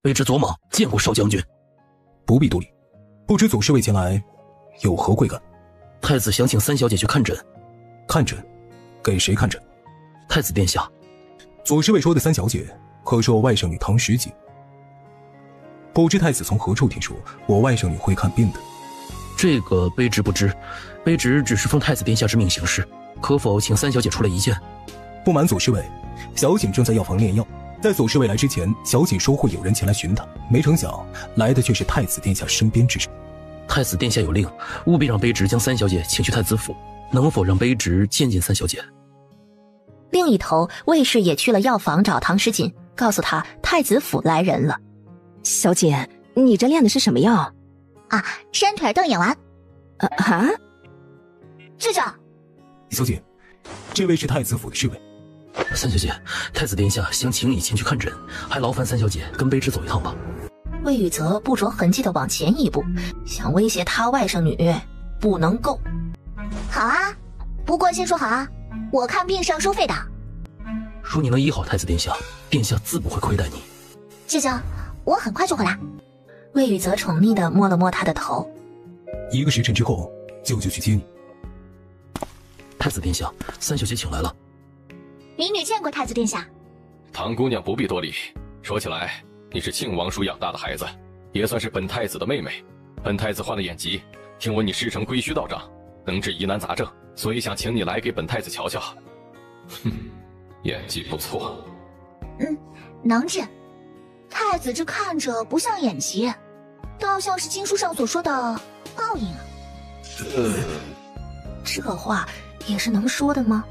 卑职左莽见过少将军。不必多礼，不知左侍卫前来有何贵干？太子想请三小姐去看诊。看诊？给谁看诊？太子殿下。左侍卫说的三小姐，可是我外甥女唐师姐。不知太子从何处听说我外甥女会看病的？这个卑职不知，卑职只是奉太子殿下之命行事，可否请三小姐出来一见？不瞒左侍卫，小景正在药房炼药。在左侍卫来之前，小景说会有人前来寻他，没成想来的却是太子殿下身边之人。太子殿下有令，务必让卑职将三小姐请去太子府，能否让卑职见见三小姐？另一头，卫士也去了药房找唐诗锦，告诉他太子府来人了。小姐，你这炼的是什么药？啊，山腿瞪眼丸。这叫。小姐，这位是太子府的侍卫。三小姐，太子殿下想请你前去看诊，还劳烦三小姐跟卑职走一趟吧。魏宇泽不着痕迹地往前一步，想威胁他外甥女不能够。好啊，不过先说好啊，我看病是要收费的。说你能医好太子殿下，殿下自不会亏待你。舅舅，我很快就回来。魏宇泽宠溺地摸了摸他的头。1个时辰之后，舅舅去接你。太子殿下，三小姐请来了。民女见过太子殿下。唐姑娘不必多礼。说起来，你是庆王叔养大的孩子，也算是本太子的妹妹。本太子患了眼疾，听闻你师承归虚道长，能治疑难杂症，所以想请你来给本太子瞧瞧。哼，演技不错。能治。太子这看着不像眼疾，倒像是经书上所说的报应啊。这话也是能说的吗？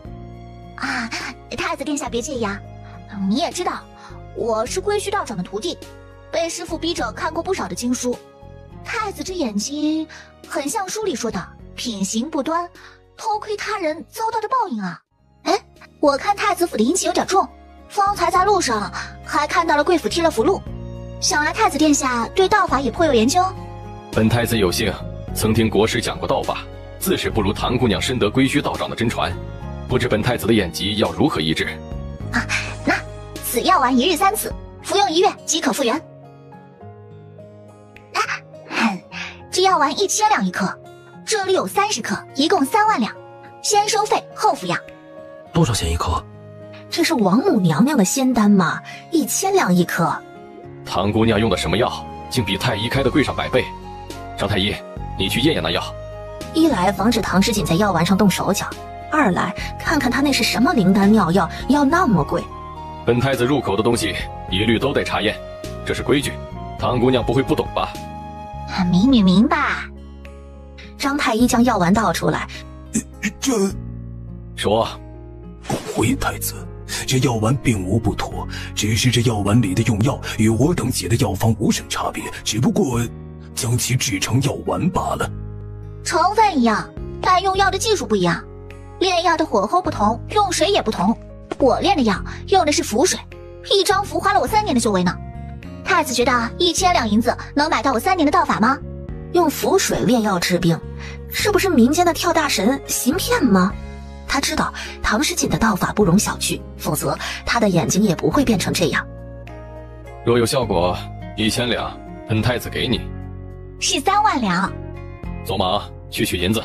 啊，太子殿下别介意啊，你也知道我是归虚道长的徒弟，被师父逼着看过不少的经书。太子这眼睛很像书里说的品行不端，偷窥他人遭到的报应啊。哎，我看太子府的阴气有点重，方才在路上还看到了贵府贴了符箓，想来太子殿下对道法也颇有研究。本太子有幸曾听国师讲过道法，自是不如唐姑娘深得归虚道长的真传，不知本太子的眼疾要如何医治？啊，那此药丸1日3次，服用1月即可复原。这药丸1000两一颗，这里有30颗，一共3万两，先收费后服药。多少钱一颗？这是王母娘娘的仙丹吗？1000两一颗。唐姑娘用的什么药，竟比太医开的贵上100倍。张太医，你去验验那药。一来防止唐诗锦在药丸上动手脚，二来看看他那是什么灵丹妙药，要那么贵。本太子入口的东西一律都得查验，这是规矩，唐姑娘不会不懂吧？民女明白。张太医将药丸倒出来。这说。回太子，这药丸并无不妥，只是这药丸里的用药与我等写的药方无甚差别，只不过将其制成药丸罢了。成分一样，但用药的技术不一样，炼药的火候不同，用水也不同。我炼的药用的是符水，一张符花了我3年的修为呢。太子觉得1000两银子能买到我3年的道法吗？用符水炼药治病，是不是民间的跳大神行骗吗？他知道唐诗锦的道法不容小觑，否则他的眼睛也不会变成这样。若有效果，1000两，本太子给你。是3万两。左莽去取银子。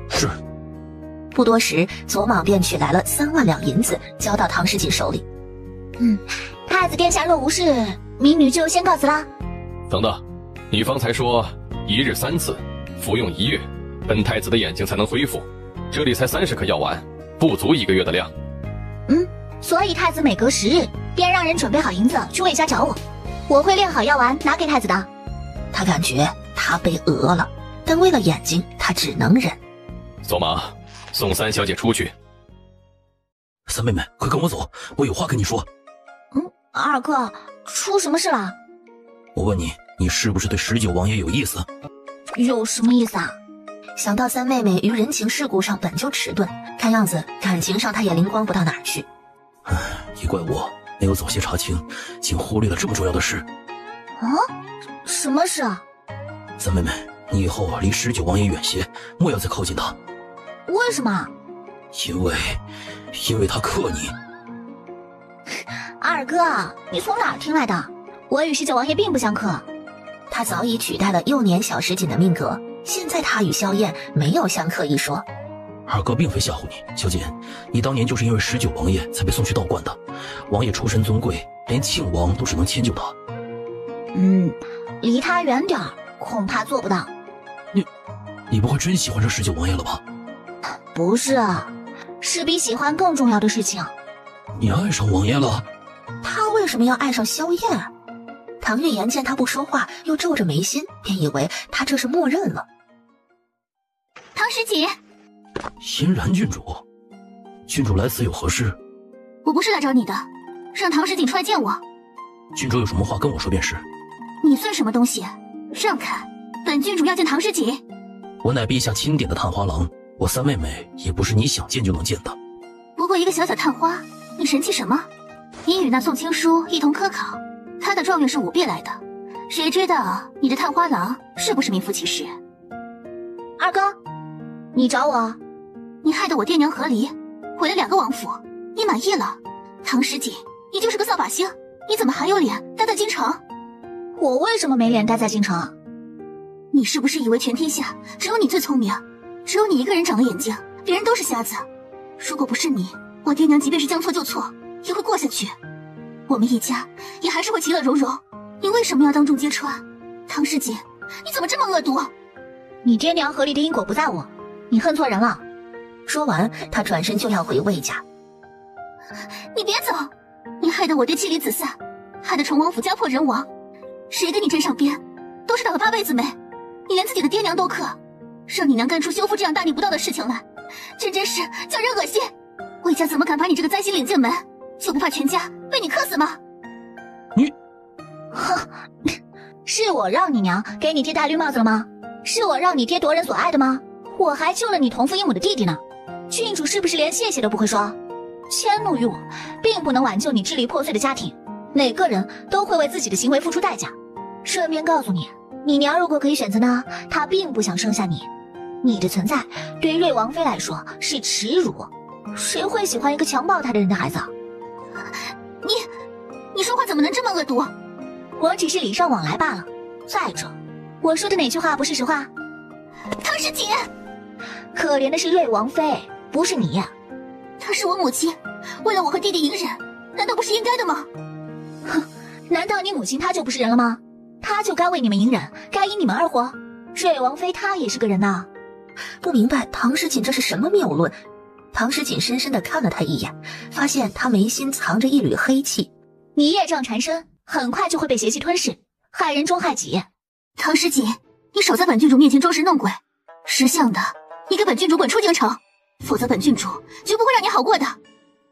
是。不多时，左莽便取来了3万两银子，交到唐诗锦手里。太子殿下若无事，民女就先告辞啦。等等，你方才说1日3次，服用1月，本太子的眼睛才能恢复。这里才30颗药丸，不足1个月的量。所以太子每隔10日便让人准备好银子去魏家找我，我会炼好药丸拿给太子的。他感觉他被讹了，但为了眼睛，他只能忍。左莽，送三小姐出去。三妹妹，快跟我走，我有话跟你说。二哥，出什么事了？我问你，你是不是对19王爷有意思？有什么意思啊？想到三妹妹于人情世故上本就迟钝，看样子感情上她也灵光不到哪儿去。也怪我没有早些查清，竟忽略了这么重要的事。什么事啊？三妹妹，你以后离19王爷远些，莫要再靠近他。为什么？因为他克你。二哥，你从哪儿听来的？我与19王爷并不相克。他早已取代了幼年小石锦的命格，现在他与萧燕没有相克一说。二哥并非吓唬你，小锦，你当年就是因为19王爷才被送去道观的。王爷出身尊贵，连庆王都只能迁就他。离他远点儿，恐怕做不到。你不会真喜欢上19王爷了吧？不是，是比喜欢更重要的事情。你爱上王爷了？他为什么要爱上萧燕？唐月言见他不说话，又皱着眉心，便以为他这是默认了。唐石锦，欣然郡主，郡主来此有何事？我不是来找你的，是让唐石锦出来见我。郡主有什么话跟我说便是。你算什么东西？让开！本郡主要见唐石锦。我乃陛下钦点的探花郎，我三妹妹也不是你想见就能见的。不过一个小小探花，你神气什么？你与那宋青书一同科考，他的状元是舞弊来的，谁知道你的探花郎是不是名副其实？二哥，你找我？你害得我爹娘和离，毁了2个王府，你满意了？唐石锦，你就是个扫把星，你怎么还有脸待在京城？我为什么没脸待在京城？你是不是以为全天下只有你最聪明，只有你一个人长了眼睛，别人都是瞎子？如果不是你，我爹娘即便是将错就错，也会过下去。我们一家也还是会其乐融融。你为什么要当众揭穿？唐石锦，你怎么这么恶毒？你爹娘和离的因果不在我，你恨错人了。说完，他转身就要回魏家。你别走！你害得我爹妻离子散，害得崇王府家破人亡，谁跟你沾上边，都是倒了8辈子霉。你连自己的爹娘都克，让你娘干出修复这样大逆不道的事情来，这真是叫人恶心。魏家怎么敢把你这个灾星领进门？就不怕全家被你克死吗？你，哼，是我让你娘给你爹戴绿帽子了吗？是我让你爹夺人所爱的吗？我还救了你同父异母的弟弟呢。郡主是不是连谢谢都不会说？迁怒于我，并不能挽救你支离破碎的家庭。每个人都会为自己的行为付出代价。顺便告诉你，你娘如果可以选择呢，她并不想生下你。你的存在对于瑞王妃来说是耻辱，谁会喜欢一个强暴她的人的孩子？你说话怎么能这么恶毒？我只是礼尚往来罢了。再者，我说的哪句话不是实话？唐石锦，可怜的是瑞王妃，不是你。她是我母亲，为了我和弟弟隐忍，难道不是应该的吗？哼，难道你母亲她就不是人了吗？她就该为你们隐忍，该因你们而活。瑞王妃她也是个人呐。不明白唐石锦这是什么谬论。唐石锦深深地看了他一眼，发现他眉心藏着一缕黑气。你业障缠身，很快就会被邪气吞噬，害人终害己。唐石锦，你少在本郡主面前装神弄鬼，识相的，你给本郡主滚出京城，否则本郡主绝不会让你好过的。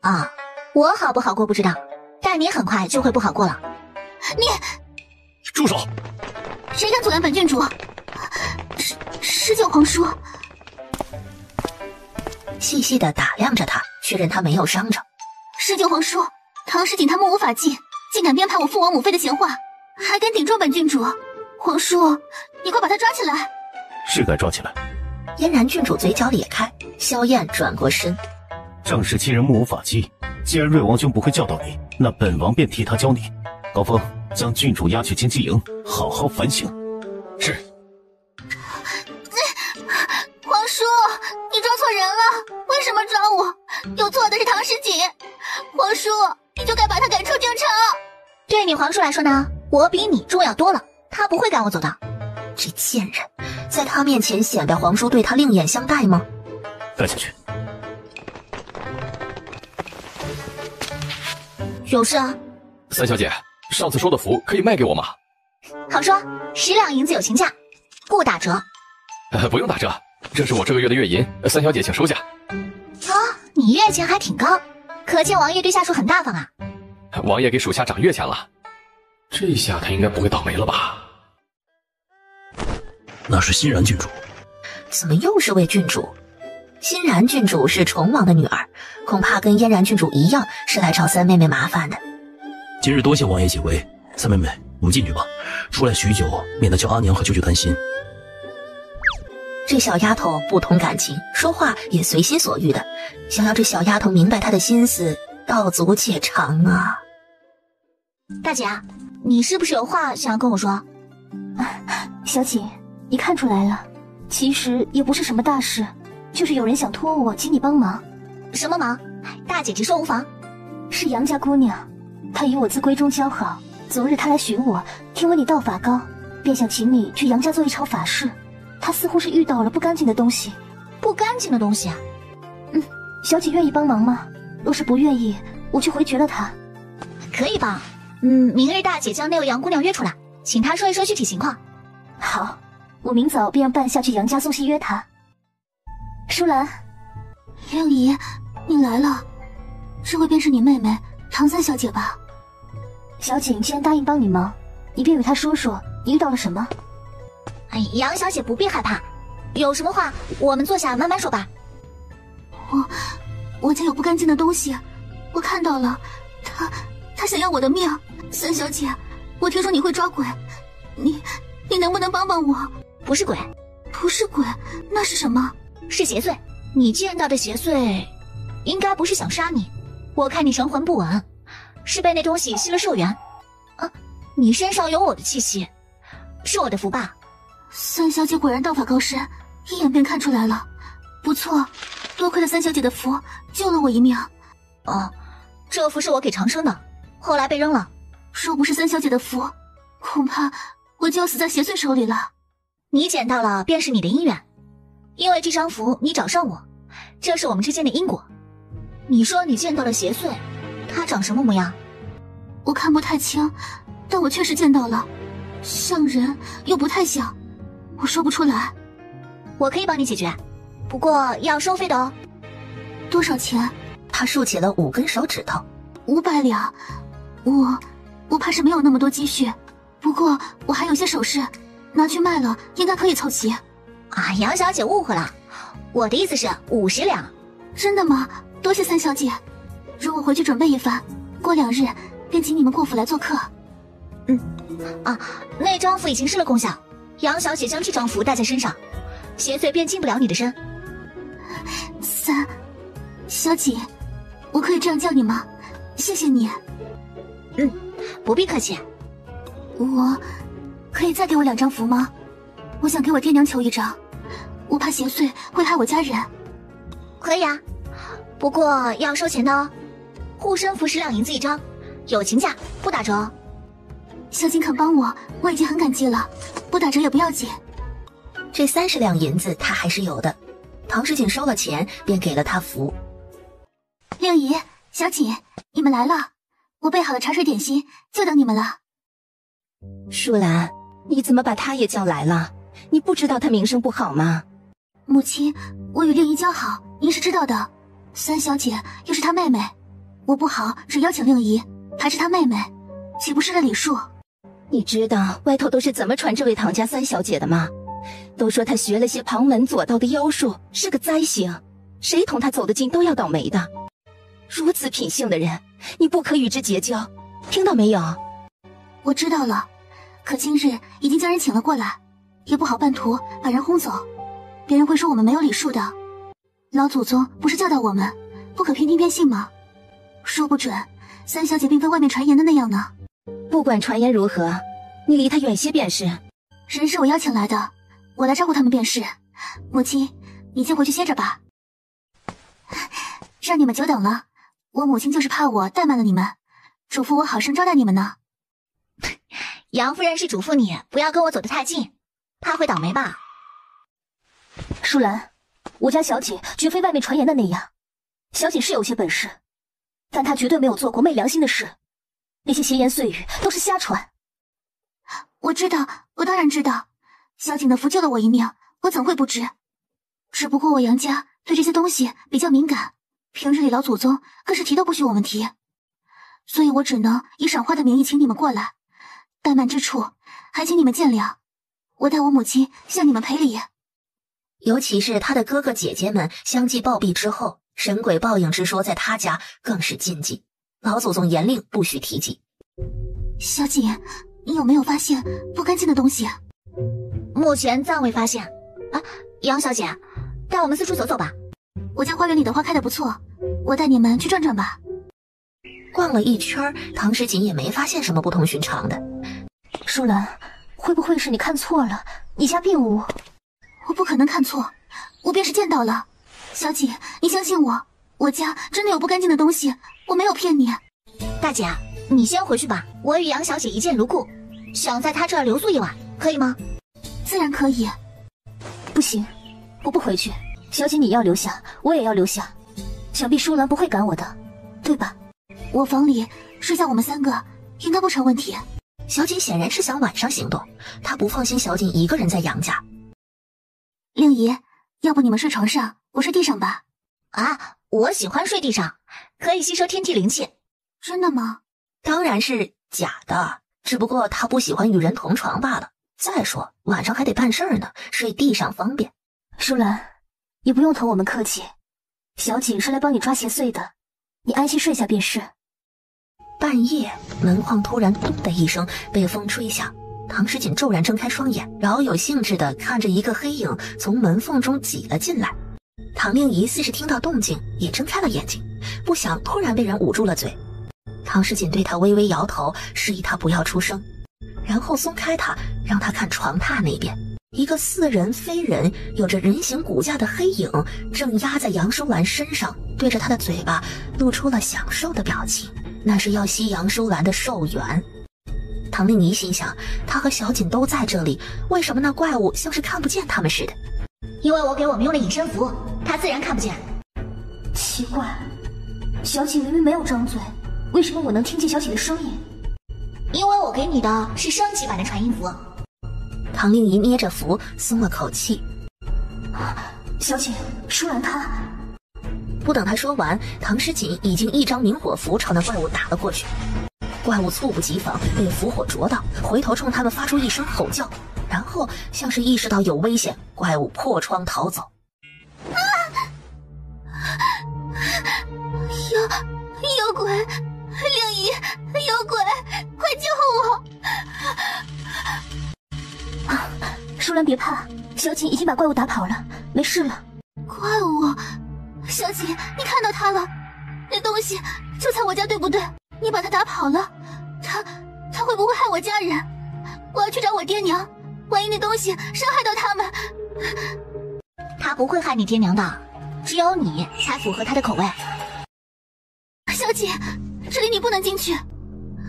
啊，我好不好过不知道，但你很快就会不好过了。你住手！谁敢阻拦本郡主？19皇叔细细地打量着他，确认他没有伤着。19皇叔，唐石锦他目无法纪，竟敢编排我父王母妃的闲话，还敢顶撞本郡主。皇叔，你快把他抓起来！是该抓起来。嫣然郡主嘴角咧开，萧燕转过身。仗势欺人，目无法纪。既然瑞王兄不会教导你，那本王便替他教你。高峰，将郡主押去金鸡营，好好反省。是。皇叔，你抓错人了，为什么抓我？有错的是唐石锦。皇叔，你就该把他赶出京城。对你皇叔来说呢，我比你重要多了，他不会赶我走的。这贱人，在他面前显摆皇叔对他另眼相待吗？带下去。有事啊？三小姐，上次说的符可以卖给我吗？好说，10两银子友情价，不打折。不用打折，这是我这个月的月银，三小姐请收下。啊，你月钱还挺高，可见王爷对下属很大方啊。王爷给属下涨月钱了，这下他应该不会倒霉了吧？那是欣然郡主。怎么又是位郡主？欣然郡主是崇王的女儿，恐怕跟嫣然郡主一样，是来找三妹妹麻烦的。今日多谢王爷解围，三妹妹，我们进去吧。出来许久，免得叫阿娘和舅舅担心。这小丫头不通感情，说话也随心所欲的，想要这小丫头明白她的心思，道阻且长啊。大姐，你是不是有话想要跟我说？小锦，你看出来了，其实也不是什么大事，就是有人想托我请你帮忙。什么忙？大姐姐说无妨。是杨家姑娘，她与我自闺中交好，昨日她来寻我，听闻你道法高，便想请你去杨家做一场法事。她似乎是遇到了不干净的东西。不干净的东西啊？小姐愿意帮忙吗？若是不愿意，我去回绝了她。可以吧？明日大姐将那位杨姑娘约出来，请她说一说具体情况。好，我明早便让伴下去杨家送信约她。舒兰，令姨，你来了，这位便是你妹妹唐三小姐吧？小锦既然答应帮你忙，你便与她说说你遇到了什么。杨小姐不必害怕，有什么话我们坐下慢慢说吧。我家有不干净的东西，我看到了，他想要我的命。三小姐，我听说你会抓鬼，你能不能帮帮我？不是鬼，不是鬼，那是什么？是邪祟。你见到的邪祟，应该不是想杀你，我看你神魂不稳，是被那东西吸了寿元。你身上有我的气息，是我的福吧？三小姐果然道法高深，一眼便看出来了。不错，多亏了三小姐的符，救了我一命。这符是我给长生的，后来被扔了。若不是三小姐的符，恐怕我就要死在邪祟手里了。你捡到了便是你的姻缘，因为这张符你找上我，这是我们之间的因果。你说你见到了邪祟，他长什么模样？我看不太清，但我确实见到了，像人又不太像，我说不出来。我可以帮你解决，不过要收费的哦。多少钱？他竖起了5根手指头。500两。我怕是没有那么多积蓄，不过我还有些首饰，拿去卖了应该可以凑齐。杨小姐误会了，我的意思是50两。真的吗？多谢三小姐，容我回去准备一番，过2日便请你们过府来做客。那张符已经失了功效，杨小姐将这张符带在身上，邪祟便进不了你的身。三小姐，我可以这样叫你吗？谢谢你。不必客气。我可以再给我2张符吗？我想给我爹娘求一张，我怕邪祟会害我家人。可以啊，不过要收钱的哦。护身符10两银子一张，友情价，不打折哦。小锦肯帮我已经很感激了，不打折也不要紧。这30两银子他还是有的。唐诗锦收了钱，便给了他符。令姨、小锦，你们来了，我备好了茶水点心，就等你们了。舒兰，你怎么把他也叫来了？你不知道他名声不好吗？母亲，我与令姨交好，您是知道的。三小姐又是她妹妹，我不好只邀请令姨，还是她妹妹，岂不失了礼数？你知道外头都是怎么传这位唐家三小姐的吗？都说她学了些旁门左道的妖术，是个灾星，谁同她走得近都要倒霉的。如此品性的人，你不可与之结交，听到没有？我知道了，可今日已经将人请了过来，也不好半途把人轰走，别人会说我们没有礼数的。老祖宗不是教导我们不可偏听偏信吗？说不准三小姐并非外面传言的那样呢。不管传言如何，你离她远些便是。人是我邀请来的，我来照顾他们便是。母亲，你先回去歇着吧。让你们久等了，我母亲就是怕我怠慢了你们，嘱咐我好生招待你们呢。杨夫人是嘱咐你不要跟我走得太近，怕会倒霉吧？舒兰，我家小姐绝非外面传言的那样，小姐是有些本事，但她绝对没有做过昧良心的事，那些闲言碎语都是瞎传。我知道，我当然知道，小景的福救了我一命，我怎会不知？只不过我杨家对这些东西比较敏感，平日里老祖宗更是提都不许我们提，所以我只能以赏花的名义请你们过来，怠慢之处还请你们见谅。我带我母亲向你们赔礼。尤其是他的哥哥姐姐们相继暴毙之后，神鬼报应之说在他家更是禁忌，老祖宗严令不许提及。小景，你有没有发现不干净的东西？目前暂未发现。杨小姐，带我们四处走走吧。我家花园里的花开得不错，我带你们去转转吧。逛了一圈，唐诗锦也没发现什么不同寻常的。舒兰，会不会是你看错了？你家并无……我不可能看错，我便是见到了。小姐，你相信我，我家真的有不干净的东西，我没有骗你。大姐，你先回去吧，我与杨小姐一见如故，想在她这儿留宿一晚，可以吗？自然可以。不行，我不回去。小姐你要留下，我也要留下。想必舒兰不会赶我的，对吧？我房里睡下我们3个，应该不成问题。小锦显然是想晚上行动，她不放心小锦一个人在杨家。令姨，要不你们睡床上，我睡地上吧。啊，我喜欢睡地上，可以吸收天地灵气。真的吗？当然是假的，只不过她不喜欢与人同床罢了。再说晚上还得办事儿呢，睡地上方便。舒兰，你不用同我们客气，小锦是来帮你抓邪祟的，你安心睡下便是。半夜门框突然咚的一声被风吹响，唐诗锦骤然睁开双眼，饶有兴致地看着一个黑影从门缝中挤了进来。唐令仪似是听到动静，也睁开了眼睛，不想突然被人捂住了嘴。唐诗锦对他微微摇头，示意他不要出声，然后松开他，让他看床榻那边，一个似人非人、有着人形骨架的黑影正压在杨舒兰身上，对着他的嘴巴露出了享受的表情，那是要吸杨舒兰的寿元。唐令仪心想，他和小锦都在这里，为什么那怪物像是看不见他们似的？因为我给我们用了隐身符，他自然看不见。奇怪，小锦明明没有张嘴，为什么我能听见小锦的声音？因为我给你的是升级版的传音符。唐令仪捏着符松了口气。小锦，舒兰她……不等他说完，唐诗锦已经一张明火符朝那怪物打了过去。怪物猝不及防，被符火灼到，回头冲他们发出一声吼叫，然后像是意识到有危险，怪物破窗逃走。有鬼！令仪，有鬼！快救我！舒兰别怕，小锦已经把怪物打跑了，没事了。怪物？小锦，你看到他了？那东西就在我家，对不对？你把他打跑了，他会不会害我家人？我要去找我爹娘，万一那东西伤害到他们……他不会害你爹娘的，只有你才符合他的口味。小锦，这里你不能进去，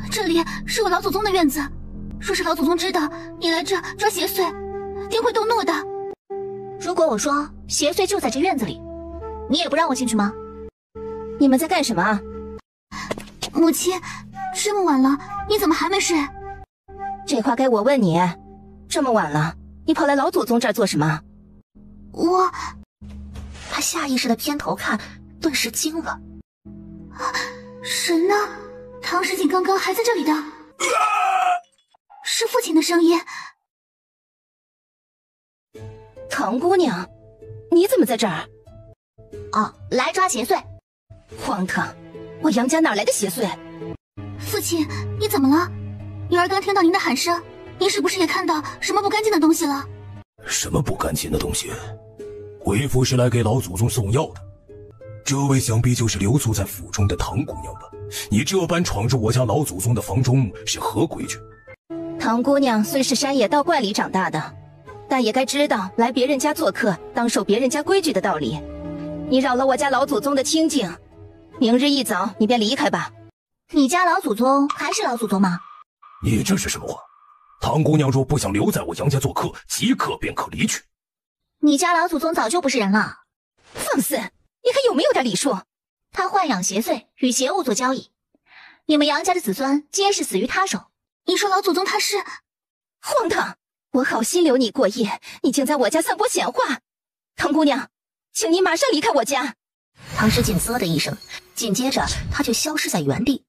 这里是我老祖宗的院子，若是老祖宗知道你来这抓邪祟，定会动怒的。如果我说邪祟就在这院子里，你也不让我进去吗？你们在干什么？母亲，这么晚了，你怎么还没睡？这话该我问你，这么晚了，你跑来老祖宗这儿做什么？他下意识的偏头看，顿时惊了。神呢？唐诗锦刚刚还在这里的，是父亲的声音。唐姑娘，你怎么在这儿？哦，来抓邪祟。荒唐，我杨家哪来的邪祟？父亲，你怎么了？女儿刚听到您的喊声，您是不是也看到什么不干净的东西了？什么不干净的东西？为父是来给老祖宗送药的。这位想必就是留宿在府中的唐姑娘吧？你这般闯入我家老祖宗的房中，是何规矩？唐姑娘虽是山野道观里长大的，但也该知道来别人家做客当守别人家规矩的道理。你扰了我家老祖宗的清静，明日一早你便离开吧。你家老祖宗还是老祖宗吗？你这是什么话？唐姑娘若不想留在我杨家做客，即刻便可离去。你家老祖宗早就不是人了。放肆！你还有没有点礼数？他豢养邪祟，与邪物做交易，你们杨家的子孙皆是死于他手。你说老祖宗他是……荒唐！我好心留你过夜，你竟在我家散播闲话。唐姑娘，请你马上离开我家。唐诗锦啧的一声，紧接着他就消失在原地。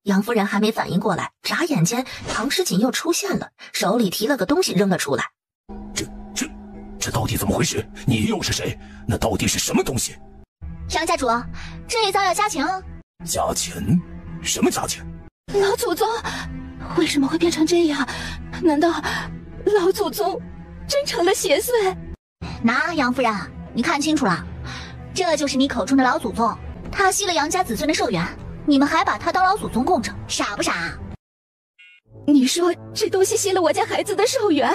杨夫人还没反应过来，眨眼间唐诗锦又出现了，手里提了个东西扔了出来。这到底怎么回事？你又是谁？那到底是什么东西？杨家主，这一遭要加钱哦。加钱？什么加钱？老祖宗为什么会变成这样？难道老祖宗真成了邪祟？那杨夫人，你看清楚了，这就是你口中的老祖宗，他吸了杨家子孙的寿元，你们还把他当老祖宗供着，傻不傻？你说这东西吸了我家孩子的寿元，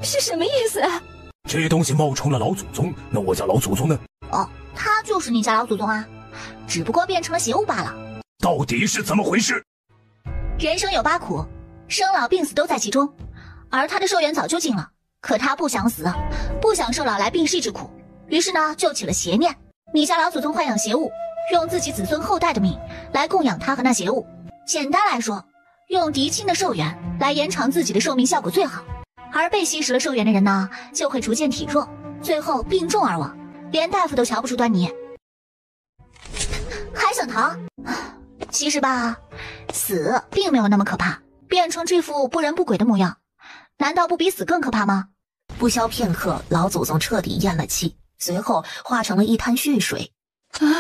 是什么意思啊？这东西冒充了老祖宗，那我家老祖宗呢？哦，他就是你家老祖宗啊，只不过变成了邪物罢了。到底是怎么回事？人生有8苦，生老病死都在其中，而他的寿元早就尽了，可他不想死，不想受老来病逝之苦，于是呢就起了邪念。你家老祖宗豢养邪物，用自己子孙后代的命来供养他和那邪物。简单来说，用嫡亲的寿元来延长自己的寿命效果最好，而被吸食了寿元的人呢，就会逐渐体弱，最后病重而亡，连大夫都瞧不出端倪。还想逃？其实吧，死并没有那么可怕，变成这副不人不鬼的模样，难道不比死更可怕吗？不消片刻，老祖宗彻底咽了气，随后化成了一滩血水。怎么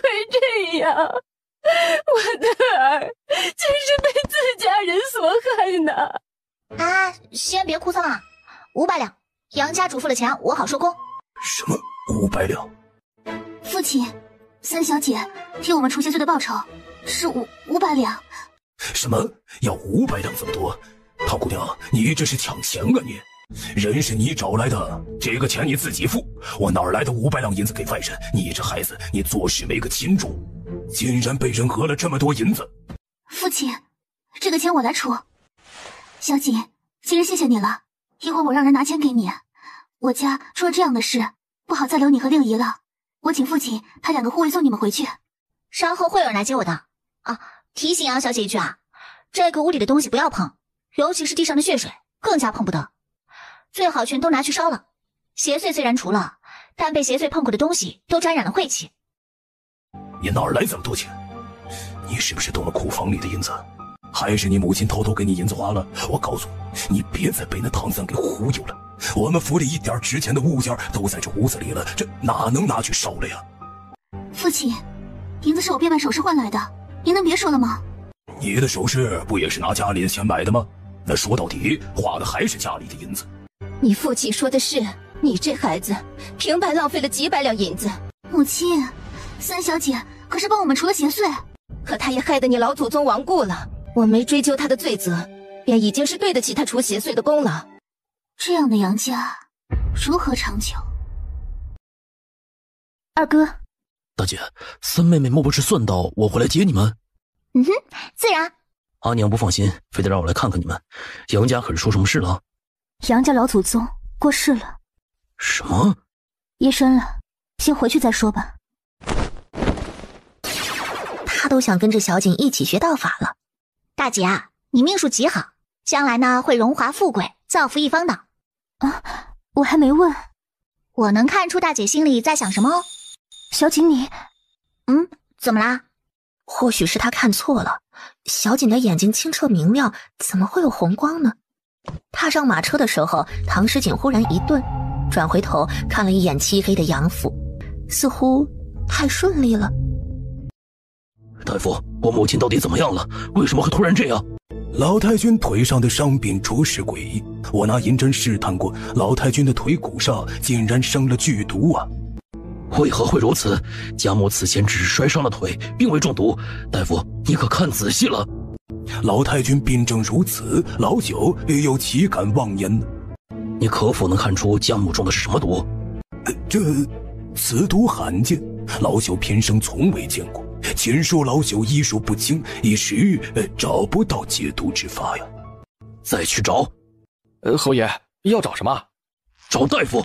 会这样？我的儿竟是被自家人所害呢！啊，先别哭丧啊，500两，杨家嘱咐了钱，我好收工。什么500两？父亲，3小姐替我们除邪罪的报酬是500两。什么？要500两这么多？唐姑娘，你这是抢钱啊你！人是你找来的，这个钱你自己付，我哪来的500两银子给外人？你这孩子，你做事没个轻重，竟然被人讹了这么多银子！父亲，这个钱我来出。小锦，今日谢谢你了，一会儿我让人拿钱给你。我家出了这样的事，不好再留你和令姨了，我请父亲派2个护卫送你们回去。稍后会有人来接我的。啊，提醒杨小姐一句啊，这个屋里的东西不要碰，尤其是地上的血水，更加碰不得。最好全都拿去烧了。邪祟虽然除了，但被邪祟碰过的东西都沾染了晦气。你哪儿来这么多钱？你是不是动了库房里的银子？还是你母亲偷偷给你银子花了？我告诉你，你别再被那唐三给忽悠了。我们府里一点值钱的物件都在这屋子里了，这哪能拿去烧了呀？父亲，银子是我变卖首饰换来的，您能别说了吗？你的首饰不也是拿家里的钱买的吗？那说到底，花的还是家里的银子。你父亲说的是，你这孩子平白浪费了几百两银子。母亲，3小姐可是帮我们除了邪祟，可他也害得你老祖宗亡故了。我没追究他的罪责，便已经是对得起他除邪祟的功劳。这样的杨家如何长久？二哥，大姐，三妹妹莫不是算到我会来接你们？嗯哼，自然。阿娘不放心，非得让我来看看你们。杨家可是出什么事了？杨家老祖宗过世了。什么？夜深了，先回去再说吧。他都想跟着小锦一起学道法了。大姐啊，你命数极好，将来呢会荣华富贵，造福一方的。啊，我还没问。我能看出大姐心里在想什么哦。小锦你，怎么啦？或许是他看错了，小锦的眼睛清澈明亮，怎么会有红光呢？踏上马车的时候，唐诗锦忽然一顿，转回头看了一眼漆黑的杨府，似乎太顺利了。大夫，我母亲到底怎么样了？为什么会突然这样？老太君腿上的伤病着实诡异，我拿银针试探过，老太君的腿骨上竟然生了剧毒啊！为何会如此？家母此前只是摔伤了腿，并未中毒。大夫，你可看仔细了。老太君病症如此，老朽也有岂敢妄言呢？你可否能看出家母中的是什么毒？此毒罕见，老朽平生从未见过。请恕老朽医术不精，一时找不到解毒之法呀。再去找。侯爷要找什么？找大夫。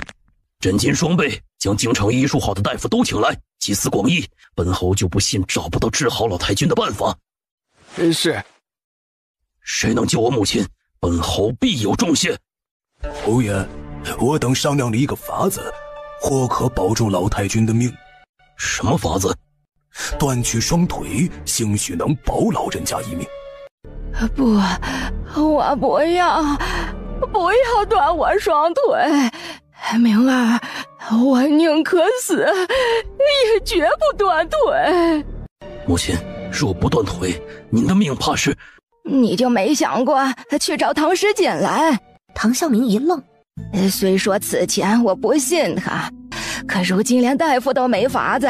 真金双倍，将京城医术好的大夫都请来，集思广益。本侯就不信找不到治好老太君的办法。是。谁能救我母亲，本侯必有重谢。侯爷，我等商量了一个法子，或可保住老太君的命。什么法子？断去双腿，兴许能保老人家一命。不，我不要断我双腿，明儿我宁可死，也绝不断腿。母亲，若不断腿，您的命怕是……你就没想过去找唐诗锦来？唐孝明一愣，虽说此前我不信他，可如今连大夫都没法子，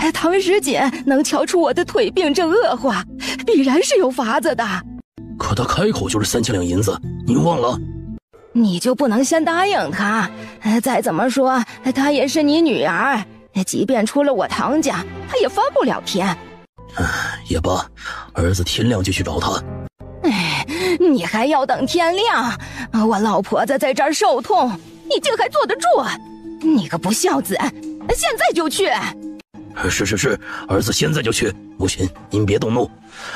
唐师姐能瞧出我的腿病症恶化，必然是有法子的。可他开口就是3000两银子，您忘了？你就不能先答应他？再怎么说，她也是你女儿，即便出了我唐家，她也翻不了天。也罢，儿子天亮就去找他。你还要等天亮？我老婆子在这儿受痛，你竟还坐得住？你个不孝子，现在就去！是，儿子现在就去。母亲，您别动怒，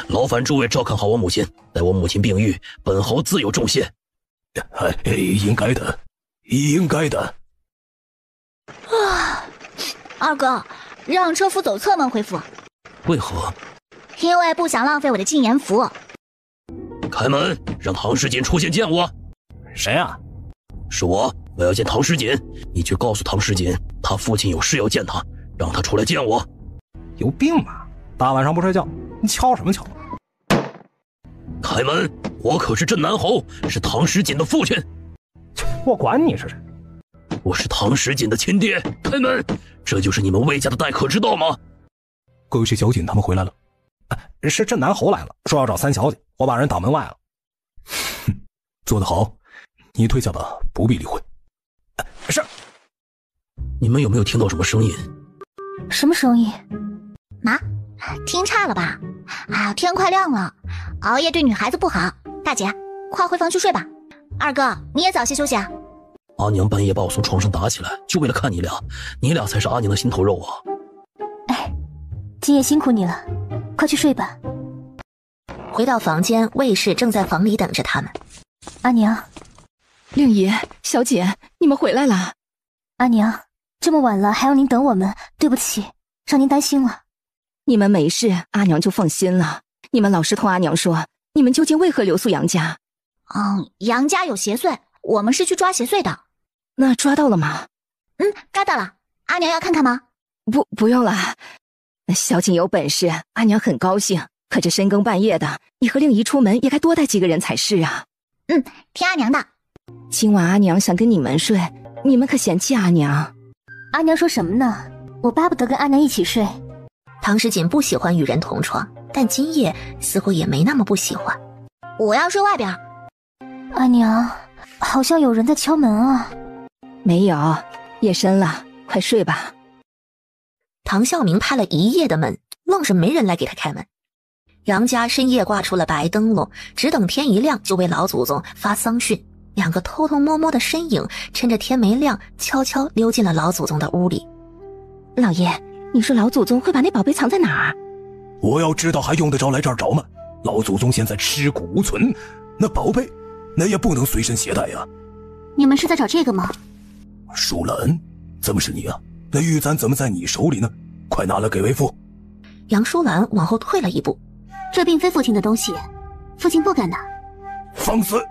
劳烦诸位照看好我母亲。待我母亲病愈，本侯自有重谢。应该的。二哥，让车夫走侧门回府。为何？因为不想浪费我的禁言符。开门，让唐诗锦出现见我。谁啊？是我要见唐诗锦。你去告诉唐诗锦，他父亲有事要见他，让他出来见我。有病吧？大晚上不睡觉，你敲什么敲？开门！我可是镇南侯，是唐诗锦的父亲。我管你是谁？我是唐诗锦的亲爹。开门！这就是你们魏家的待客之道吗？各位是小锦他们回来了。是镇南侯来了，说要找三小姐，我把人挡门外了。做得好，你退下吧，不必理会。是。你们有没有听到什么声音？什么声音？妈，听差了吧？天快亮了，熬夜对女孩子不好。大姐，快回房去睡吧。二哥，你也早些休息啊。阿娘半夜把我从床上打起来，就为了看你俩，你俩才是阿娘的心头肉啊。今夜辛苦你了，快去睡吧。回到房间，卫士正在房里等着他们。阿娘，令爷，小姐，你们回来了。阿娘，这么晚了还要您等我们，对不起，让您担心了。你们没事，阿娘就放心了。你们老实同阿娘说，你们究竟为何留宿杨家？杨家有邪祟，我们是去抓邪祟的。那抓到了吗？抓到了。阿娘要看看吗？不用了。小锦有本事，阿娘很高兴。可这深更半夜的，你和令姨出门也该多带几个人才是啊。听阿娘的。今晚阿娘想跟你们睡，你们可嫌弃阿娘？阿娘说什么呢？我巴不得跟阿娘一起睡。唐诗锦不喜欢与人同床，但今夜似乎也没那么不喜欢。我要睡外边。阿娘，好像有人在敲门啊。没有，夜深了，快睡吧。唐孝明拍了一夜的门，愣是没人来给他开门。杨家深夜挂出了白灯笼，只等天一亮就为老祖宗发丧讯。两个偷偷摸摸的身影趁着天没亮，悄悄溜进了老祖宗的屋里。老爷，你说老祖宗会把那宝贝藏在哪儿？我要知道还用得着来这儿找吗？老祖宗现在尸骨无存，那宝贝那也不能随身携带呀。你们是在找这个吗？舒兰，怎么是你啊？那玉簪怎么在你手里呢？快拿来给为父。杨舒兰往后退了一步。这并非父亲的东西，父亲不敢拿。放肆！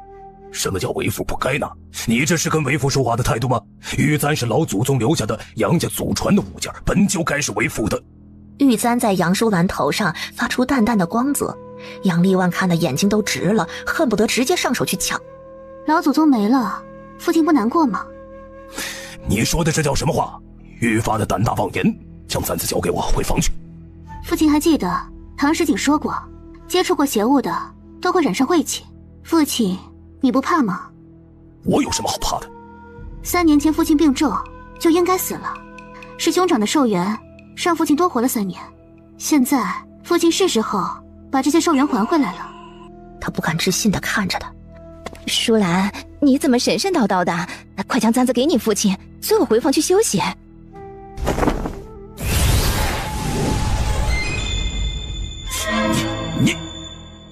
什么叫为父不该拿？你这是跟为父说话的态度吗？玉簪是老祖宗留下的杨家祖传的物件，本就该是为父的。玉簪在杨舒兰头上发出淡淡的光泽，杨丽万看的眼睛都直了，恨不得直接上手去抢。老祖宗没了，父亲不难过吗？你说的这叫什么话？愈发的胆大妄言！将簪子交给我，回房去。父亲还记得唐诗锦说过，接触过邪物的都会染上晦气。父亲，你不怕吗？我有什么好怕的？3年前父亲病重，就应该死了，是兄长的寿元让父亲多活了3年。现在父亲是时候把这些寿元还回来了。他不敢置信地看着他。舒兰，你怎么神神叨叨的？快将簪子给你父亲，随我回房去休息。你，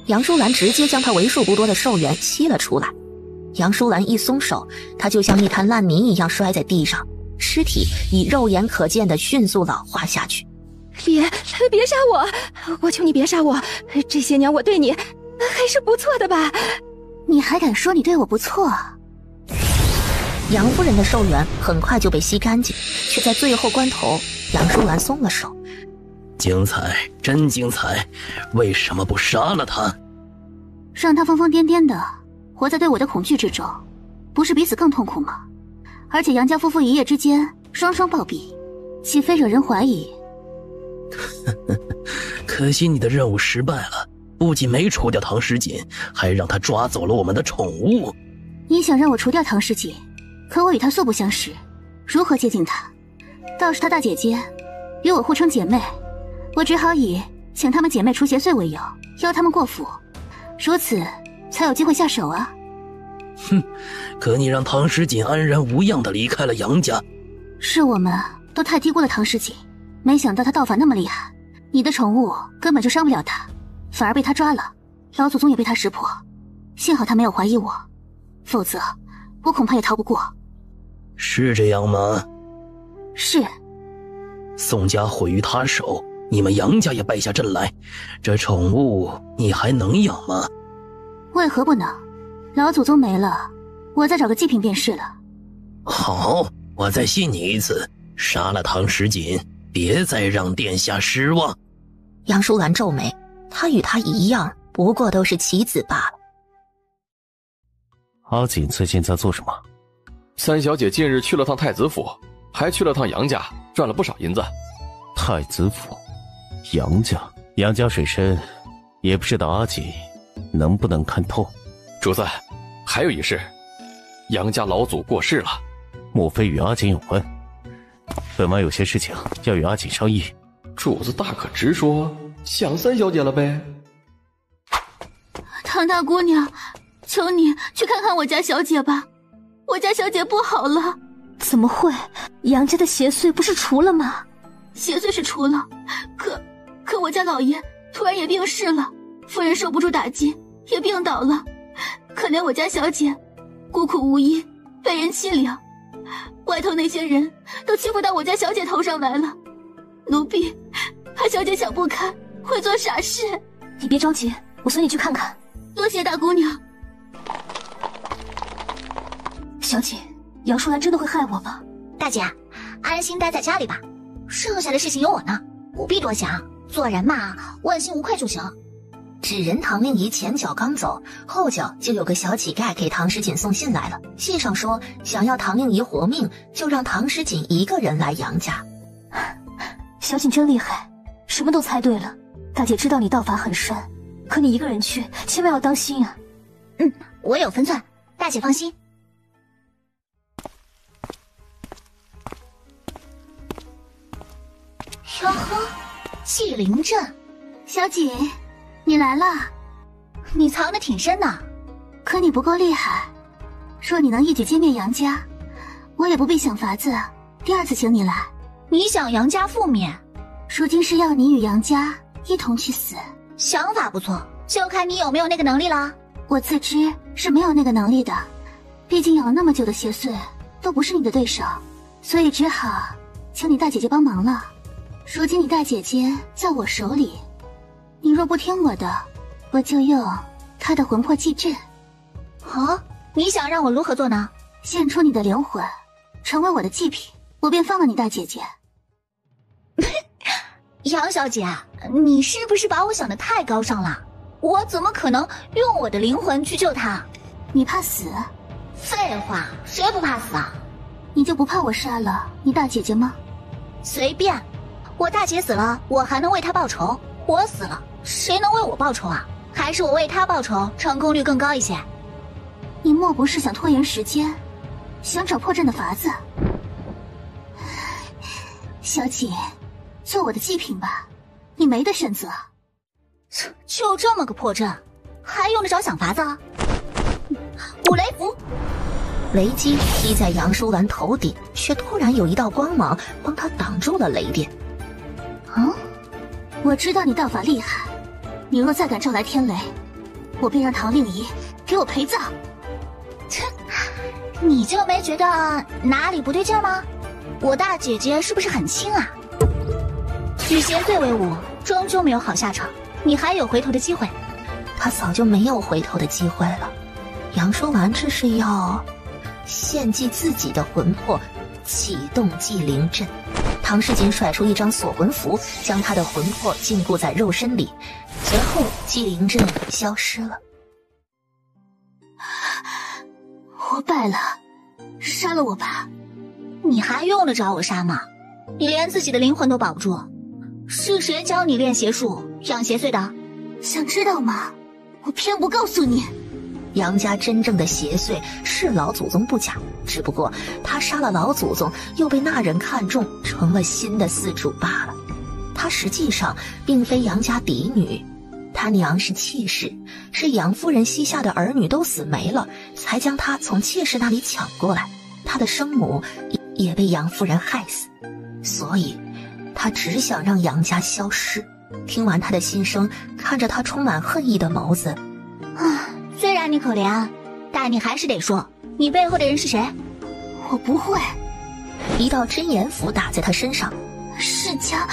杨舒兰直接将他为数不多的寿元吸了出来。杨舒兰一松手，他就像一滩烂泥一样摔在地上，尸体以肉眼可见的迅速老化下去。别杀我！我求你别杀我！这些年我对你还是不错的吧？你还敢说你对我不错？杨夫人的寿元很快就被吸干净，却在最后关头，杨舒兰松了手。精彩，真精彩！为什么不杀了他？让他疯疯癫癫的活在对我的恐惧之中，不是彼此更痛苦吗？而且杨家夫妇一夜之间双双暴毙，岂非惹人怀疑？可惜你的任务失败了，不仅没除掉唐诗锦，还让他抓走了我们的宠物。你想让我除掉唐诗锦，可我与他素不相识，如何接近他？倒是他大姐姐与我互称姐妹，我只好以请她们姐妹除邪祟为由，邀她们过府，如此才有机会下手啊。哼，可你让唐诗锦安然无恙地离开了杨家。是我们都太低估了唐诗锦，没想到他道法那么厉害，你的宠物根本就伤不了他，反而被他抓了，老祖宗也被他识破，幸好他没有怀疑我，否则我恐怕也逃不过。是这样吗？是。宋家毁于他手，你们杨家也败下阵来，这宠物你还能养吗？为何不能？老祖宗没了，我再找个祭品便是了。好，我再信你一次，杀了唐诗锦，别再让殿下失望。杨淑兰皱眉，她与他一样，不过都是棋子罢了。阿锦最近在做什么？三小姐近日去了趟太子府，还去了趟杨家，赚了不少银子。太子府，杨家水深，也不知道阿锦能不能看透。主子，还有一事，杨家老祖过世了。莫非与阿锦有关？本王有些事情要与阿锦商议。主子大可直说，想三小姐了呗。唐大姑娘，求你去看看我家小姐吧，我家小姐不好了。怎么会？杨家的邪祟不是除了吗？邪祟是除了，可我家老爷突然也病逝了，夫人受不住打击也病倒了，可怜我家小姐孤苦无依，被人欺凌，外头那些人都欺负到我家小姐头上来了，奴婢怕小姐想不开会做傻事。你别着急，我随你去看看。多谢大姑娘。小姐，杨淑兰真的会害我吗？大姐，安心待在家里吧，剩下的事情有我呢，不必多想，做人嘛，问心无愧就行。纸人唐令仪前脚刚走，后脚就有个小乞丐给唐诗锦送信来了。信上说，想要唐令仪活命，就让唐诗锦一个人来杨家。小锦真厉害，什么都猜对了。大姐知道你道法很深，可你一个人去，千万要当心啊。我有分寸，大姐放心。哟呵，纪灵阵，小锦，你来了。你藏得挺深的，可你不够厉害。若你能一举歼灭杨家，我也不必想法子第二次请你来。你想杨家覆灭？如今是要你与杨家一同去死。想法不错，就看你有没有那个能力啦。我自知是没有那个能力的，毕竟养了那么久的邪祟都不是你的对手，所以只好请你大姐姐帮忙了。如今你大姐姐在我手里，你若不听我的，我就用她的魂魄祭阵。你想让我如何做呢？献出你的灵魂，成为我的祭品，我便放了你大姐姐。杨小姐，你是不是把我想得太高尚了？我怎么可能用我的灵魂去救她？你怕死？废话，谁不怕死啊？你就不怕我杀了你大姐姐吗？随便，我大姐死了，我还能为她报仇；我死了，谁能为我报仇啊？还是我为她报仇，成功率更高一些。你莫不是想拖延时间，想找破阵的法子？小锦，做我的祭品吧，你没得选择。就这么个破阵，还用得着想法子？五雷符，雷击劈在杨淑兰头顶，却突然有一道光芒帮她挡住了雷电。我知道你道法厉害，你若再敢招来天雷，我便让唐令仪给我陪葬。你就没觉得哪里不对劲吗？我大姐姐是不是很轻啊？与邪祟为伍，终究没有好下场，你还有回头的机会。她早就没有回头的机会了。杨淑兰这是要献祭自己的魂魄，启动祭灵阵。唐诗锦甩出一张锁魂符，将他的魂魄禁锢在肉身里，随后祭灵阵消失了。我败了，杀了我吧。你还用得着我杀吗？你连自己的灵魂都保不住，是谁教你练邪术、养邪祟的？想知道吗？我偏不告诉你。杨家真正的邪祟是老祖宗不假，只不过他杀了老祖宗，又被那人看中，成了新的嗣主罢了。他实际上并非杨家嫡女，他娘是妾室，是杨夫人膝下的儿女都死没了，才将他从妾室那里抢过来。他的生母也被杨夫人害死，所以他只想让杨家消失。听完他的心声，看着他充满恨意的眸子，虽然你可怜，但你还是得说，你背后的人是谁？我不会。一道真言符打在他身上，是家。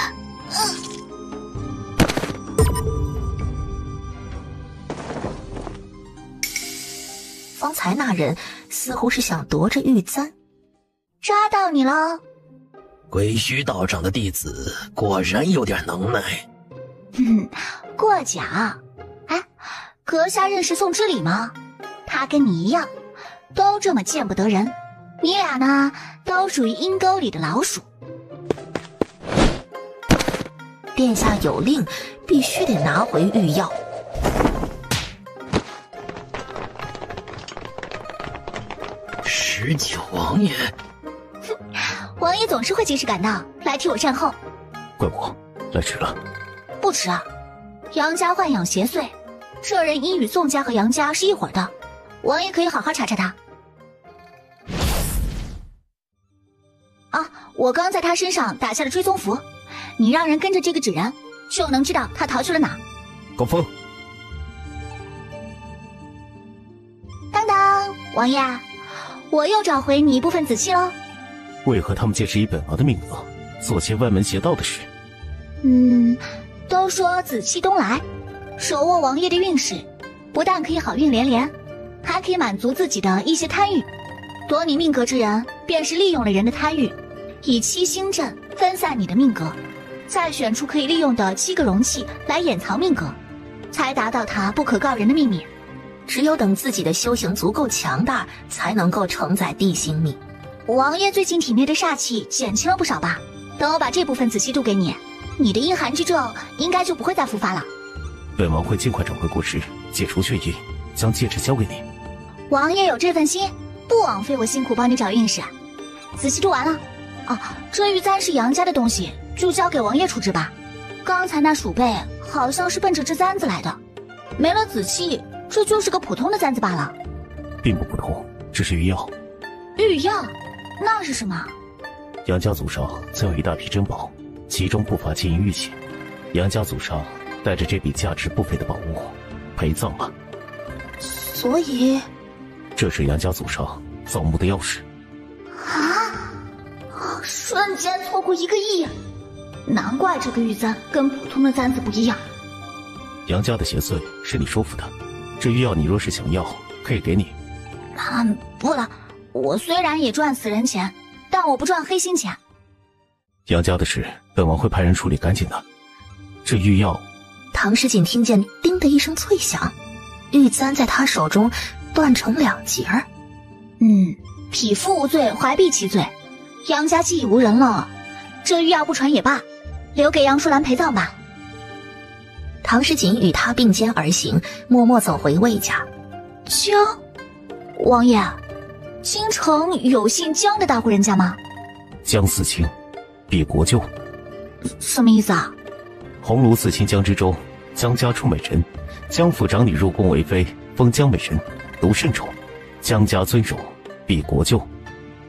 方才那人似乎是想夺着玉簪，抓到你了。归虚道长的弟子果然有点能耐。过奖。哎，阁下认识宋之礼吗？他跟你一样，都这么见不得人。你俩呢，都属于阴沟里的老鼠。殿下有令，必须得拿回玉药。19王爷，王爷总是会及时赶到，来替我善后。怪我来迟了。不迟啊，杨家豢养邪祟，这人已与宋家和杨家是一伙的，王爷可以好好查查他。我刚在他身上打下了追踪符，你让人跟着这个纸人，就能知道他逃去了哪。高峰，当当，王爷，我又找回你一部分紫气喽。为何他们借质以本王的命额，做些歪门邪道的事？都说紫气东来，手握王爷的运势，不但可以好运连连，还可以满足自己的一些贪欲。夺你命格之人，便是利用了人的贪欲，以7星阵分散你的命格，再选出可以利用的7个容器来掩藏命格，才达到他不可告人的秘密。只有等自己的修行足够强大，才能够承载地心命。王爷最近体内的煞气减轻了不少吧？等我把这部分紫气渡给你，你的阴寒之症应该就不会再复发了。本王会尽快找回国师，解除血印，将戒指交给你。王爷有这份心，不枉费我辛苦帮你找运势。紫气渡完了，这玉簪是杨家的东西，就交给王爷处置吧。刚才那鼠辈好像是奔着这簪子来的，没了紫气，这就是个普通的簪子罢了。并不普通，这是玉药。玉药？那是什么？杨家祖上曾有一大批珍宝，其中不乏金银玉器。杨家祖上带着这笔价值不菲的宝物陪葬了。所以，这是杨家祖上葬墓的钥匙。瞬间错过1个亿，难怪这个玉簪跟普通的簪子不一样。杨家的邪祟是你说服的，这玉药你若是想要，可以给你。不了，我虽然也赚死人钱，但我不赚黑心钱。杨家的事，本王会派人处理干净的。这玉药……唐诗锦听见“叮”的一声脆响，玉簪在他手中断成2截儿。匹夫无罪，怀璧其罪。杨家既已无人了，这玉药不传也罢，留给杨淑兰陪葬吧。唐诗锦与他并肩而行，默默走回魏家。江，王爷，京城有姓江的大户人家吗？江四卿，比国舅。什么意思啊？鸿胪四卿江之中，江家出美人，江府长女入宫为妃，封江美人，读甚宠。江家尊荣，比国舅。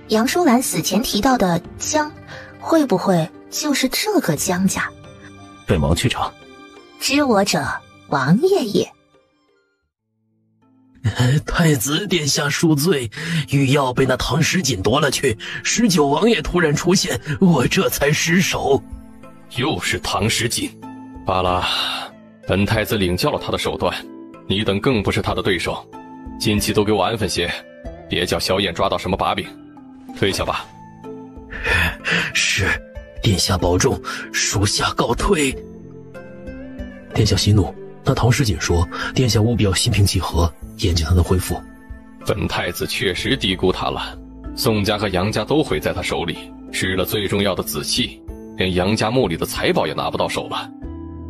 杨淑兰死前提到的江，会不会就是这个江家？本王去查。知我者，王爷也。太子殿下恕罪，玉药被那唐诗锦夺了去，19王爷突然出现，我这才失手。又是唐诗锦，罢了，本太子领教了他的手段，你等更不是他的对手。近期都给我安分些，别叫萧燕抓到什么把柄。退下吧。是，殿下保重，属下告退。殿下息怒，那唐诗锦说，殿下务必要心平气和，眼见他的恢复。本太子确实低估他了，宋家和杨家都毁在他手里，失了最重要的紫气。连杨家墓里的财宝也拿不到手了。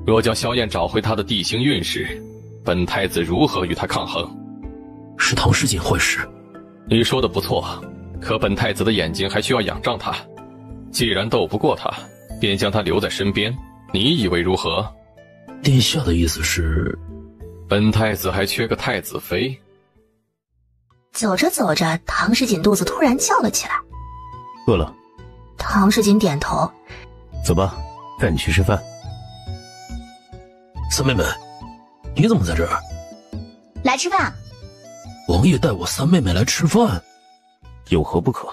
若将萧燕找回她的地形运势，本太子如何与她抗衡？是唐诗锦坏事。你说的不错，可本太子的眼睛还需要仰仗他。既然斗不过他，便将他留在身边，你以为如何？殿下的意思是，本太子还缺个太子妃。走着走着，唐诗锦肚子突然叫了起来。饿了。唐诗锦点头。走吧，带你去吃饭。三妹妹，你怎么在这儿？来吃饭。王爷带我三妹妹来吃饭，有何不可？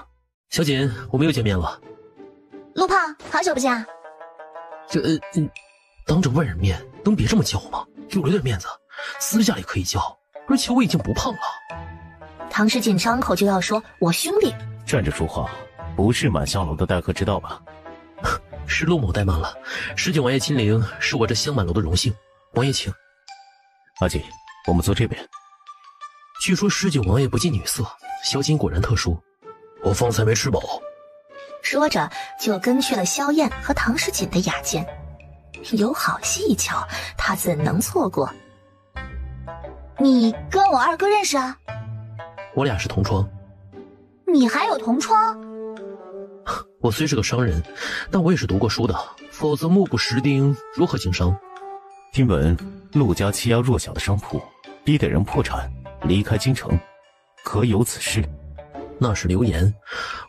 小锦，我们又见面了。陆胖，好久不见啊！当着外人面能别这么叫吗？给我留点面子，私下里可以叫，而且我已经不胖了。唐诗锦张口就要说我兄弟，站着说话，不是满香楼的待客之道吧？是陆某怠慢了，19王爷亲临是我这香满楼的荣幸，王爷请。阿锦，我们坐这边。据说19王爷不近女色，小锦果然特殊，我方才没吃饱。说着就跟去了萧燕和唐诗锦的雅间。有好戏一瞧，他怎能错过？你跟我二哥认识啊？我俩是同窗。你还有同窗？我虽是个商人，但我也是读过书的，否则目不识丁，如何经商？听闻陆家欺压弱小的商铺，逼得人破产，离开京城，可有此事？那是流言。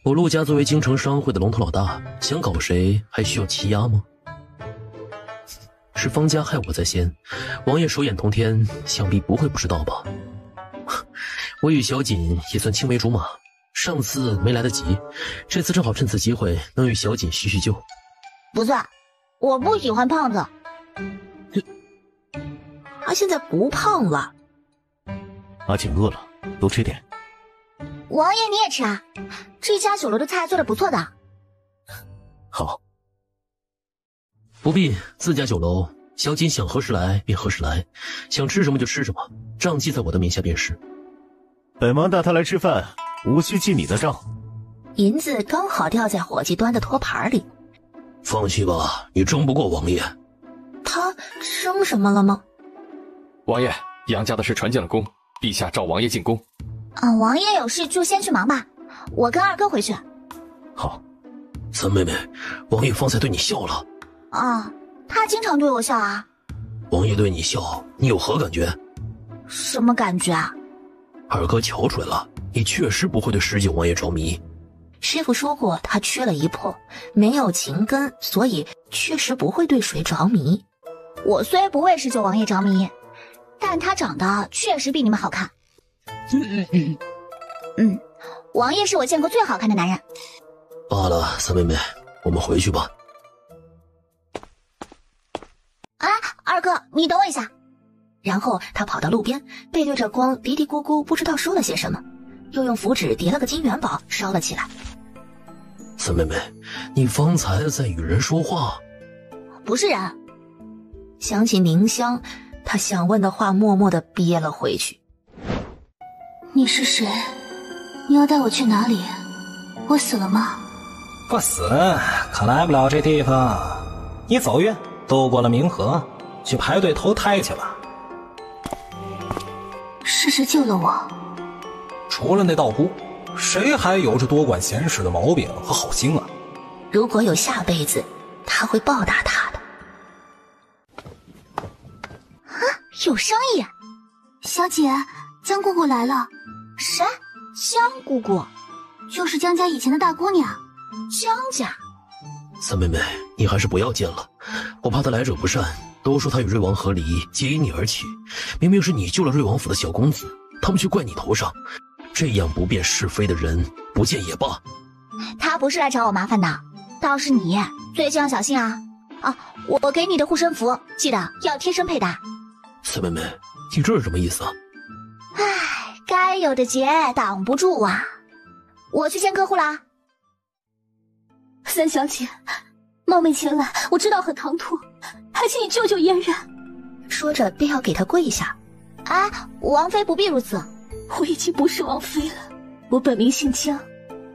我陆家作为京城商会的龙头老大，想搞谁还需要欺压吗？是方家害我在先，王爷手眼通天，想必不会不知道吧？我与小锦也算青梅竹马，上次没来得及，这次正好趁此机会能与小锦叙叙旧。不算，我不喜欢胖子。他现在不胖了。阿锦饿了，多吃点。王爷你也吃啊，这家酒楼的菜做得不错的。好。不必，自家酒楼，小锦想何时来便何时来，想吃什么就吃什么，账记在我的名下便是。本王带他来吃饭，无需记你的账。银子刚好掉在伙计端的托盘里。放心吧，你争不过王爷。他争什么了吗？王爷，杨家的事传进了宫，陛下召王爷进宫。王爷有事就先去忙吧，我跟二哥回去。好。三妹妹，王爷方才对你笑了。他经常对我笑啊。王爷对你笑，你有何感觉？什么感觉啊？二哥瞧出来了，你确实不会对19王爷着迷。师父说过他缺了一魄，没有情根，所以确实不会对谁着迷。我虽不为19王爷着迷，但他长得确实比你们好看。王爷是我见过最好看的男人。罢了，三妹妹，我们回去吧。二哥，你等我一下。然后他跑到路边，背对着光，嘀嘀咕咕，不知道说了些什么，又用符纸叠了个金元宝烧了起来。三妹妹，你方才在与人说话？不是人。想起凝香，他想问的话默默地憋了回去。你是谁？你要带我去哪里？我死了吗？不死，可来不了这地方。你走运，渡过了冥河，去排队投胎去了。是谁救了我？除了那道姑，谁还有着多管闲事的毛病和好心啊？如果有下辈子，他会报答他的。有生意。小姐，江姑姑来了。谁？江姑姑？就是江家以前的大姑娘。江家？三妹妹，你还是不要见了，我怕他来者不善。都说他与瑞王和离，皆因你而起，明明是你救了瑞王府的小公子，他们却怪你头上。这样不辨是非的人，不见也罢。他不是来找我麻烦的，倒是你最近要小心啊！我给你的护身符，记得要贴身佩戴。三妹妹，你这是什么意思啊？该有的劫挡不住啊！我去见客户啦。三小姐，冒昧前来，我知道很唐突，还请你救救嫣然。说着便要给他跪下。王妃不必如此。我已经不是王妃了，我本名姓江，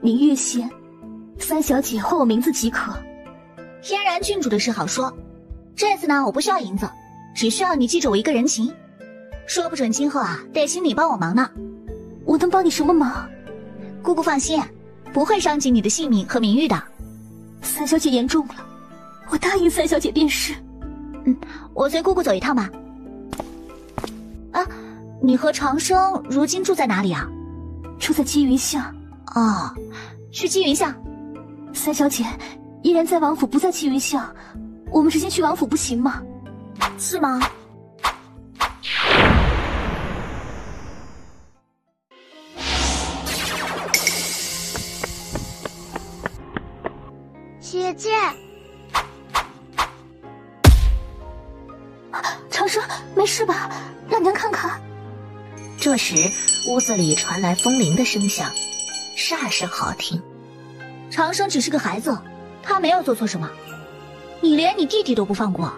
名月仙。三小姐唤我名字即可。嫣然郡主的事好说，这次呢，我不需要银子，只需要你记着我一个人情，说不准今后啊，得请你帮我忙呢。我能帮你什么忙？姑姑放心，不会伤及你的性命和名誉的。三小姐言重了，我答应三小姐便是。我随姑姑走一趟吧。啊，你和长生如今住在哪里啊？住在积云巷。哦，去积云巷。三小姐，嫣然在王府，不在积云巷，我们直接去王府不行吗？是吗？姐姐，长生，没事吧？让娘看看。这时，屋子里传来风铃的声响，煞是好听。长生只是个孩子，他没有做错什么，你连你弟弟都不放过。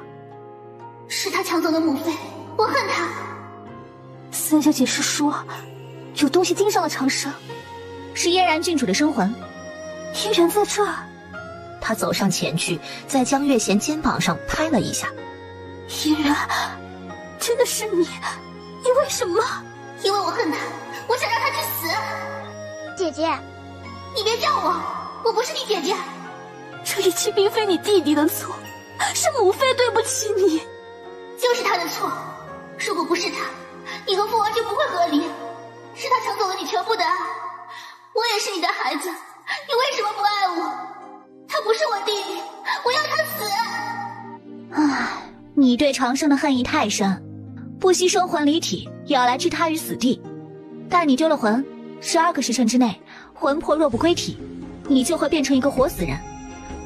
是他抢走了母妃，我恨他。三小姐是说，有东西盯上了长生，是嫣然郡主的生魂。嫣然在这儿。他走上前去，在江月贤肩膀上拍了一下。嫣然，真的是你？你为什么？因为我恨他，我想让他去死。姐姐，你别叫我，我不是你姐姐。这一切并非你弟弟的错，是母妃对不起你。就是他的错，如果不是他，你和父王就不会和离。是他抢走了你全部的爱，我也是你的孩子，你为什么不爱我？他不是我弟弟，我要他死。唉，你对长生的恨意太深，不惜生魂离体也要来置他于死地。但你丢了魂，12个时辰之内，魂魄若不归体，你就会变成一个活死人，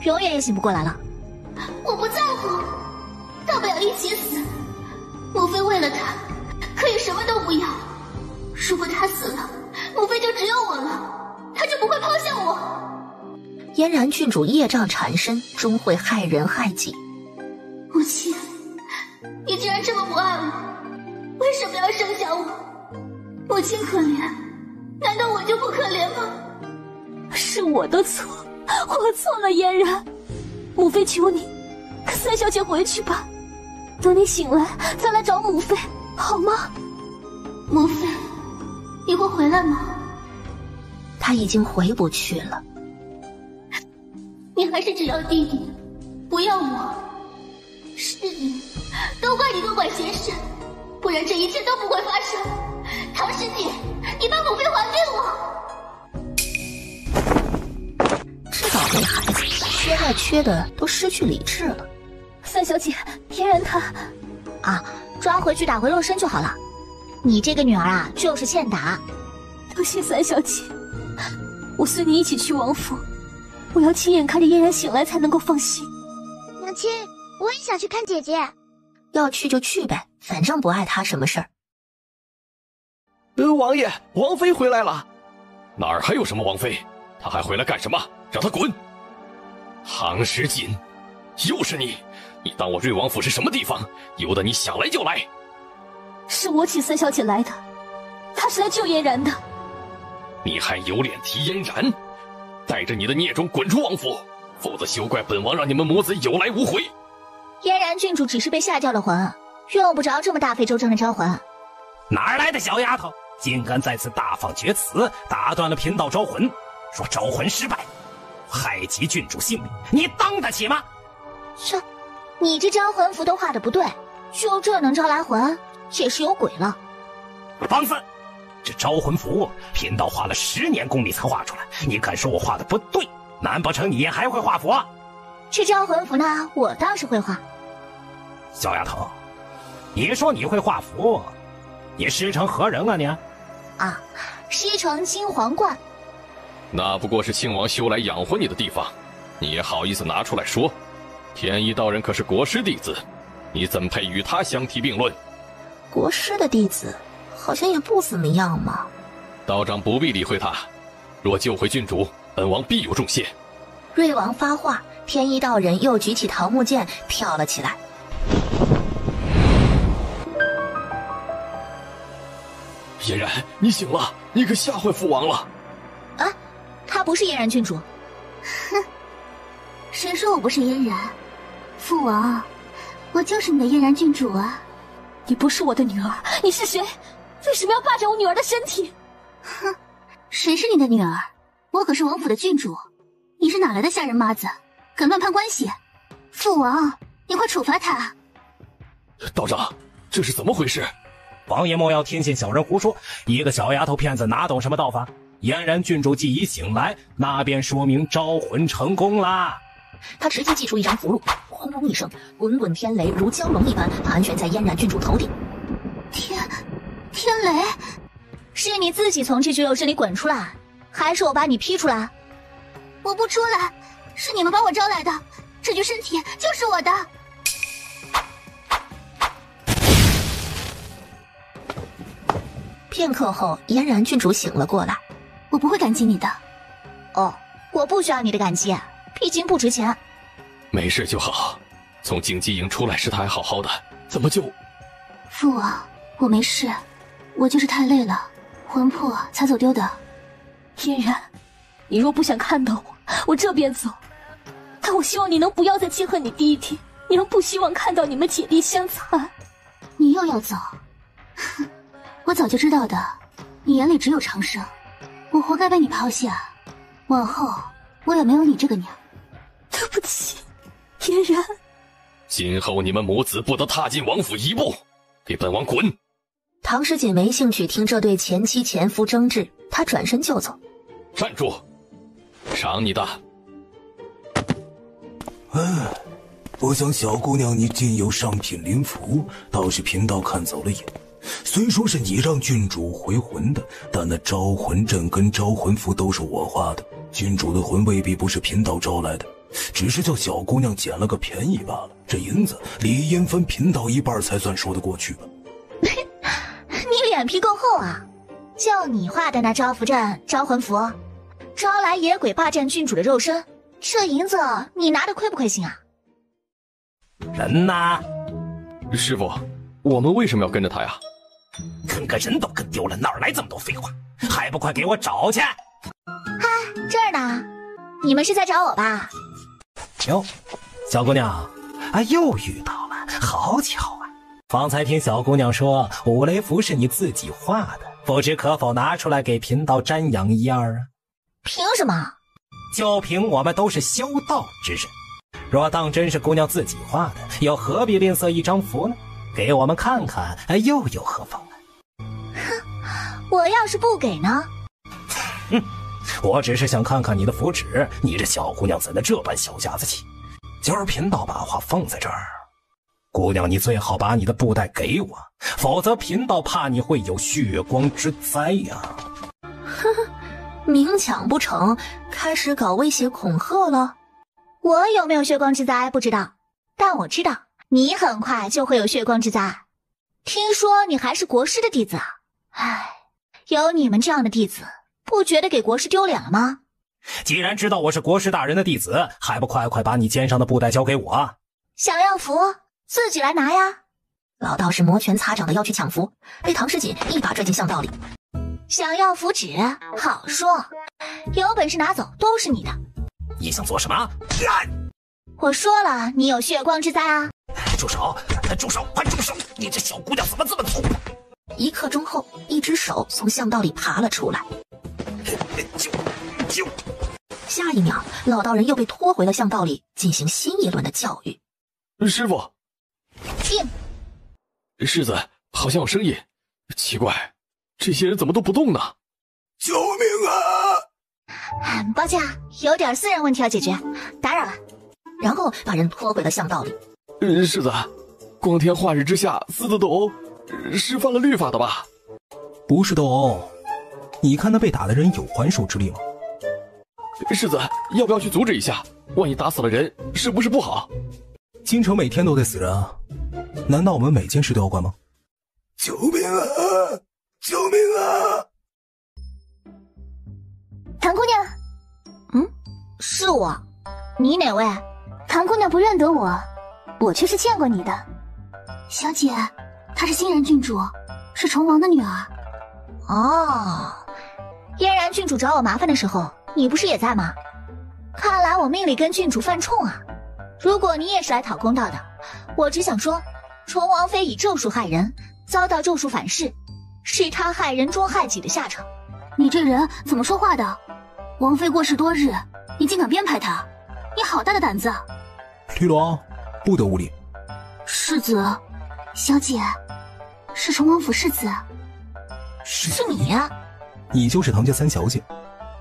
永远也醒不过来了。我不在乎，大不了一起死。母妃为了他，可以什么都不要。如果他死了，母妃就只有我了，他就不会抛下我。嫣然郡主业障缠身，终会害人害己。母亲，你既然这么不爱我，为什么要生下我？母亲可怜，难道我就不可怜吗？是我的错，我错了，嫣然。母妃求你，跟三小姐回去吧，等你醒来再来找母妃，好吗？母妃，你会回来吗？他已经回不去了。你还是只要弟弟，不要我。是你，都怪你多管闲事，不然这一切都不会发生。唐师姐，你把母妃还给我。这倒霉孩子，缺爱缺的都失去理智了。三小姐，嫣然她啊，抓回去打回肉身就好了。你这个女儿啊，就是欠打。多谢三小姐，我随你一起去王府，我要亲眼看着嫣然醒来才能够放心。娘亲，我也想去看姐姐。要去就去呗，反正不碍他什么事儿。王爷，王妃回来了。哪儿还有什么王妃？她还回来干什么？让她滚！唐时锦，又是你！你当我瑞王府是什么地方？由得你想来就来？是我请三小姐来的，她是来救嫣然的。你还有脸提嫣然？带着你的孽种滚出王府，否则休怪本王让你们母子有来无回。嫣然郡主只是被吓掉了魂，用不着这么大费周章的招魂。哪儿来的小丫头，竟敢在此大放厥词，打断了贫道招魂，说招魂失败，害及郡主性命，你当得起吗？你这招魂符都画的不对，就这能招来魂，也是有鬼了。放肆！这招魂符，贫道花了10年功力才画出来，你敢说我画的不对？难不成你也还会画符？这招魂符呢，我倒是会画。小丫头，你说你会画符，你师承何人啊你？啊，师承金皇冠。那不过是庆王修来养活你的地方，你也好意思拿出来说？天一道人可是国师弟子，你怎配与他相提并论？国师的弟子好像也不怎么样嘛。道长不必理会他，若救回郡主，本王必有重谢。瑞王发话，天一道人又举起桃木剑跳了起来。嫣然，你醒了，你可吓坏父王了。啊，他不是嫣然郡主。哼，谁说我不是嫣然？父王，我就是你的嫣然郡主啊！你不是我的女儿，你是谁？为什么要霸占我女儿的身体？哼，谁是你的女儿？我可是王府的郡主，你是哪来的下人妈子，敢乱攀关系？父王，你快处罚他！道长，这是怎么回事？王爷莫要听信小人胡说，一个小丫头片子哪懂什么道法？嫣然郡主既已醒来，那便说明招魂成功啦。他直接祭出一张符箓，轰隆一声，滚滚天雷如蛟龙一般盘旋在嫣然郡主头顶。天雷，是你自己从这具肉身里滚出来，还是我把你劈出来？我不出来，是你们把我招来的，这具身体就是我的。片刻后，嫣然郡主醒了过来。我不会感激你的。哦，我不需要你的感激，毕竟不值钱。没事就好。从竞技营出来时他还好好的，怎么就……父王，我没事，我就是太累了，魂魄才走丢的。嫣然，你若不想看到我这边走，但我希望你能不要再记恨你弟弟，你能不希望看到你们姐弟相残。你又要走？哼，我早就知道的，你眼里只有长生，我活该被你抛下，往后我也没有你这个娘。对不起，嫣然。今后你们母子不得踏进王府一步，给本王滚！唐诗锦没兴趣听这对前妻前夫争执，他转身就走。站住！赏你的。不想小姑娘你竟有上品灵符，倒是贫道看走了眼。虽说是你让郡主回魂的，但那招魂阵跟招魂符都是我画的，郡主的魂未必不是贫道招来的，只是叫小姑娘捡了个便宜罢了。这银子理应分贫道一半才算说得过去吧。你脸皮够厚啊！就你画的那招符阵、招魂符，招来野鬼霸占郡主的肉身，这银子你拿得亏不亏心啊？人呢？师傅，我们为什么要跟着他呀？跟个人都跟丢了，哪来这么多废话？还不快给我找去！嗨，这儿呢，你们是在找我吧？哟，小姑娘，又遇到了，好巧啊！方才听小姑娘说五雷符是你自己画的，不知可否拿出来给贫道瞻仰一二啊？凭什么？就凭我们都是修道之人，若当真是姑娘自己画的，又何必吝啬一张符呢？给我们看看，又有何妨呢？哼，我要是不给呢？我只是想看看你的符纸，你这小姑娘怎的这般小家子气？今儿贫道把话放在这儿，姑娘你最好把你的布袋给我，否则贫道怕你会有血光之灾呀！呵呵，明抢不成，开始搞威胁恐吓了。我有没有血光之灾不知道，但我知道你很快就会有血光之灾。听说你还是国师的弟子啊？唉，有你们这样的弟子，不觉得给国师丢脸了吗？既然知道我是国师大人的弟子，还不快快把你肩上的布袋交给我？想要符，自己来拿呀！老道士摩拳擦掌的要去抢符，被唐诗锦一把拽进巷道里。想要符纸，好说，有本事拿走，都是你的。你想做什么？我说了，你有血光之灾啊！住手！住手！快住手！你这小姑娘怎么这么粗？一刻钟后，一只手从巷道里爬了出来。救！下一秒，老道人又被拖回了巷道里，进行新一轮的教育。师傅，世子好像有声音，奇怪，这些人怎么都不动呢？救命啊！抱歉，有点私人问题要解决，打扰了。然后把人拖回了巷道里。世子，光天化日之下私自斗殴，是犯了律法的吧？不是斗殴，你看那被打的人有还手之力吗？世子，要不要去阻止一下？万一打死了人，是不是不好？京城每天都得死人啊，难道我们每件事都要管吗？救命啊！救命啊！唐姑娘，是我，你哪位？唐姑娘不认得我，我却是见过你的。小姐，她是欣然郡主，是虫王的女儿。哦，嫣然郡主找我麻烦的时候，你不是也在吗？看来我命里跟郡主犯冲啊！如果你也是来讨公道的，我只想说，崇王妃以咒术害人，遭到咒术反噬，是她害人终害己的下场。你这人怎么说话的？王妃过世多日，你竟敢编排她，你好大的胆子！绿萝，不得无礼。世子，小姐，是崇王府世子。是你呀？你就是唐家三小姐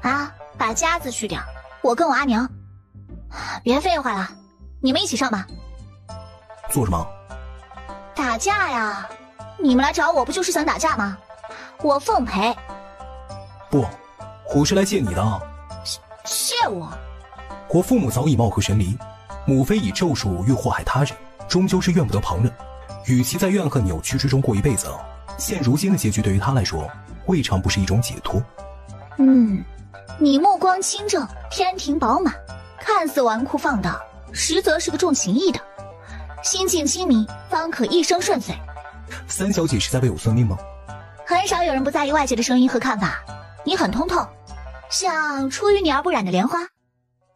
啊！把家字去掉，我跟我阿娘。别废话了，你们一起上吧。做什么？打架呀！你们来找我不就是想打架吗？我奉陪。不，我是来见你的。谢我？我父母早已貌合神离，母妃以咒术欲祸害他人，终究是怨不得旁人。与其在怨恨扭曲之中过一辈子，现如今的结局对于他来说，未尝不是一种解脱。你目光清正，天庭饱满，看似纨绔放荡，实则是个重情义的。心境清明，方可一生顺遂。三小姐是在为我算命吗？很少有人不在意外界的声音和看法，你很通透，像出淤泥而不染的莲花。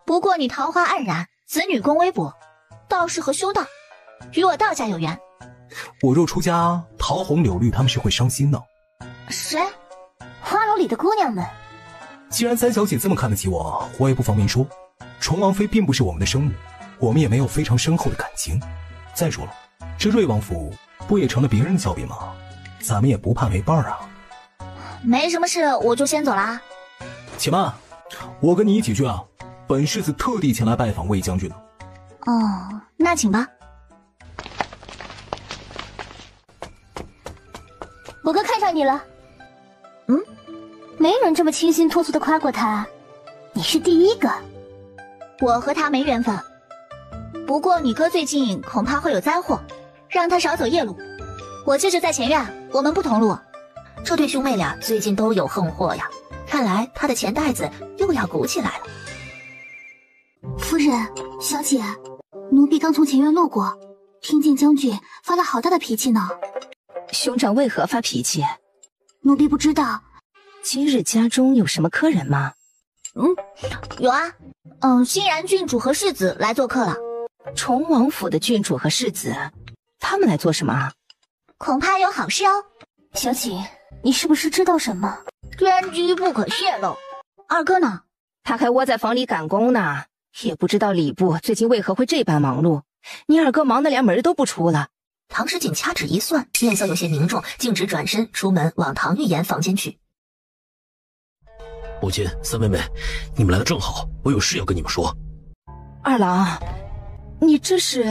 不过你桃花黯然，子女宫微薄，倒适合修道，与我道家有缘。我若出家，桃红柳绿他们是会伤心的。谁？花楼里的姑娘们。既然三小姐这么看得起我，我也不方便说。崇王妃并不是我们的生母，我们也没有非常深厚的感情。再说了，这瑞王府不也成了别人的小饼吗？咱们也不怕没伴儿啊。没什么事，我就先走啦。且慢，我跟你一起去啊。本世子特地前来拜访魏将军呢。哦，那请吧。我哥看上你了。没人这么清新脱俗的夸过他，你是第一个。我和他没缘分，不过你哥最近恐怕会有灾祸，让他少走夜路。我舅舅在前院，我们不同路。这对兄妹俩最近都有横祸呀，看来他的钱袋子又要鼓起来了。夫人，小姐，奴婢刚从前院路过，听见将军发了好大的脾气呢。兄长为何发脾气？奴婢不知道。今日家中有什么客人吗？有啊，欣然郡主和世子来做客了。崇王府的郡主和世子，他们来做什么啊？恐怕有好事哦。小姐，你是不是知道什么？天机不可泄露。二哥呢？他还窝在房里赶工呢，也不知道礼部最近为何会这般忙碌。你二哥忙得连门都不出了。唐诗锦掐指一算，面色有些凝重，径直转身出门往唐玉妍房间去。母亲，三妹妹，你们来的正好，我有事要跟你们说。二郎，你这是？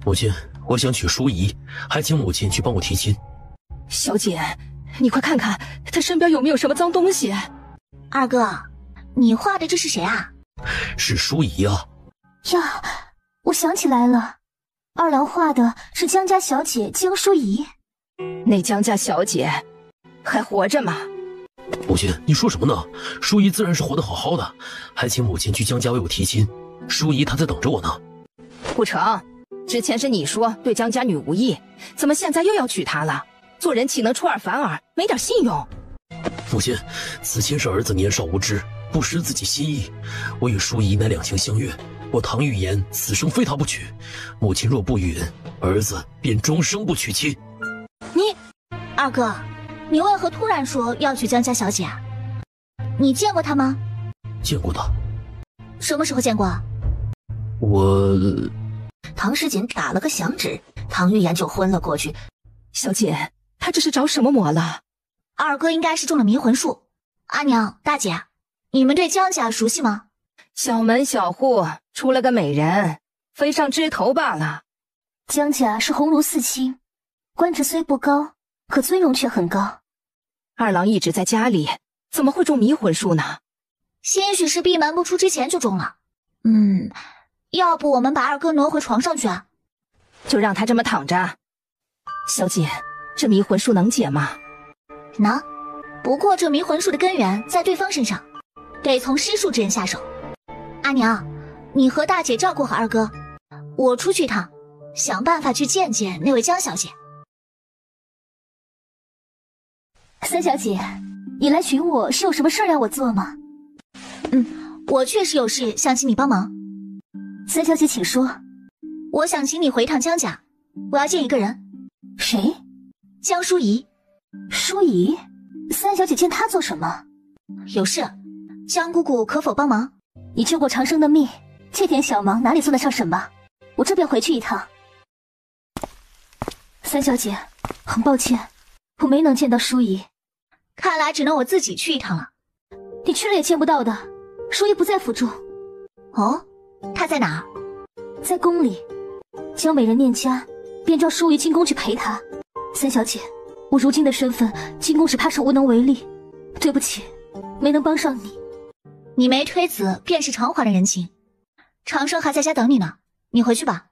母亲，我想娶淑仪，还请母亲去帮我提亲。小姐，你快看看他身边有没有什么脏东西。二哥，你画的这是谁啊？是淑仪啊。呀，我想起来了，二郎画的是江家小姐江淑仪。那江家小姐还活着吗？母亲，你说什么呢？淑仪自然是活得好好的，还请母亲去江家为我提亲。淑仪她在等着我呢。不成，之前是你说对江家女无意，怎么现在又要娶她了？做人岂能出尔反尔，没点信用？母亲，此亲是儿子年少无知，不识自己心意。我与淑仪乃两情相悦，我唐玉妍此生非她不娶。母亲若不允，儿子便终生不娶亲。你，二哥，你为何突然说要娶江家小姐啊？你见过她吗？见过的。什么时候见过？我……唐诗锦打了个响指，唐玉妍就昏了过去。小姐，她这是着什么魔了？二哥应该是中了迷魂术。阿娘、大姐，你们对江家熟悉吗？小门小户出了个美人，飞上枝头罢了。江家是鸿胪四卿，官职虽不高，可尊荣却很高。二郎一直在家里，怎么会中迷魂术呢？兴许是闭门不出之前就中了。要不我们把二哥挪回床上去啊？就让他这么躺着。小姐，这迷魂术能解吗？能，不过这迷魂术的根源在对方身上，得从施术之人下手。阿娘，你和大姐照顾好二哥，我出去一趟，想办法去见见那位江小姐。三小姐，你来寻我是有什么事让我做吗？我确实有事想请你帮忙。三小姐，请说。我想请你回趟江家，我要见一个人。谁？江疏仪。疏仪？三小姐见她做什么？有事，江姑姑可否帮忙？你救过长生的命，这点小忙哪里算得上什么？我这便回去一趟。三小姐，很抱歉，我没能见到疏仪。看来只能我自己去一趟了。你去了也见不到的，疏仪不在府中。哦，她在哪儿？在宫里。江美人念家，便召疏仪进宫去陪她。三小姐，我如今的身份，进宫时怕是无能为力，对不起，没能帮上你。你没推辞，便是偿还的人情。长生还在家等你呢，你回去吧。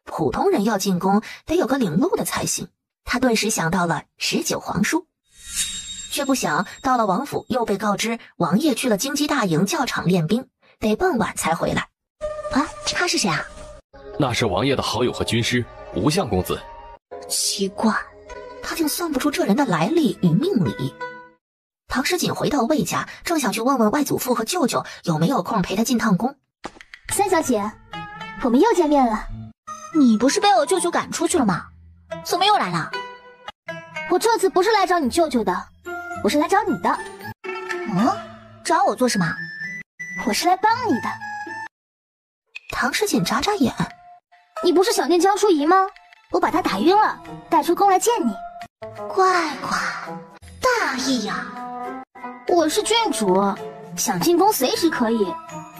普通人要进宫，得有个领路的才行。他顿时想到了19皇叔，却不想到了王府，又被告知王爷去了京畿大营教场练兵，得傍晚才回来。啊，他是谁啊？那是王爷的好友和军师吴相公子。奇怪，他竟算不出这人的来历与命理。唐诗锦回到魏家，正想去问问外祖父和舅舅有没有空陪他进趟宫。三小姐，我们又见面了。你不是被我舅舅赶出去了吗？怎么又来了？我这次不是来找你舅舅的，我是来找你的。找我做什么？我是来帮你的。唐诗锦眨眨眼，你不是想念江疏仪吗？我把她打晕了，带出宫来见你。乖乖，大意呀！我是郡主，想进宫随时可以，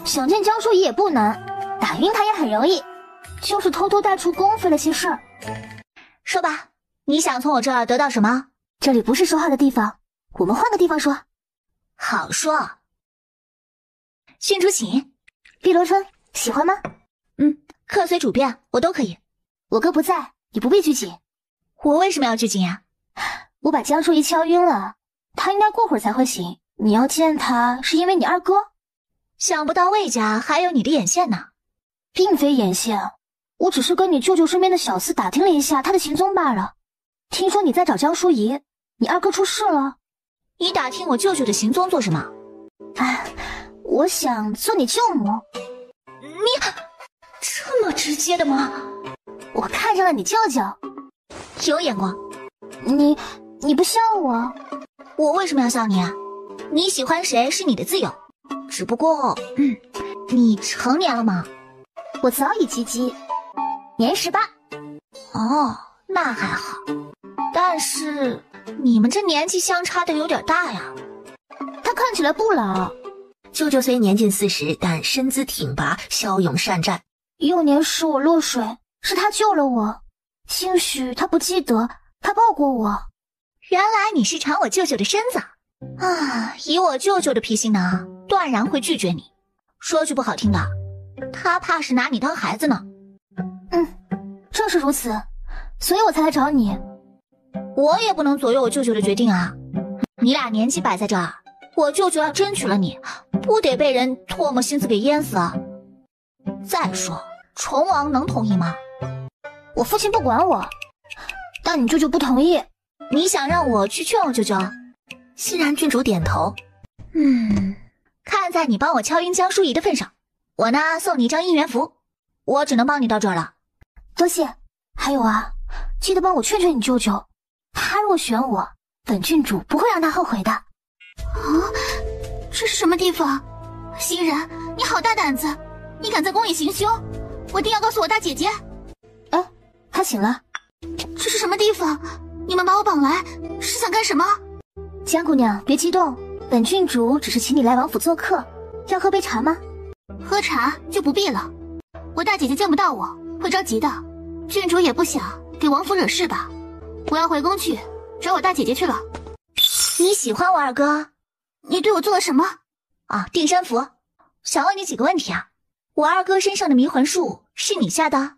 想见江疏仪也不难，打晕她也很容易，就是偷偷带出宫费了些事儿。说吧，你想从我这儿得到什么？这里不是说话的地方，我们换个地方说。好说。郡主请。碧螺春，喜欢吗？客随主便，我都可以。我哥不在，你不必拘谨。我为什么要拘谨呀？我把江疏仪敲晕了，她应该过会儿才会醒。你要见她，是因为你二哥？想不到魏家还有你的眼线呢。并非眼线，我只是跟你舅舅身边的小厮打听了一下他的行踪罢了。听说你在找江疏仪，你二哥出事了。你打听我舅舅的行踪做什么？我想做你舅母。你这么直接的吗？我看上了你舅舅。有眼光。你不笑我？我为什么要笑你啊？你喜欢谁是你的自由，只不过，你成年了吗？我早已及笄，年18。哦，那还好。但是你们这年纪相差的有点大呀。他看起来不老。舅舅虽年近40，但身姿挺拔，骁勇善战。幼年时我落水，是他救了我。兴许他不记得，他抱过我。原来你是馋我舅舅的身子啊！以我舅舅的脾性呢，断然会拒绝你。说句不好听的，他怕是拿你当孩子呢。正是如此，所以我才来找你。我也不能左右我舅舅的决定啊。你俩年纪摆在这儿，我舅舅要真娶了你，不得被人唾沫星子给淹死啊！再说，崇王能同意吗？我父亲不管我，但你舅舅不同意。你想让我去劝我舅舅？欣然郡主点头。看在你帮我敲晕江疏仪的份上，我呢送你一张姻缘符。我只能帮你到这儿了。多谢。还有啊，记得帮我劝劝你舅舅，他若选我，本郡主不会让他后悔的。这是什么地方？欣然，你好大胆子，你敢在宫里行凶，我定要告诉我大姐姐。他醒了。这是什么地方？你们把我绑来是想干什么？江姑娘别激动，本郡主只是请你来王府做客，要喝杯茶吗？喝茶就不必了，我大姐姐见不到我会着急的，郡主也不想给王府惹事吧。我要回宫去找我大姐姐去了。你喜欢我二哥？你对我做了什么？定身符。想问你几个问题啊。我二哥身上的迷魂术是你下的？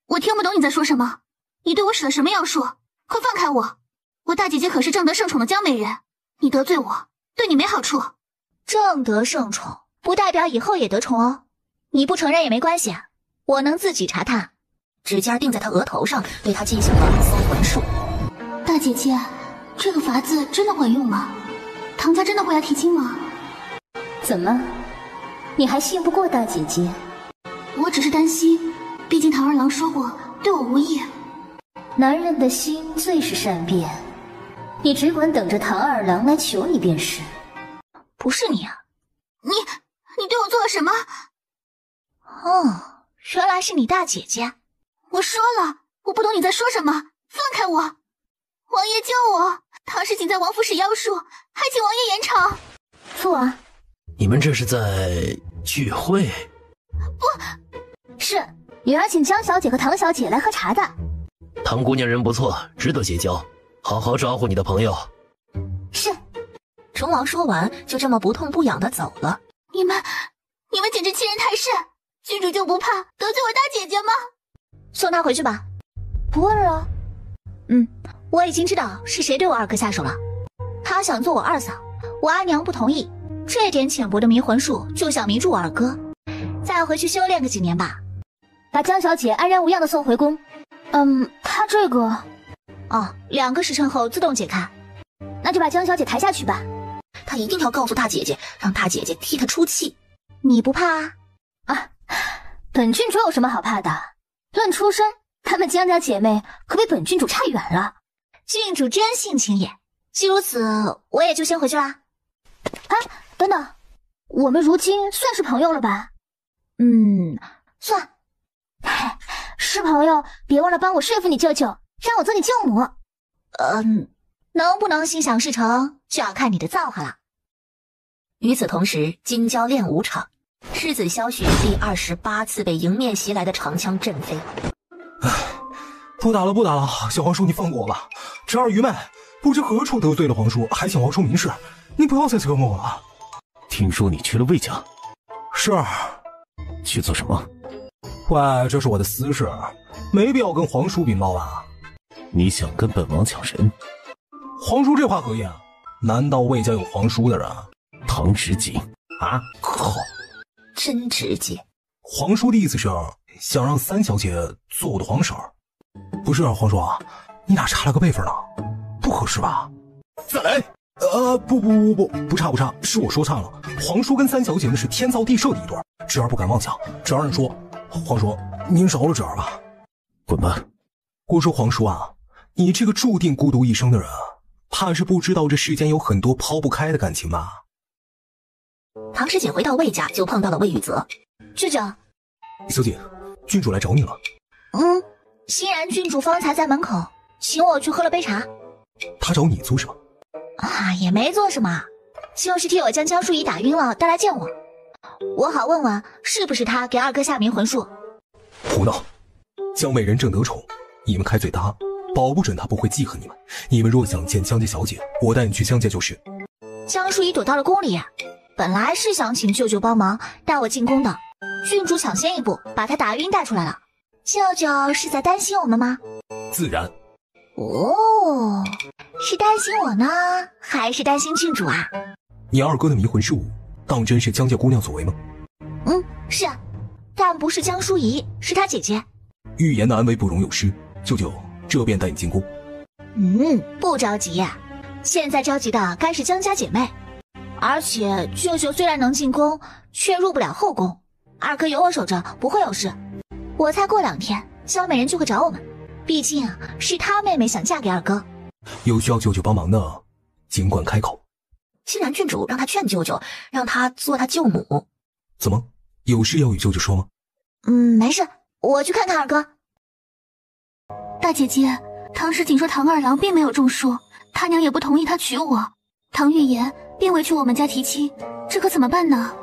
我听不懂你在说什么。你对我使了什么妖术？快放开我！我大姐姐可是正得圣宠的江美人，你得罪我，对你没好处。正得圣宠不代表以后也得宠哦，你不承认也没关系，我能自己查探。指尖定在他额头上，对他进行了搜魂术。大姐姐，这个法子真的管用吗？唐家真的会来提亲吗？怎么，你还信不过大姐姐？我只是担心，毕竟唐二郎说过对我无意。男人的心最是善变，你只管等着唐二郎来求你便是。不是你啊！你对我做了什么？哦，原来是你大姐姐。我说了，我不懂你在说什么，放开我！王爷救我！唐氏锦在王府使妖术，还请王爷严惩。父王，你们这是在聚会？不是，女儿请江小姐和唐小姐来喝茶的。唐姑娘人不错，值得结交，好好照顾你的朋友。是。虫王说完，就这么不痛不痒的走了。你们简直欺人太甚！郡主就不怕得罪我大姐姐吗？送她回去吧。不问了。我已经知道是谁对我二哥下手了。他想做我二嫂，我阿娘不同意。这点浅薄的迷魂术就想迷住我二哥，再回去修炼个几年吧。把江小姐安然无恙的送回宫。她这个2个时辰后自动解开。那就把江小姐抬下去吧。他一定要告诉大姐姐，让大姐姐替他出气。你不怕啊？本郡主有什么好怕的？论出身，她们江家姐妹可比本郡主差远了。郡主真性情也。既如此，我也就先回去啦。等等，我们如今算是朋友了吧？算。是朋友，别忘了帮我说服你舅舅，让我做你舅母。能不能心想事成，就要看你的造化了。与此同时，京郊练武场，世子萧雪第28次被迎面袭来的长枪震飞。不打了，小皇叔，你放过我吧！侄儿愚昧，不知何处得罪了皇叔，还请皇叔明示。你不要再折磨我了。听说你去了魏家？是。去做什么？喂，这是我的私事，没必要跟皇叔禀报吧？你想跟本王抢人？皇叔这话何意啊？难道魏家有皇叔的人？唐直锦啊！靠，真直接。皇叔的意思是想让三小姐做我的皇婶儿？不是，皇叔啊，你哪差了个辈分呢？不合适吧？再来！不差，是我说差了。皇叔跟三小姐那是天造地设的一对，侄儿不敢妄想。侄儿说，皇叔您饶了侄儿吧。滚吧！我说皇叔啊，你这个注定孤独一生的人，怕是不知道这世间有很多抛不开的感情吧？唐诗锦回到魏家，就碰到了魏雨泽。舅舅，小姐，郡主来找你了。欣然郡主方才在门口，请我去喝了杯茶。他找你做什么？也没做什么，就是替我将江疏仪打晕了，带来见我。我好问问是不是他给二哥下迷魂术。胡闹！江美人正得宠，你们开嘴搭，保不准他不会记恨你们。你们若想见江家小姐，我带你去江家就是。江疏仪躲到了宫里，本来是想请舅舅帮忙带我进宫的，郡主抢先一步把他打晕带出来了。舅舅是在担心我们吗？自然。是担心我呢，还是担心郡主啊？你二哥的迷魂术，当真是江家姑娘所为吗？是啊，但不是江疏仪，是她姐姐。预言的安危不容有失，舅舅这便带你进宫。不着急，现在着急的该是江家姐妹。而且舅舅虽然能进宫，却入不了后宫。二哥有我守着，不会有事。我猜过2天，萧美人就会找我们。毕竟是她妹妹想嫁给二哥。有需要舅舅帮忙的，尽管开口。欣然郡主让他劝舅舅，让他做他舅母。怎么，有事要与舅舅说吗？没事，我去看看二哥。大姐姐，唐诗锦说唐二郎并没有中术，他娘也不同意他娶我，唐玉言便委屈我们家提亲，这可怎么办呢？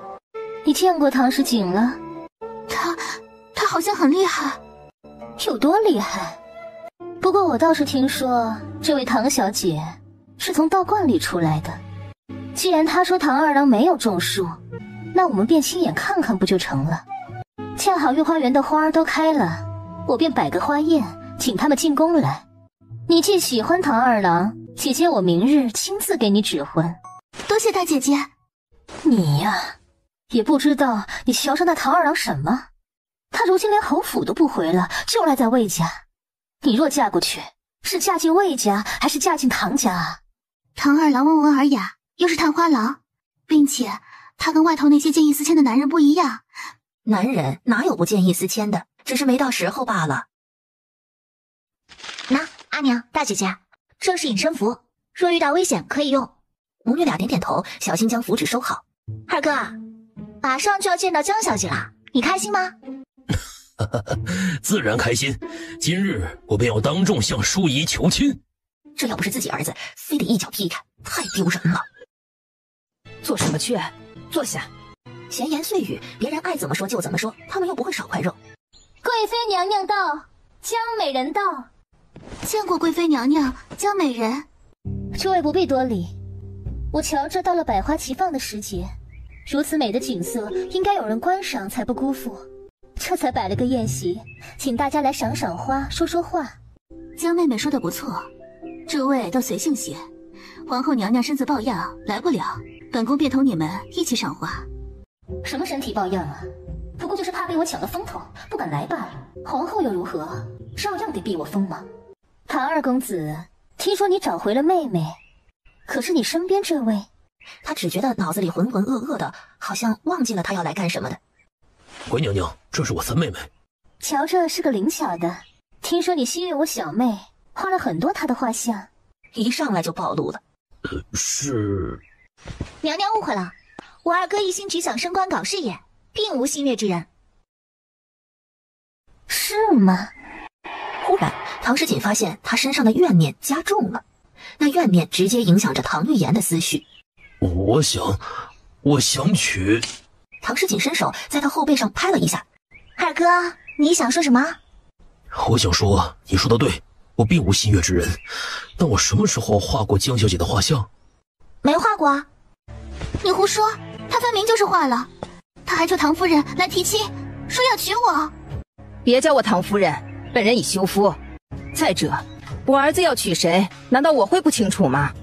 你见过唐诗锦了？他好像很厉害。有多厉害？不过我倒是听说，这位唐小姐是从道观里出来的。既然她说唐二郎没有中术，那我们便亲眼看看不就成了？恰好御花园的花儿都开了，我便摆个花宴，请他们进宫来。你既喜欢唐二郎，姐姐我明日亲自给你指婚。多谢大姐姐。你呀，也不知道你瞧上那唐二郎什么？他如今连侯府都不回了，就赖在魏家。你若嫁过去，是嫁进魏家还是嫁进唐家啊？唐二郎温文尔雅，又是探花郎，并且他跟外头那些见异思迁的男人不一样。男人哪有不见异思迁的，只是没到时候罢了。那阿娘、大姐姐，这是隐身符，若遇到危险可以用。母女俩点点头，小心将符纸收好。二哥，马上就要见到江小姐了，你开心吗？自然开心，今日我便要当众向淑仪求亲。这要不是自己儿子，非得一脚踢开，太丢人了。做什么去？坐下。闲言碎语，别人爱怎么说就怎么说，他们又不会少块肉。贵妃娘娘到，江美人到。见过贵妃娘娘，江美人。诸位不必多礼，我瞧着到了百花齐放的时节，如此美的景色，应该有人观赏才不辜负。这才摆了个宴席，请大家来赏赏花，说说话。江妹妹说的不错，诸位都随性些。皇后娘娘身子抱恙，来不了，本宫便同你们一起赏花。什么身体抱恙啊？不过就是怕被我抢了风头，不敢来罢了。皇后又如何？照样得避我风吗？唐二公子，听说你找回了妹妹，可是你身边这位？他只觉得脑子里浑浑噩噩的，好像忘记了他要来干什么的。回娘娘，这是我三妹妹。瞧着是个灵巧的，听说你心悦我小妹，画了很多她的画像。一上来就暴露了。是娘娘误会了，我二哥一心只想升官搞事业，并无心悦之人。是吗？忽然，唐诗锦发现他身上的怨念加重了，那怨念直接影响着唐玉妍的思绪。我想娶。唐诗锦伸手在他后背上拍了一下。二哥，你想说什么？我想说，你说的对，我并无心悦之人，但我什么时候画过江小姐的画像？没画过啊。你胡说，他分明就是画了。他还求唐夫人来提亲，说要娶我。别叫我唐夫人，本人已休夫。再者，我儿子要娶谁，难道我会不清楚吗？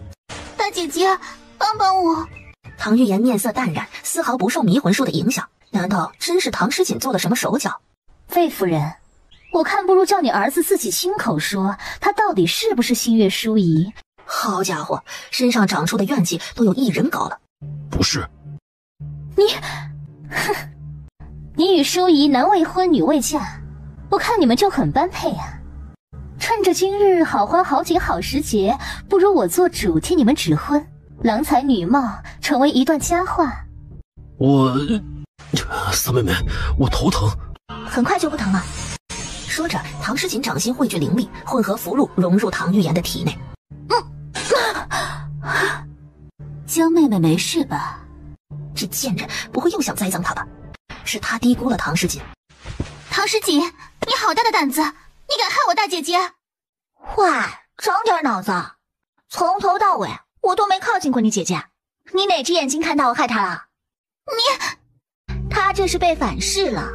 大姐姐，帮帮我。唐玉妍面色淡然，丝毫不受迷魂术的影响。难道真是唐诗锦做了什么手脚？魏夫人，我看不如叫你儿子自己亲口说，他到底是不是心悦淑仪。好家伙，身上长出的怨气都有一人高了。不是。你与淑仪男未婚女未嫁，我看你们就很般配啊。趁着今日好花好景好时节，不如我做主替你们指婚，郎才女貌，成为一段佳话。三妹妹，我头疼。很快就不疼了。说着，唐诗锦掌心汇聚灵力，混合符箓融入唐玉妍的体内。江妹妹没事吧？这贱人不会又想栽赃她吧？是她低估了唐诗锦。唐诗锦，你好大的胆子！你敢害我大姐姐？坏，长点脑子！从头到尾我都没靠近过你姐姐，你哪只眼睛看到我害她了？她这是被反噬了。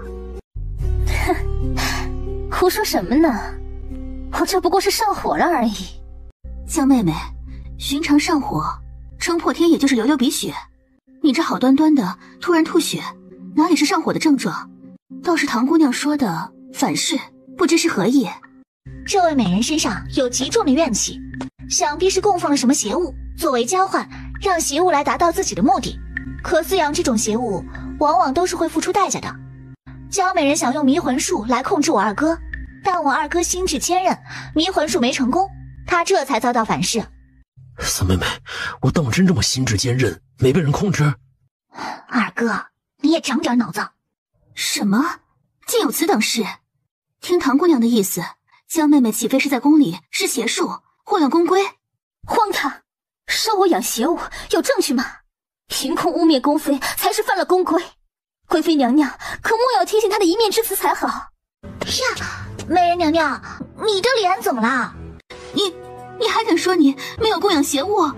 胡说什么呢？我这不过是上火了而已。江妹妹，寻常上火，撑破天也就是流流鼻血，你这好端端的突然吐血，哪里是上火的症状？倒是唐姑娘说的反噬，不知是何意？这位美人身上有极重的怨气，想必是供奉了什么邪物，作为交换，让邪物来达到自己的目的。可饲养这种邪物，往往都是会付出代价的。江美人想用迷魂术来控制我二哥，但我二哥心智坚韧，迷魂术没成功，他这才遭到反噬。三妹妹，我当真这么心智坚韧，没被人控制？二哥，你也长点脑子。什么？竟有此等事？听唐姑娘的意思，江妹妹岂非是在宫里施邪术，祸乱宫规？荒唐！收我养邪物，有证据吗？凭空污蔑宫妃，才是犯了宫规。贵妃娘娘可莫要听信她的一面之词才好。呀，美人娘娘，你的脸怎么了？你还敢说你没有供养邪物？我的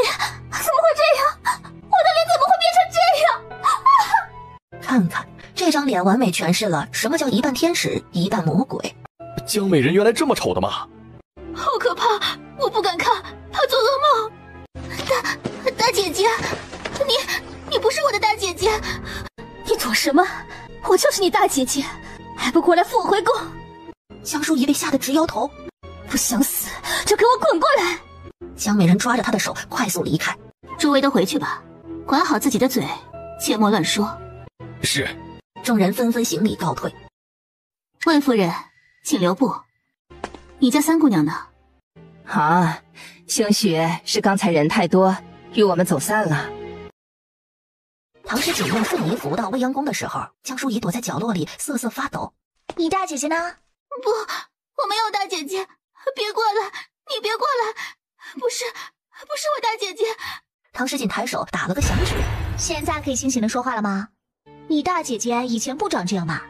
脸怎么会这样？我的脸怎么会变成这样？看看这张脸，完美诠释了什么叫一半天使一半魔鬼。江美人原来这么丑的吗？好可怕，我不敢看，怕做噩梦。大姐姐，你不是我的大姐姐。你躲什么？我就是你大姐姐，还不过来扶我回宫？江淑仪被吓得直摇头。不想死就给我滚过来！江美人抓着她的手快速离开。诸位都回去吧，管好自己的嘴，切莫乱说。是。众人纷纷行礼告退。魏夫人，请留步。你家三姑娘呢？啊，兴许是刚才人太多，与我们走散了。唐诗锦用凤仪扶到未央宫的时候，江淑仪躲在角落里瑟瑟发抖。你大姐姐呢？不，我没有大姐姐，别过来，你别过来，不是我大姐姐。唐诗锦抬手打了个响指。现在可以清醒的说话了吗？你大姐姐以前不长这样吧？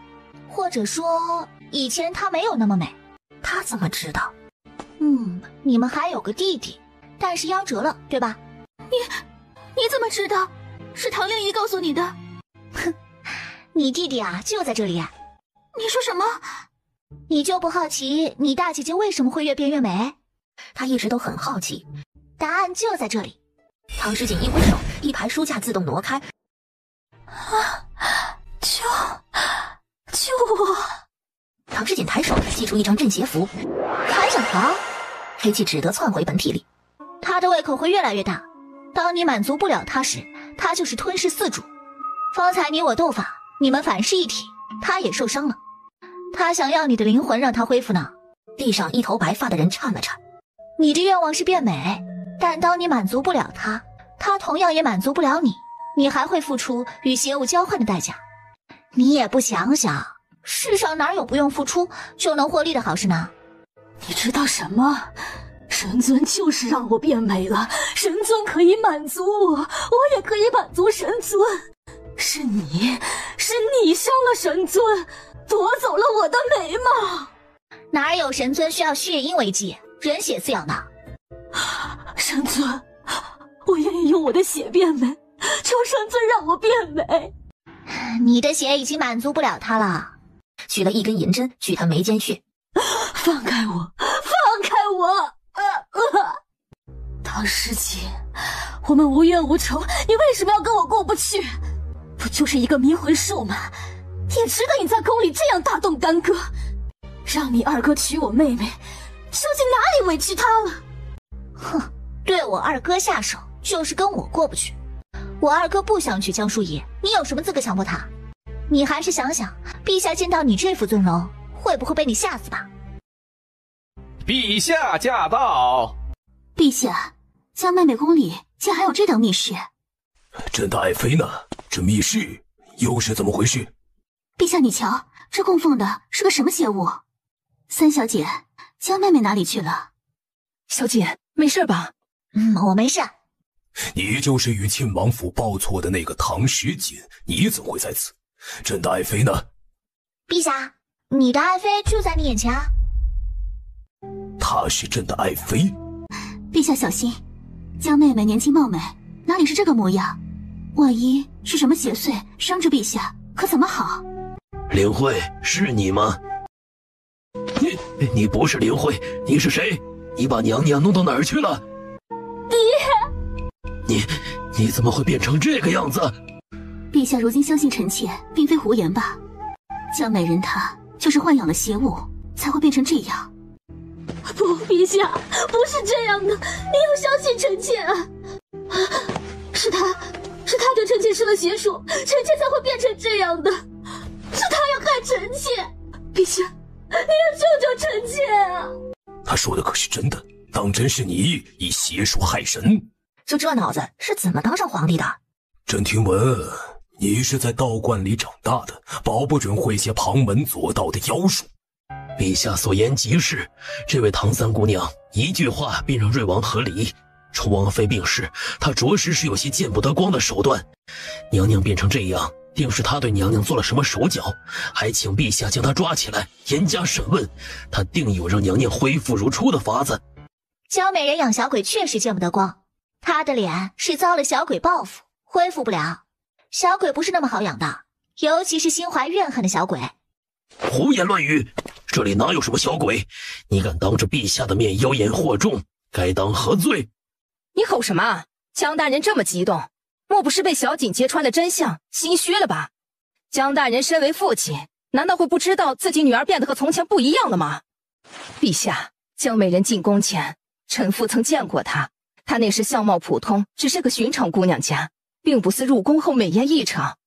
或者说以前她没有那么美？她怎么知道？你们还有个弟弟，但是夭折了，对吧？你怎么知道？是唐令仪告诉你的。哼，你弟弟啊就在这里。你说什么？你就不好奇你大姐姐为什么会越变越美？她一直都很好奇。答案就在这里。唐诗锦一挥手，一排书架自动挪开。救我！唐诗锦抬手祭出一张镇邪符，还想逃？黑气只得窜回本体里。他的胃口会越来越大，当你满足不了他时，他就是吞噬四主。方才你我斗法，你们反噬一体，他也受伤了。他想要你的灵魂，让他恢复呢。地上一头白发的人颤了颤。你的愿望是变美，但当你满足不了他，他同样也满足不了你，你还会付出与邪物交换的代价。你也不想想，世上哪有不用付出就能获利的好事呢？你知道什么？神尊就是让我变美了，神尊可以满足我，我也可以满足神尊。是你伤了神尊，夺走了我的美貌。哪有神尊需要血因为祭，人血饲养的？神尊，我愿意用我的血变美，求神尊让我变美。你的血已经满足不了他了。取了一根银针去他眉间穴。放开我，放开我！唐诗锦，我们无冤无仇，你为什么要跟我过不去？不就是一个迷魂术吗？也值得你在宫里这样大动干戈。让你二哥娶我妹妹，究竟哪里委屈他了？哼，对我二哥下手，就是跟我过不去。我二哥不想娶江淑仪，你有什么资格强迫他？你还是想想，陛下见到你这副尊容，会不会被你吓死吧？陛下驾到！陛下，江妹妹宫里竟还有这等密室。朕的爱妃呢？这密室又是怎么回事？陛下，你瞧，这供奉的是个什么邪物？三小姐，江妹妹哪里去了？小姐，没事吧？我没事。你就是与庆王府报错的那个唐诗锦，你怎么会在此？朕的爱妃呢？陛下，你的爱妃就在你眼前啊。她是朕的爱妃。陛下小心，江妹妹年轻貌美，哪里是这个模样？万一是什么邪祟伤着陛下，可怎么好？灵慧，是你吗？你不是灵慧，你是谁？你把娘娘弄到哪儿去了？爹！你怎么会变成这个样子？陛下如今相信臣妾并非胡言吧？江美人她就是豢养了邪物，才会变成这样。不，陛下，不是这样的，你要相信臣妾啊！是他对臣妾施了邪术，臣妾才会变成这样的。是他要害臣妾，陛下，你要救救臣妾啊！他说的可是真的，当真是你以邪术害神？就这脑子是怎么当上皇帝的？朕听闻你是在道观里长大的，保不准会些旁门左道的妖术。陛下所言极是，这位唐三姑娘一句话便让瑞王和离。宠王妃病逝，她着实是有些见不得光的手段。娘娘变成这样，定是她对娘娘做了什么手脚，还请陛下将她抓起来，严加审问。她定有让娘娘恢复如初的法子。江美人养小鬼确实见不得光，她的脸是遭了小鬼报复，恢复不了。小鬼不是那么好养的，尤其是心怀怨恨的小鬼。胡言乱语，这里哪有什么小鬼？你敢当着陛下的面妖言惑众，该当何罪？你吼什么？江大人这么激动，莫不是被小锦揭穿了真相，心虚了吧？江大人身为父亲，难道会不知道自己女儿变得和从前不一样了吗？陛下，江美人进宫前，臣父曾见过她，她那时相貌普通，只是个寻常姑娘家，并不似入宫后美颜异常。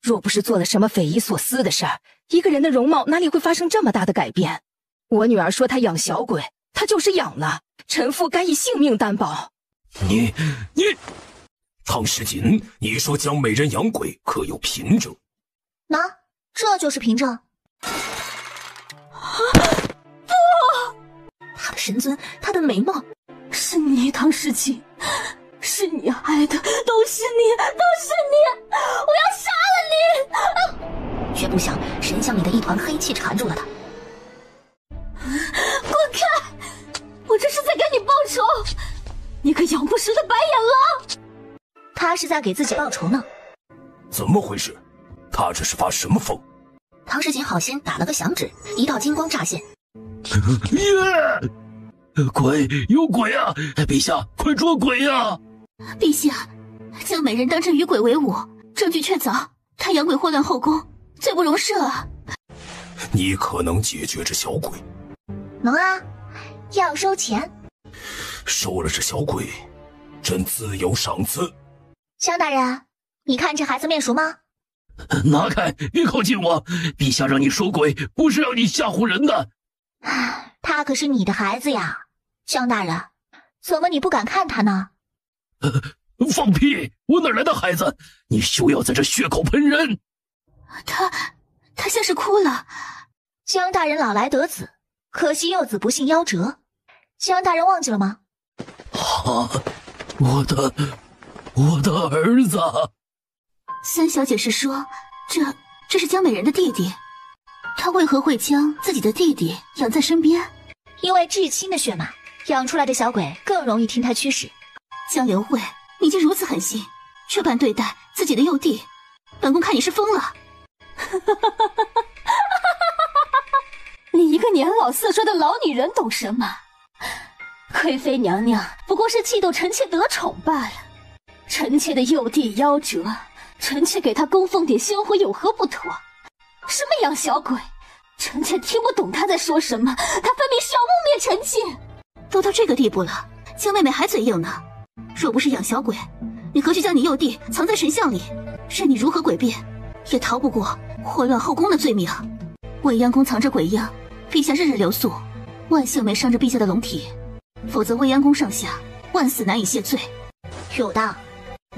若不是做了什么匪夷所思的事儿，一个人的容貌哪里会发生这么大的改变？我女儿说她养小鬼，她就是养了，臣妇敢以性命担保。你，汤世锦，你说江美人养鬼可有凭证？那这就是凭证。不，他的神尊，他的美貌，是你，汤世锦，是你害的，都是你，都是你！我要杀了你！却不想神像里的一团黑气缠住了他。滚开！我这是在给你报仇！你个养不识的白眼狼！他是在给自己报仇呢。怎么回事？他这是发什么疯？汤世锦好心打了个响指，一道金光乍现。鬼，有鬼啊！陛下，快捉鬼啊！陛下，江美人当真与鬼为伍，证据确凿，他养鬼祸乱后宫，罪不容赦啊！你可能解决这小鬼？能啊，要收钱。收了这小鬼，朕自有赏赐。江大人，你看这孩子面熟吗？拿开，别靠近我！陛下让你收鬼，不是让你吓唬人的。他可是你的孩子呀，江大人，怎么你不敢看他呢？放屁！我哪来的孩子？你休要在这血口喷人！他像是哭了。江大人老来得子，可惜幼子不幸夭折。江大人忘记了吗？我的儿子。三小姐是说，这是江美人的弟弟，她为何会将自己的弟弟养在身边？因为至亲的血脉，养出来的小鬼更容易听他驱使。江流慧，你竟如此狠心，这般对待自己的幼弟，本宫看你是疯了。你一个年老色衰的老女人懂什么？贵妃娘娘不过是气斗臣妾得宠罢了。臣妾的幼弟夭折，臣妾给他供奉点香火有何不妥？什么养小鬼，臣妾听不懂他在说什么，他分明是要污蔑臣妾。都到这个地步了，江妹妹还嘴硬呢。若不是养小鬼，你何须将你幼弟藏在神像里？任你如何诡辩，也逃不过祸乱后宫的罪名。未央宫藏着鬼婴，陛下日日留宿，万幸没伤着陛下的龙体，否则未央宫上下万死难以谢罪。有的，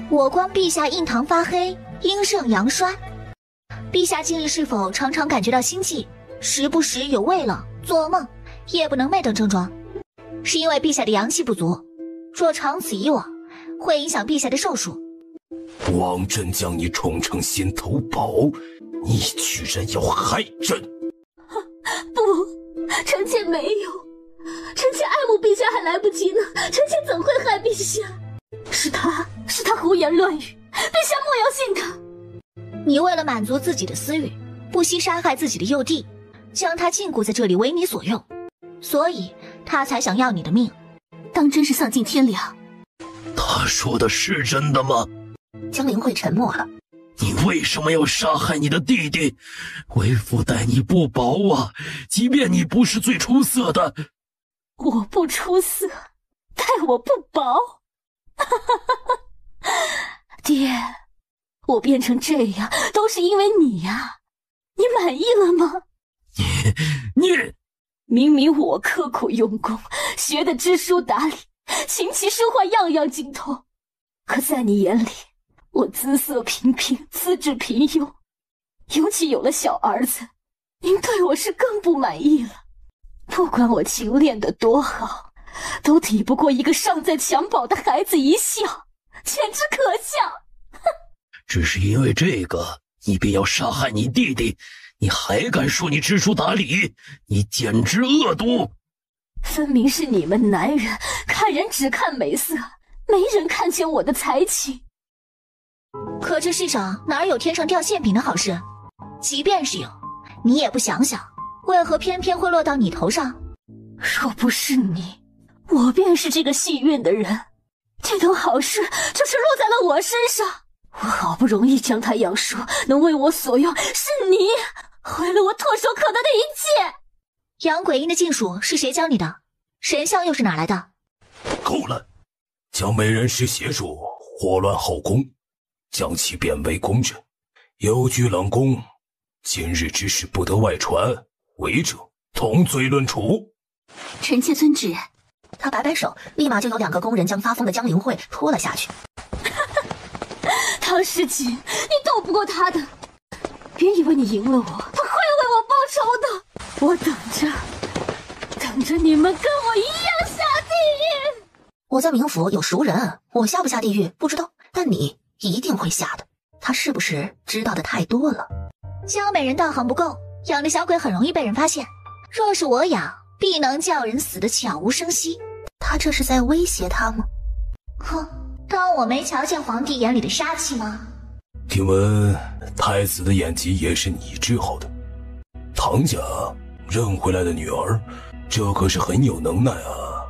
我观陛下印堂发黑，阴盛阳衰。陛下近日是否常常感觉到心悸，时不时有胃冷、做梦、夜不能寐等症状？是因为陛下的阳气不足，若长此以往，会影响陛下的寿数。枉朕将你宠成心头宝，你居然要害朕！不，臣妾没有，臣妾爱慕陛下还来不及呢，臣妾怎会害陛下？是他胡言乱语，陛下莫要信他。你为了满足自己的私欲，不惜杀害自己的幼弟，将他禁锢在这里为你所用，所以他才想要你的命。当真是丧尽天良。他说的是真的吗？江灵慧沉默了。你为什么要杀害你的弟弟？为父待你不薄啊，即便你不是最出色的。我不出色，待我不薄。爹，我变成这样都是因为你呀，你满意了吗？你明明我刻苦用功，学的知书达理，琴棋书画样样精通，可在你眼里，我姿色平平，资质平庸，尤其有了小儿子，您对我是更不满意了。不管我情练得多好，都抵不过一个尚在襁褓的孩子一笑，简直可笑。只是因为这个，你便要杀害你弟弟，你还敢说你知书达理？你简直恶毒！分明是你们男人看人只看美色，没人看见我的才情。可这世上哪有天上掉馅饼的好事？即便是有，你也不想想，为何偏偏会落到你头上？若不是你，我便是这个幸运的人。这等好事就是落在了我身上。我好不容易将他养熟，能为我所用，是你毁了我唾手可得的一切。养鬼婴的禁术是谁教你的？神像又是哪来的？够了！江美人是邪术，祸乱后宫。将其变为公人。有居冷宫，今日之事不得外传，违者同罪论处。臣妾遵旨。他摆摆手，立马就有2个宫人将发疯的江灵慧拖了下去。唐诗锦，你斗不过他的，别以为你赢了我，他会为我报仇的。我等着你们跟我一样下地狱。我在冥府有熟人，我下不下地狱不知道，但你一定会下的。他是不是知道的太多了？江美人道行不够，养的小鬼很容易被人发现。若是我养，必能叫人死得悄无声息。他这是在威胁他吗？哼，当我没瞧见皇帝眼里的杀气吗？听闻太子的眼疾也是你治好的，唐家认回来的女儿，这可是很有能耐啊。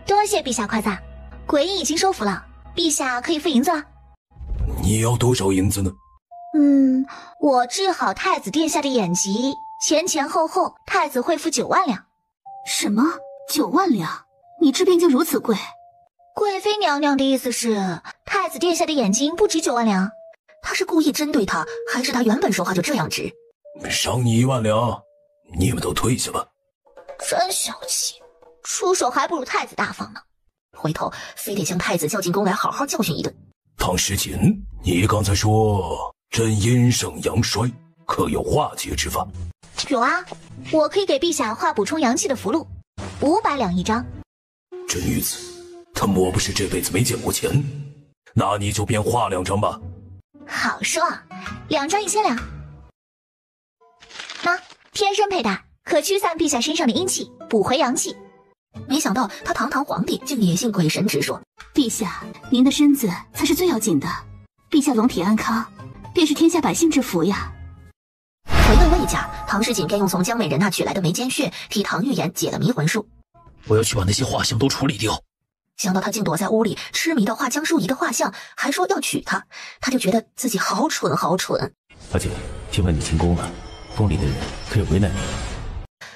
多谢陛下夸赞，鬼婴已经收服了，陛下可以付银子了。你要多少银子呢？我治好太子殿下的眼疾，前后太子会付9万两。什么？9万两？你治病就如此贵？贵妃娘娘的意思是，太子殿下的眼睛不值9万两。他是故意针对他，还是他原本说话就这样值？赏你1万两，你们都退下吧。真小气，出手还不如太子大方呢。回头非得将太子叫进宫来好好教训一顿。唐诗锦，你刚才说朕阴盛阳衰，可有化解之法？有啊，我可以给陛下画补充阳气的符箓，500两1张。这女子，她莫不是这辈子没见过钱？那你就便画2张吧。好说，2张1000两。那贴身佩戴，可驱散陛下身上的阴气，补回阳气。没想到他堂堂皇帝竟也信鬼神之说。陛下，您的身子才是最要紧的，陛下龙体安康，便是天下百姓之福呀。回到魏家，唐诗锦便用从江美人那取来的眉间穴替唐玉颜解了迷魂术。我要去把那些画像都处理掉。想到他竟躲在屋里痴迷的画江淑仪的画像，还说要娶她，他就觉得自己好蠢好蠢。阿姐，听闻你进宫了，宫里的人可有为难你？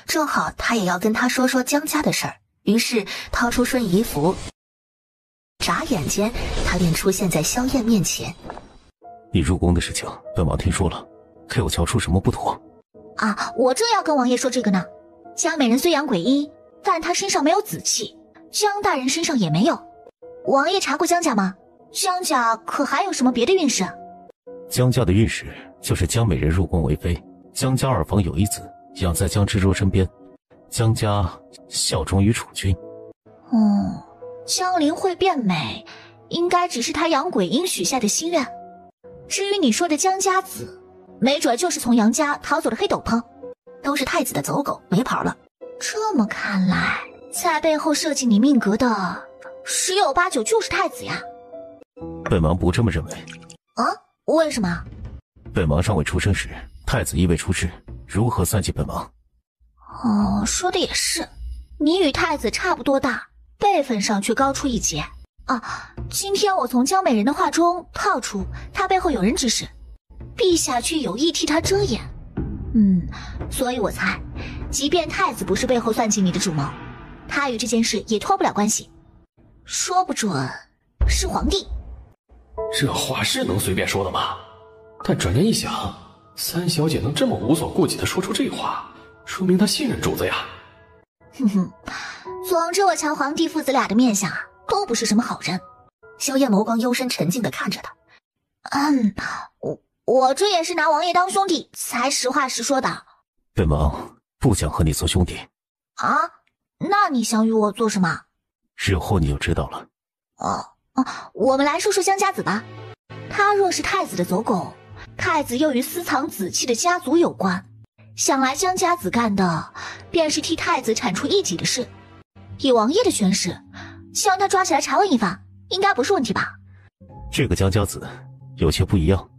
正好他也要跟他说说江家的事儿，于是掏出瞬移符，眨眼间他便出现在萧燕面前。你入宫的事情，本王听说了，可有瞧出什么不妥？啊，我正要跟王爷说这个呢。江美人虽养鬼医，但她身上没有紫气，江大人身上也没有。王爷查过江家吗？江家可还有什么别的运势？江家的运势就是江美人入宫为妃，江家2房有一子，养在江之舟身边，江家效忠于储君。江灵会变美，应该只是他养鬼婴许下的心愿。至于你说的江家子，没准就是从杨家逃走的黑斗篷，都是太子的走狗，没跑了。这么看来，在背后设计你命格的十有八九就是太子呀。本王不这么认为。啊？为什么？本王尚未出生时，太子亦未出世，如何算计本王？说的也是，你与太子差不多大，辈分上却高出一截。今天我从江美人的话中套出她背后有人指使，陛下却有意替她遮掩。所以我猜，即便太子不是背后算计你的主谋，他与这件事也脱不了关系，说不准是皇帝。这话是能随便说的吗？但转念一想，三小姐能这么无所顾忌地说出这话，说明她信任主子呀。总之我瞧皇帝父子俩的面相都不是什么好人。萧燕眸光幽深沉静地看着他。我这也是拿王爷当兄弟才实话实说的。本王不想和你做兄弟。那你想与我做什么？日后你就知道了。我们来说说江家子吧。他若是太子的走狗，太子又与私藏紫气的家族有关，想来江家子干的便是替太子铲除异己的事。以王爷的权势，将他抓起来查问一番，应该不是问题吧？这个江家子有些不一样。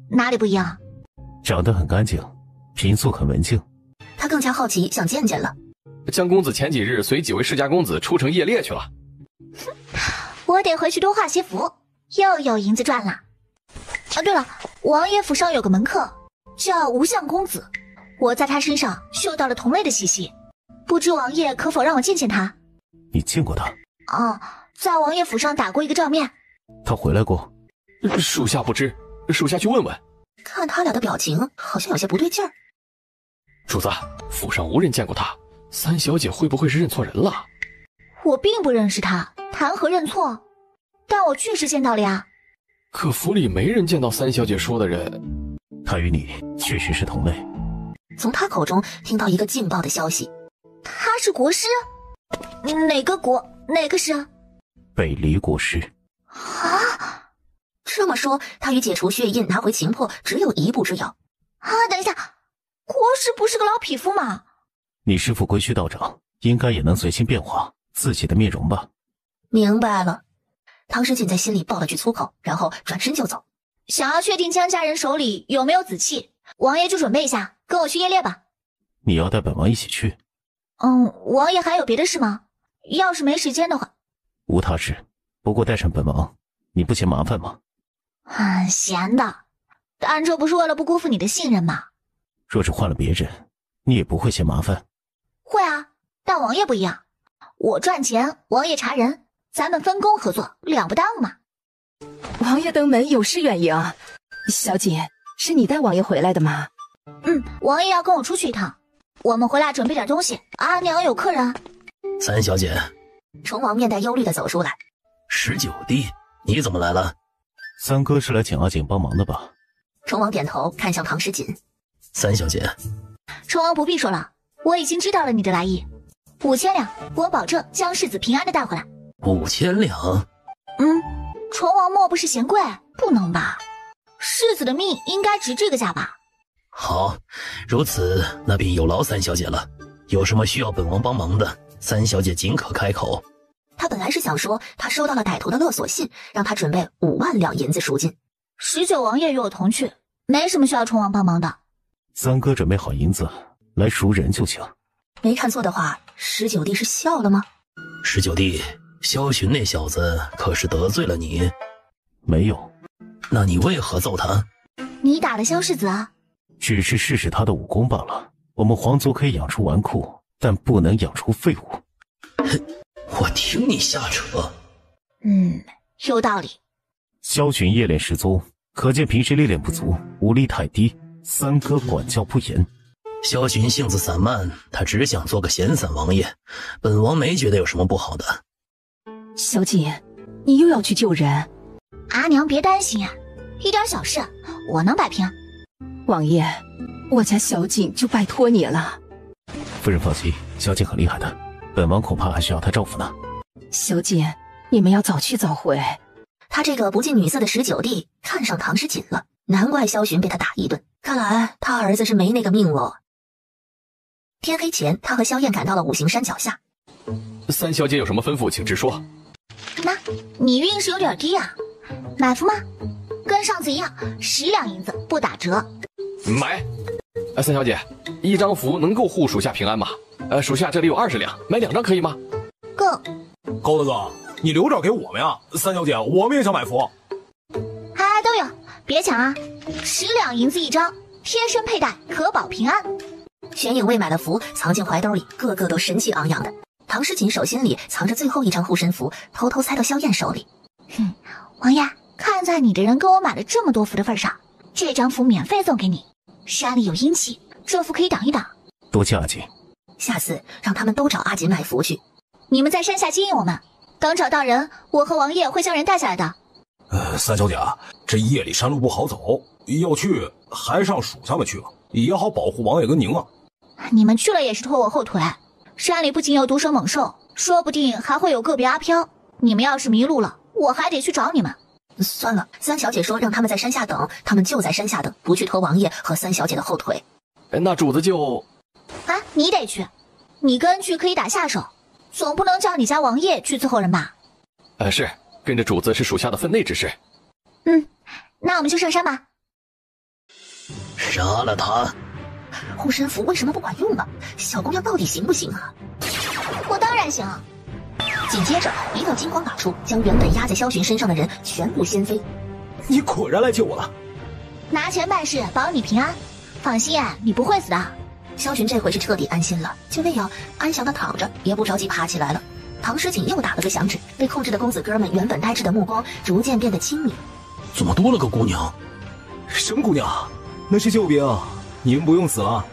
哪里不一样？长得很干净，平素很文静。他更加好奇，想见见了。江公子前几日随几位世家公子出城夜猎去了。我得回去多画些符，又有银子赚了。对了，王爷府上有个门客叫无相公子，我在他身上嗅到了同类的气息，不知王爷可否让我见见他？你见过他？在王爷府上打过一个照面。他回来过？属下不知，属下去问问。看他俩的表情，好像有些不对劲儿。主子，府上无人见过她，三小姐会不会是认错人了？我并不认识她，谈何认错？但我确实见到了呀。可府里没人见到三小姐说的人。她与你确实是同类。从他口中听到一个劲爆的消息，他是国师？哪个国？哪个师？北离国师。啊！这么说，他与解除血印、拿回情魄只有一步之遥。啊，等一下，国师不是个老匹夫吗？你师父归虚道长，应该也能随心变化自己的面容吧？明白了。唐诗锦在心里爆了句粗口，然后转身就走。想要确定江家人手里有没有紫气，王爷就准备一下，跟我去夜猎吧。你要带本王一起去？王爷还有别的事吗？要是没时间的话，无他事，不过带上本王，你不嫌麻烦吗？闲的，但这不是为了不辜负你的信任吗？若是换了别人，你也不会嫌麻烦。会啊，但王爷不一样，我赚钱，王爷查人，咱们分工合作，两不耽误嘛。王爷登门有失远迎，小姐，是你带王爷回来的吗？王爷要跟我出去一趟，我们回来准备点东西。阿娘有客人。三小姐，虫王面带忧虑的走出来。19弟，你怎么来了？三哥是来请阿锦帮忙的吧？虫王点头看向唐诗锦。三小姐，虫王不必说了，我已经知道了你的来意。5000两，我保证将世子平安的带回来。5000两？虫王莫不是嫌贵？不能吧？世子的命应该值这个价吧？好，如此，那便有劳三小姐了。有什么需要本王帮忙的，三小姐尽可开口。他本来是想说他收到了歹徒的勒索信，让他准备5万两银子赎金。19王爷与我同去，没什么需要虫王帮忙的。三哥准备好银子来赎人就行。没看错的话，19弟是笑了吗？19弟，萧巡那小子可是得罪了你？没有。那你为何揍他？你打了萧世子啊？只是试试他的武功罢了。我们皇族可以养出纨绔，但不能养出废物。我听你瞎扯。有道理。萧巡夜练失踪，可见平时历练不足，武力太低。三哥管教不严。萧巡性子散漫，他只想做个闲散王爷，本王没觉得有什么不好的。小姐，你又要去救人？阿娘别担心啊，一点小事，我能摆平。王爷，我家小锦就拜托你了。夫人放心，小锦很厉害的，本王恐怕还需要她照拂呢。小姐，你们要早去早回。他这个不近女色的19弟看上唐诗锦了，难怪萧巡被他打一顿。看来他儿子是没那个命了。天黑前，他和萧燕赶到了五行山脚下。三小姐有什么吩咐，请直说。那你运势有点低啊，买符吗？跟上次一样，10两银子不打折。买。三小姐，一张符能够护属下平安吗？属下这里有20两，买2张可以吗？够。高大哥，你留点给我们呀！三小姐，我们也想买符。都有，别抢啊！10两银子一张，贴身佩戴，可保平安。玄影为买了符，藏进怀兜里，个个都神气昂扬的。唐诗锦手心里藏着最后一张护身符，偷偷塞到萧燕手里。王爷，看在你的人跟我买了这么多符的份上，这张符免费送给你。山里有阴气，这符可以挡一挡。多谢阿锦。下次让他们都找阿锦买符去。你们在山下接应我们，等找到人，我和王爷会将人带下来的。三小姐啊，这夜里山路不好走，要去还是让属下们去吧，也好保护王爷跟您啊。你们去了也是拖我后腿，山里不仅有毒蛇猛兽，说不定还会有个别阿飘。你们要是迷路了，我还得去找你们。算了，三小姐说让他们在山下等，他们就在山下等，不去拖王爷和三小姐的后腿。那主子就……你得去，你跟去可以打下手，总不能叫你家王爷去伺候人吧？是，跟着主子是属下的分内之事。那我们就上山吧。杀了他！护身符为什么不管用了？小姑娘到底行不行啊？我当然行。紧接着，一道金光打出，将原本压在萧巡身上的人全部掀飞。你果然来救我了！拿钱办事，保你平安。放心啊，你不会死的。萧巡这回是彻底安心了，就那样安详的躺着，也不着急爬起来了。唐诗锦又打了个响指，被控制的公子哥们原本呆滞的目光逐渐变得清明。怎么多了个姑娘？什么姑娘？那是救兵，你们不用死了。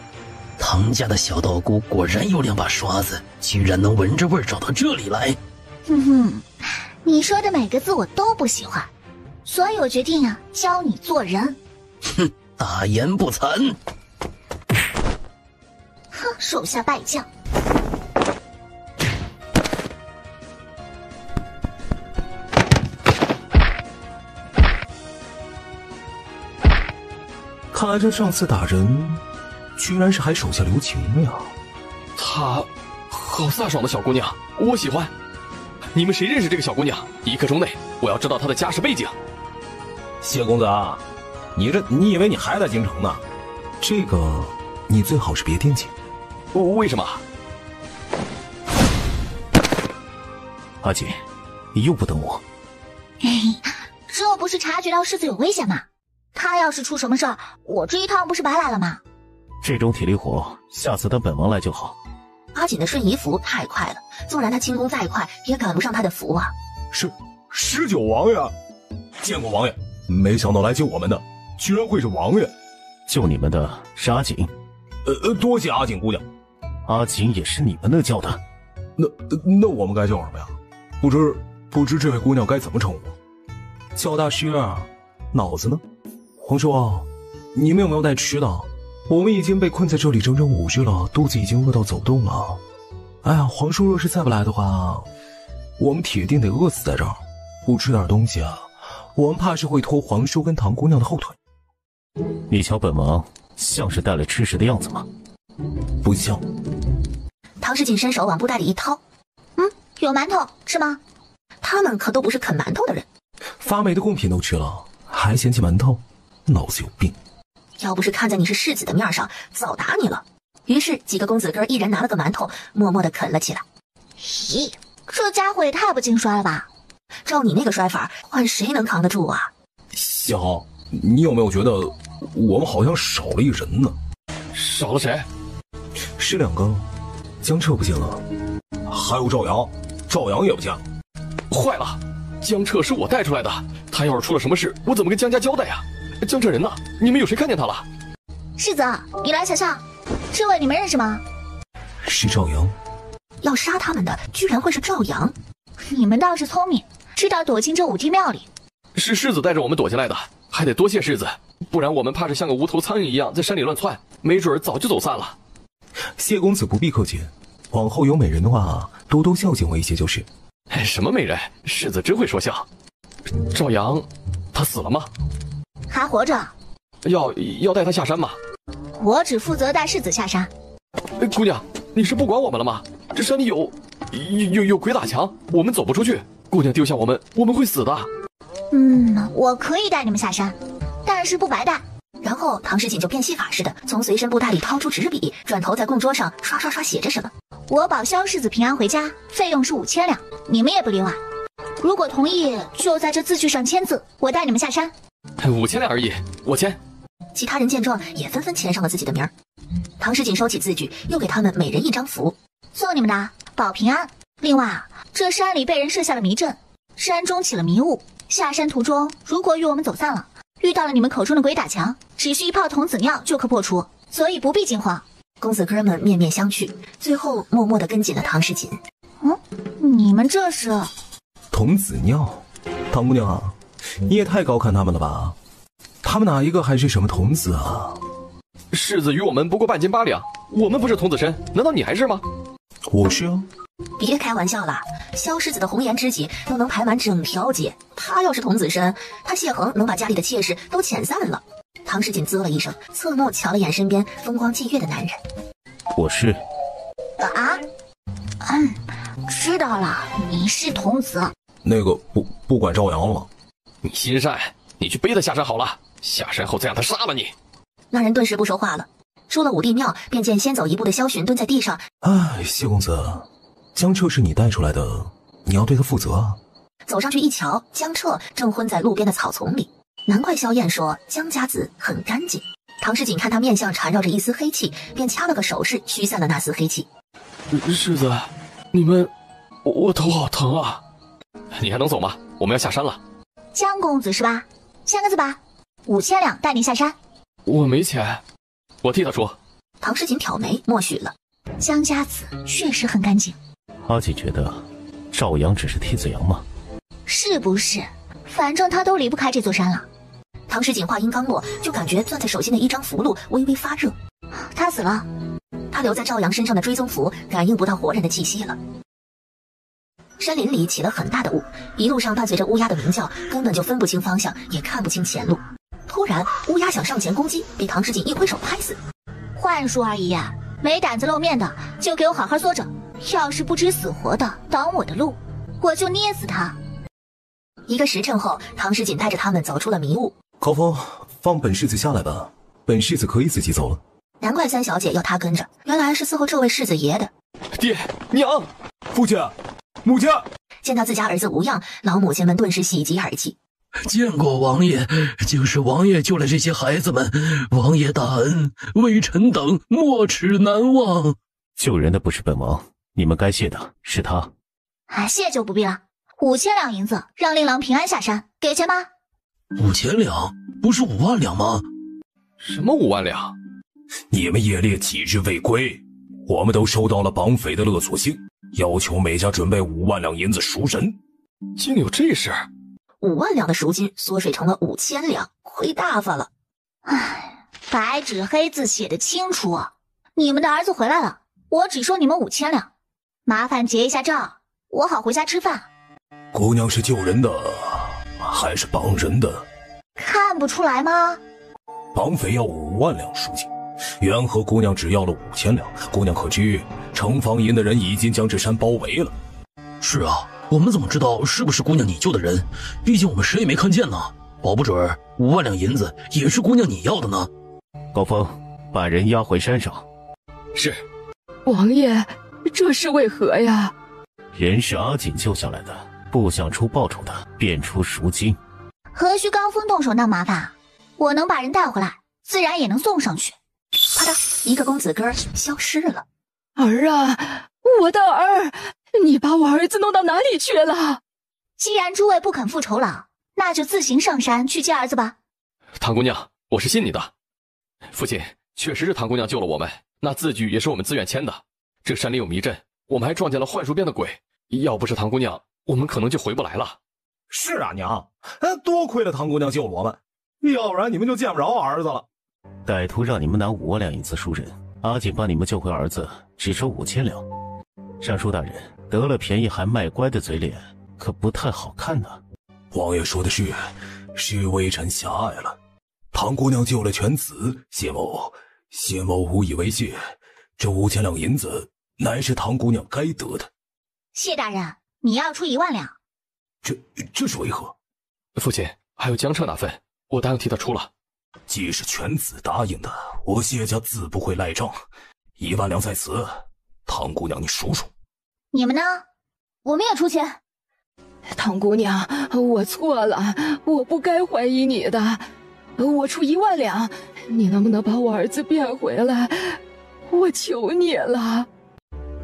唐家的小道姑果然有两把刷子，居然能闻着味儿找到这里来。哼哼，你说的每个字我都不喜欢，所以我决定教你做人。哼，大言不惭。哼，手下败将。看来这上次打人，居然是还手下留情了呀。她好飒爽的小姑娘，我喜欢。你们谁认识这个小姑娘？1刻钟内我要知道她的家世背景。谢公子啊，你以为你还在京城呢？这个你最好是别惦记。为什么？阿锦，你又不等我。这不是察觉到世子有危险吗？他要是出什么事儿，我这一趟不是白来了吗？这种体力活，下次等本王来就好。阿锦的瞬移符太快了，纵然他轻功再快，也赶不上他的符啊！是九王爷，见过王爷，没想到来救我们的居然会是王爷。救你们的是阿锦。多谢阿锦姑娘。阿锦也是你们那叫的。那我们该叫什么呀？不知这位姑娘该怎么称呼？叫大师，脑子呢？皇叔，你们有没有带吃的？我们已经被困在这里整整5日了，肚子已经饿到走不动了。哎呀，皇叔若是再不来的话，我们铁定得饿死在这儿。不吃点东西啊，我们怕是会拖皇叔跟唐姑娘的后腿。你瞧本王像是带了吃食的样子吗？不像。唐世锦伸手往布袋里一掏，有馒头吃吗？他们可都不是啃馒头的人，发霉的贡品都吃了，还嫌弃馒头，脑子有病。要不是看在你是世子的面上，早打你了。于是几个公子哥一人拿了个馒头，默默地啃了起来。咦，这家伙也太不经摔了吧！照你那个摔法，换谁能扛得住啊？小，你有没有觉得我们好像少了一人呢？少了谁？是2个，江彻不见了，还有赵阳，赵阳也不见了。坏了，江彻是我带出来的，他要是出了什么事，我怎么跟江家交代呀？江彻人呢？你们有谁看见他了？世子，你来瞧瞧，这位你们认识吗？是赵阳。要杀他们的居然会是赵阳，你们倒是聪明，知道躲进这5帝庙里。是世子带着我们躲进来的，还得多谢世子，不然我们怕是像个无头苍蝇一样在山里乱窜，没准早就走散了。谢公子不必客气，往后有美人的话，多多孝敬我一些就是。什么美人？世子真会说笑。赵阳，他死了吗？还活着。要带他下山吗？我只负责带世子下山。姑娘，你是不管我们了吗？这山里有鬼打墙，我们走不出去。姑娘丢下我们，我们会死的。我可以带你们下山，但是不白带。然后唐世锦就变戏法似的从随身布袋里掏出纸笔，转头在供桌上刷刷刷写着什么。我保萧世子平安回家，费用是5000两，你们也不例外。如果同意，就在这字据上签字，我带你们下山。5000两而已，我签。其他人见状也纷纷签上了自己的名儿。唐世锦收起字据，又给他们每人1张符，送你们的，保平安。另外，这山里被人设下了迷阵，山中起了迷雾，下山途中如果与我们走散了，遇到了你们口中的鬼打墙，只需1泡童子尿就可破除，所以不必惊慌。公子哥们面面相觑，最后默默地跟紧了唐世锦。你们这是？童子尿？唐姑娘啊，你也太高看他们了吧？他们哪一个还是什么童子啊？世子与我们不过半斤8两，我们不是童子身，难道你还是吗？我是啊。别开玩笑了，萧世子的红颜知己都能排满整条街，他要是童子身，他谢恒能把家里的妾室都遣散了。唐世锦啧了一声，侧目瞧了眼身边风光霁月的男人。我是。知道了，你是童子。那个不管赵阳了。你心善，你去背他下山好了，下山后再让他杀了你。那人顿时不说话了。出了5帝庙，便见先走一步的萧巡蹲在地上。谢公子，江彻是你带出来的，你要对他负责啊。走上去一瞧，江彻正昏在路边的草丛里。难怪萧燕说江家子很干净。唐世锦看他面相缠绕着一丝黑气，便掐了个手势驱散了那丝黑气。世子，你们，我头好疼啊！你还能走吗？我们要下山了。江公子是吧？签个字吧，5000两带您下山。我没钱，我替他出。唐诗锦挑眉默许了。江家子确实很干净。阿锦觉得赵阳只是替罪羊吗？是不是？反正他都离不开这座山了。唐诗锦话音刚落，就感觉攥在手心的一张符箓微微发热。他死了。他留在赵阳身上的追踪符感应不到活人的气息了。山林里起了很大的雾，一路上伴随着乌鸦的鸣叫，根本就分不清方向，也看不清前路。突然，乌鸦想上前攻击，被唐诗锦一挥手拍死。幻术而已呀，没胆子露面的就给我好好缩着，要是不知死活的挡我的路，我就捏死他。1个时辰后，唐诗锦带着他们走出了迷雾。高峰，放本世子下来吧，本世子可以自己走了。难怪三小姐要他跟着，原来是伺候这位世子爷的。爹娘，父亲，母亲。见到自家儿子无恙，老母亲们顿时喜极而泣。见过王爷，就是王爷救了这些孩子们，王爷大恩，微臣等没齿难忘。救人的不是本王，你们该谢的是他。谢就不必了。5000两银子，让令郎平安下山，给钱吧。5000两，不是5万两吗？什么5万两？你们夜猎几日未归，我们都收到了绑匪的勒索信，要求每家准备5万两银子赎人。竟有这事？5万两的赎金缩水成了5000两，亏大发了。白纸黑字写的清楚，你们的儿子回来了，我只收你们5000两，麻烦结一下账，我好回家吃饭。姑娘是救人的，还是绑人的？看不出来吗？绑匪要5万两赎金，元和姑娘只要了5000两。姑娘可知，城防营的人已经将这山包围了。是啊，我们怎么知道是不是姑娘你救的人？毕竟我们谁也没看见呢。保不准5万两银子也是姑娘你要的呢。高峰，把人押回山上。是。王爷，这是为何呀？人是阿锦救下来的，不想出报酬的便出赎金。何须高峰动手那麻烦？我能把人带回来，自然也能送上去。啪嗒，一个公子哥消失了。儿啊，我的儿，你把我儿子弄到哪里去了？既然诸位不肯复仇了，那就自行上山去接儿子吧。唐姑娘，我是信你的。父亲，确实是唐姑娘救了我们，那字据也是我们自愿签的。这山里有迷阵，我们还撞见了幻术变的鬼，要不是唐姑娘，我们可能就回不来了。是啊，娘，多亏了唐姑娘救了我们，要不然你们就见不着儿子了。歹徒让你们拿5万两银子赎人，阿锦帮你们救回儿子，只收5000两。尚书大人得了便宜还卖乖的嘴脸，可不太好看呢。王爷说的是微臣狭隘了。唐姑娘救了犬子，谢某无以为谢。这5000两银子乃是唐姑娘该得的。谢大人，你要出1万两。这是为何？父亲，还有江彻那份，我答应替他出了。既是犬子答应的，我谢家自不会赖账。1万两在此，唐姑娘你数数。你们呢？我们也出钱。唐姑娘，我错了，我不该怀疑你的。我出1万两，你能不能把我儿子变回来？我求你了。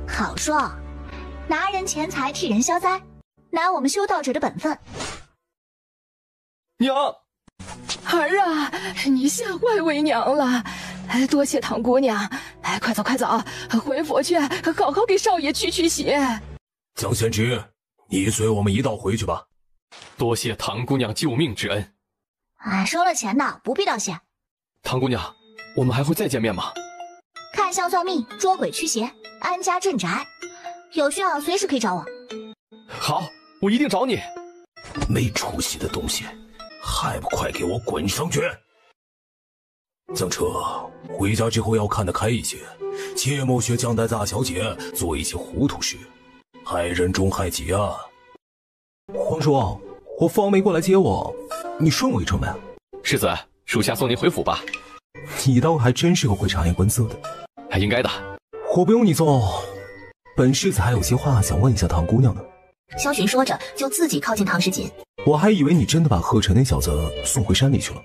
好说，拿人钱财替人消灾，乃我们修道者的本分。娘，儿啊，你吓坏为娘了，多谢唐姑娘。快走快走，回府去好好给少爷驱邪。江贤侄，你随我们一道回去吧。多谢唐姑娘救命之恩。收了钱的不必道谢。唐姑娘，我们还会再见面吗？看相算命、捉鬼驱邪、安家镇宅，有需要随时可以找我。好，我一定找你。没出息的东西，还不快给我滚上去！江彻，回家之后要看得开一些，切莫学江代大小姐做一些糊涂事，害人终害己啊！皇叔，我方没过来接我，你顺我一程呗。世子，属下送您回府吧。你倒还真是个会察言观色的。还应该的。我不用你送，本世子还有些话想问一下唐姑娘呢。萧巡说着就自己靠近唐诗锦。我还以为你真的把贺晨那小子送回山里去了。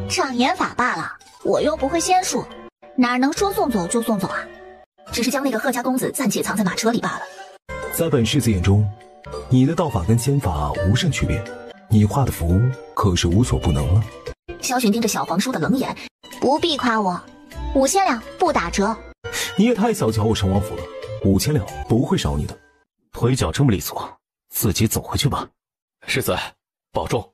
障眼法罢了，我又不会仙术，哪能说送走就送走啊？只是将那个贺家公子暂且藏在马车里罢了。在本世子眼中，你的道法跟仙法无甚区别。你画的符可是无所不能了。萧寻盯着小皇叔的冷眼，不必夸我，5000两不打折。你也太小瞧我陈王府了，5000两不会少你的。腿脚这么利索，自己走回去吧。世子，保重。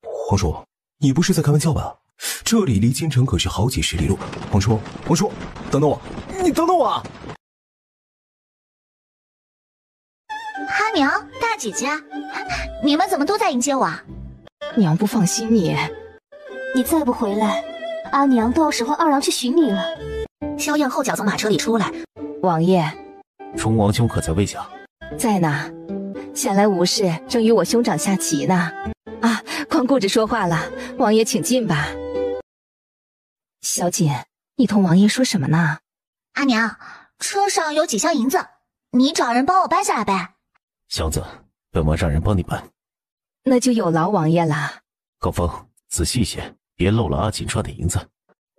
皇叔，你不是在开玩笑吧？这里离京城可是好几十里路。皇叔，等等我，你等等我啊！阿娘，大姐姐，你们怎么都在迎接我啊？娘不放心你，你再不回来，阿娘都要使唤二郎去寻你了。萧燕后脚从马车里出来，王爷，崇王兄可在魏家？在呢，下来无事，正与我兄长下棋呢。啊，光顾着说话了，王爷请进吧。小锦，你同王爷说什么呢？阿娘，车上有几箱银子，你找人帮我搬下来呗。箱子，本王让人帮你搬。那就有劳王爷了。高峰，仔细些，别漏了阿锦赚的银子。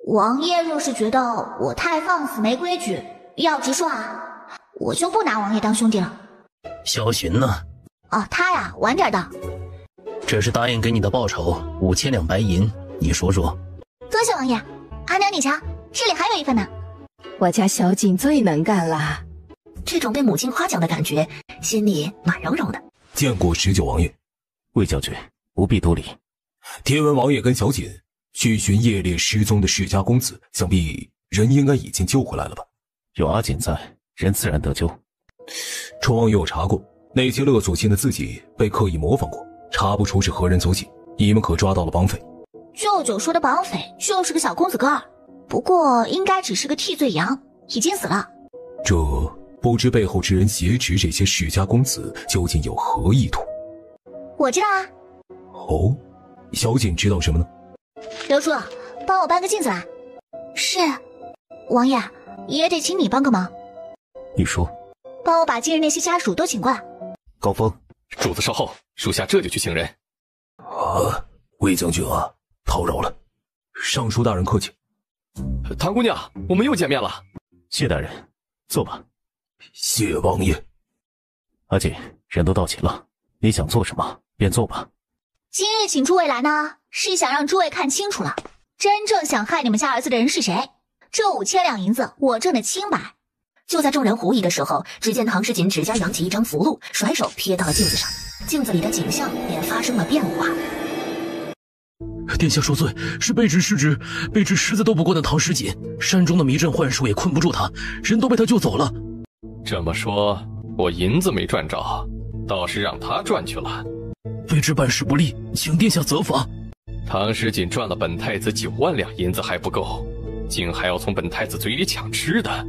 王爷若是觉得我太放肆没规矩，要直说啊，我就不拿王爷当兄弟了。萧寻呢？哦，他呀，晚点到。这是答应给你的报酬，5000两白银，你说说。多谢王爷。阿娘你瞧，这里还有一份呢。我家小锦最能干了。这种被母亲夸奖的感觉，心里暖融融的。见过19王爷。魏将军不必多礼。听闻王爷跟小锦去寻夜猎失踪的世家公子，想必人应该已经救回来了吧？有阿锦在，人自然得救。崇王爷有查过，那些勒索信的字迹被刻意模仿过，查不出是何人走起。你们可抓到了绑匪？舅舅说的绑匪就是个小公子哥儿，不过应该只是个替罪羊，已经死了。这不知背后之人挟持这些世家公子究竟有何意图？我知道啊。哦，小锦知道什么呢？刘叔，帮我搬个镜子来。是。王爷，也得请你帮个忙。你说。帮我把今日那些家属都请过来。高峰，主子稍后，属下这就去请人。啊，魏将军啊，叨扰了。尚书大人客气。唐姑娘，我们又见面了。谢大人，坐吧。谢王爷。阿锦，人都到齐了，你想做什么便做吧。今日请诸位来呢，是想让诸位看清楚了，真正想害你们家儿子的人是谁。这5000两银子，我挣的清白。就在众人狐疑的时候，只见唐诗锦指尖扬起一张符箓，甩手贴到了镜子上，镜子里的景象也发生了变化。殿下恕罪，是卑职失职，卑职实在斗不过那唐诗锦，山中的迷阵幻术也困不住他，人都被他救走了。这么说，我银子没赚着，倒是让他赚去了。卑职办事不力，请殿下责罚。唐诗锦赚了本太子9万两银子还不够，竟还要从本太子嘴里抢吃的，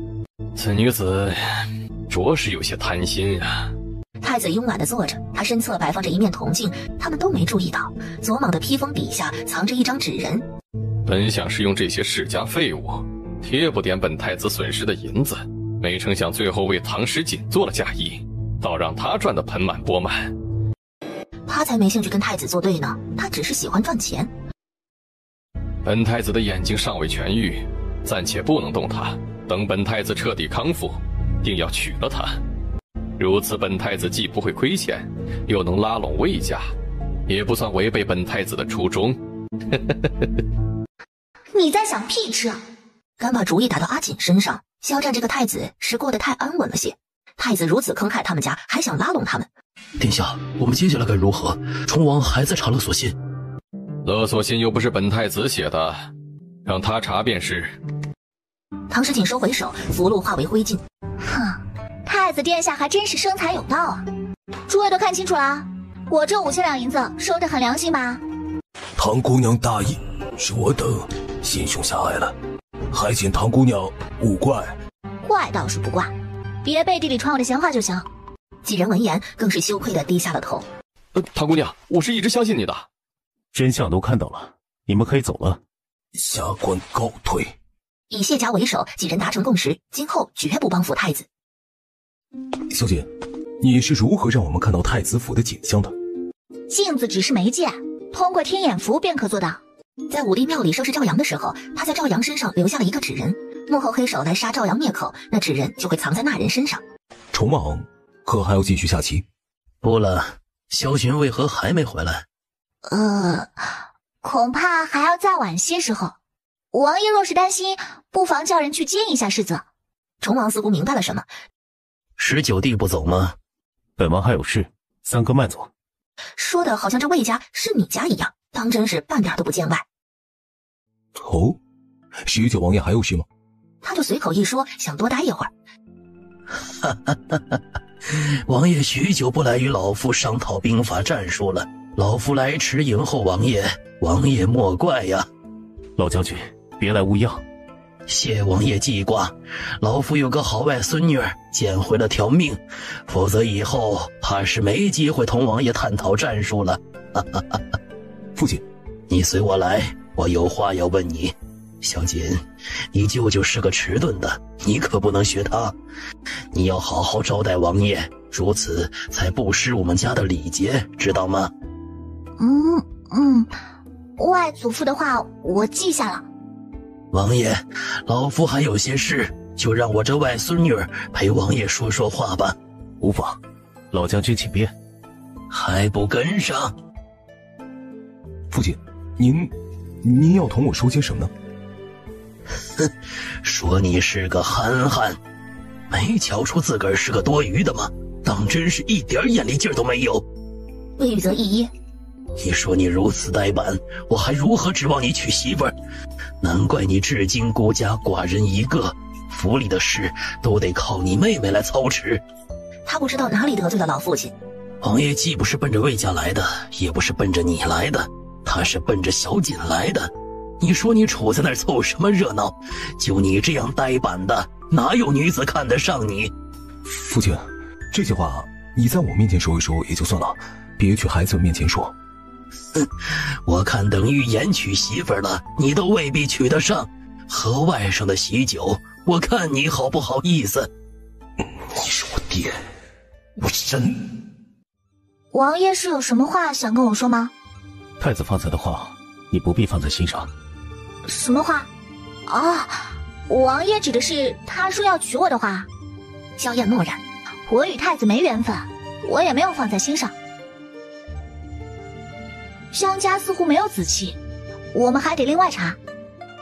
此女子着实有些贪心啊。太子慵懒地坐着，他身侧摆放着一面铜镜，他们都没注意到左莽的披风底下藏着一张纸人。本想是用这些世家废物贴补点本太子损失的银子，没成想最后为唐诗锦做了嫁衣，倒让他赚得盆满钵满。他才没兴趣跟太子作对呢，他只是喜欢赚钱。本太子的眼睛尚未痊愈，暂且不能动他，等本太子彻底康复，定要娶了他。如此本太子既不会亏欠，又能拉拢魏家，也不算违背本太子的初衷。你在想屁吃？敢把主意打到阿锦身上，肖战这个太子是过得太安稳了些。太子如此坑害他们家，还想拉拢他们。殿下，我们接下来该如何？崇王还在查勒索信。勒索信又不是本太子写的，让他查便是。唐诗锦收回手，符箓化为灰烬。哼，太子殿下还真是生财有道啊！诸位都看清楚了，我这5000两银子收得很良心吧？唐姑娘大意，是我等心胸狭隘了，还请唐姑娘勿怪。怪倒是不怪，别背地里传我的闲话就行。几人闻言更是羞愧地低下了头。唐姑娘，我是一直相信你的。真相都看到了，你们可以走了。下官告退。以谢家为首，几人达成共识，今后绝不帮扶太子。小姐，你是如何让我们看到太子府的景象的？镜子只是媒介，通过天眼符便可做到。在武帝庙里收拾赵阳的时候，他在赵阳身上留下了一个纸人，幕后黑手来杀赵阳灭口，那纸人就会藏在那人身上。崇王可还要继续下棋？不了，萧群为何还没回来？恐怕还要再晚些时候。王爷若是担心，不妨叫人去接一下世子。虫王似乎明白了什么。19弟不走吗？本王还有事，3哥慢走。说的好像这魏家是你家一样，当真是半点都不见外。哦，19王爷还有事吗？他就随口一说，想多待一会儿。王爷许久不来与老夫商讨兵法战术了，老夫来迟迎候王爷，王爷莫怪呀。老将军，别来无恙。谢王爷记挂，老夫有个好外孙女，捡回了条命，否则以后怕是没机会同王爷探讨战术了。父亲，你随我来，我有话要问你。小锦，你舅舅是个迟钝的，你可不能学他。你要好好招待王爷，如此才不失我们家的礼节，知道吗？外祖父的话我记下了。王爷，老夫还有些事，就让我这外孙女陪王爷说说话吧。无妨，老将军请便。还不跟上？父亲，您要同我说些什么呢？哼，说你是个憨憨，没瞧出自个儿是个多余的吗？当真是一点眼力劲儿都没有。魏玉泽一噎。你说你如此呆板，我还如何指望你娶媳妇儿？难怪你至今孤家寡人一个，府里的事都得靠你妹妹来操持。他不知道哪里得罪了老父亲。王爷既不是奔着魏家来的，也不是奔着你来的，他是奔着小锦来的。你说你杵在那儿凑什么热闹？就你这样呆板的，哪有女子看得上你？父亲，这些话你在我面前说一说也就算了，别去孩子面前说。哼，我看等玉言娶媳妇了，你都未必娶得上。喝外甥的喜酒，我看你好不好意思？你是我爹，我真。王爷是有什么话想跟我说吗？太子方才的话，你不必放在心上。什么话？王爷指的是他说要娶我的话。萧燕默然。我与太子没缘分，我也没有放在心上。商家似乎没有子气，我们还得另外查。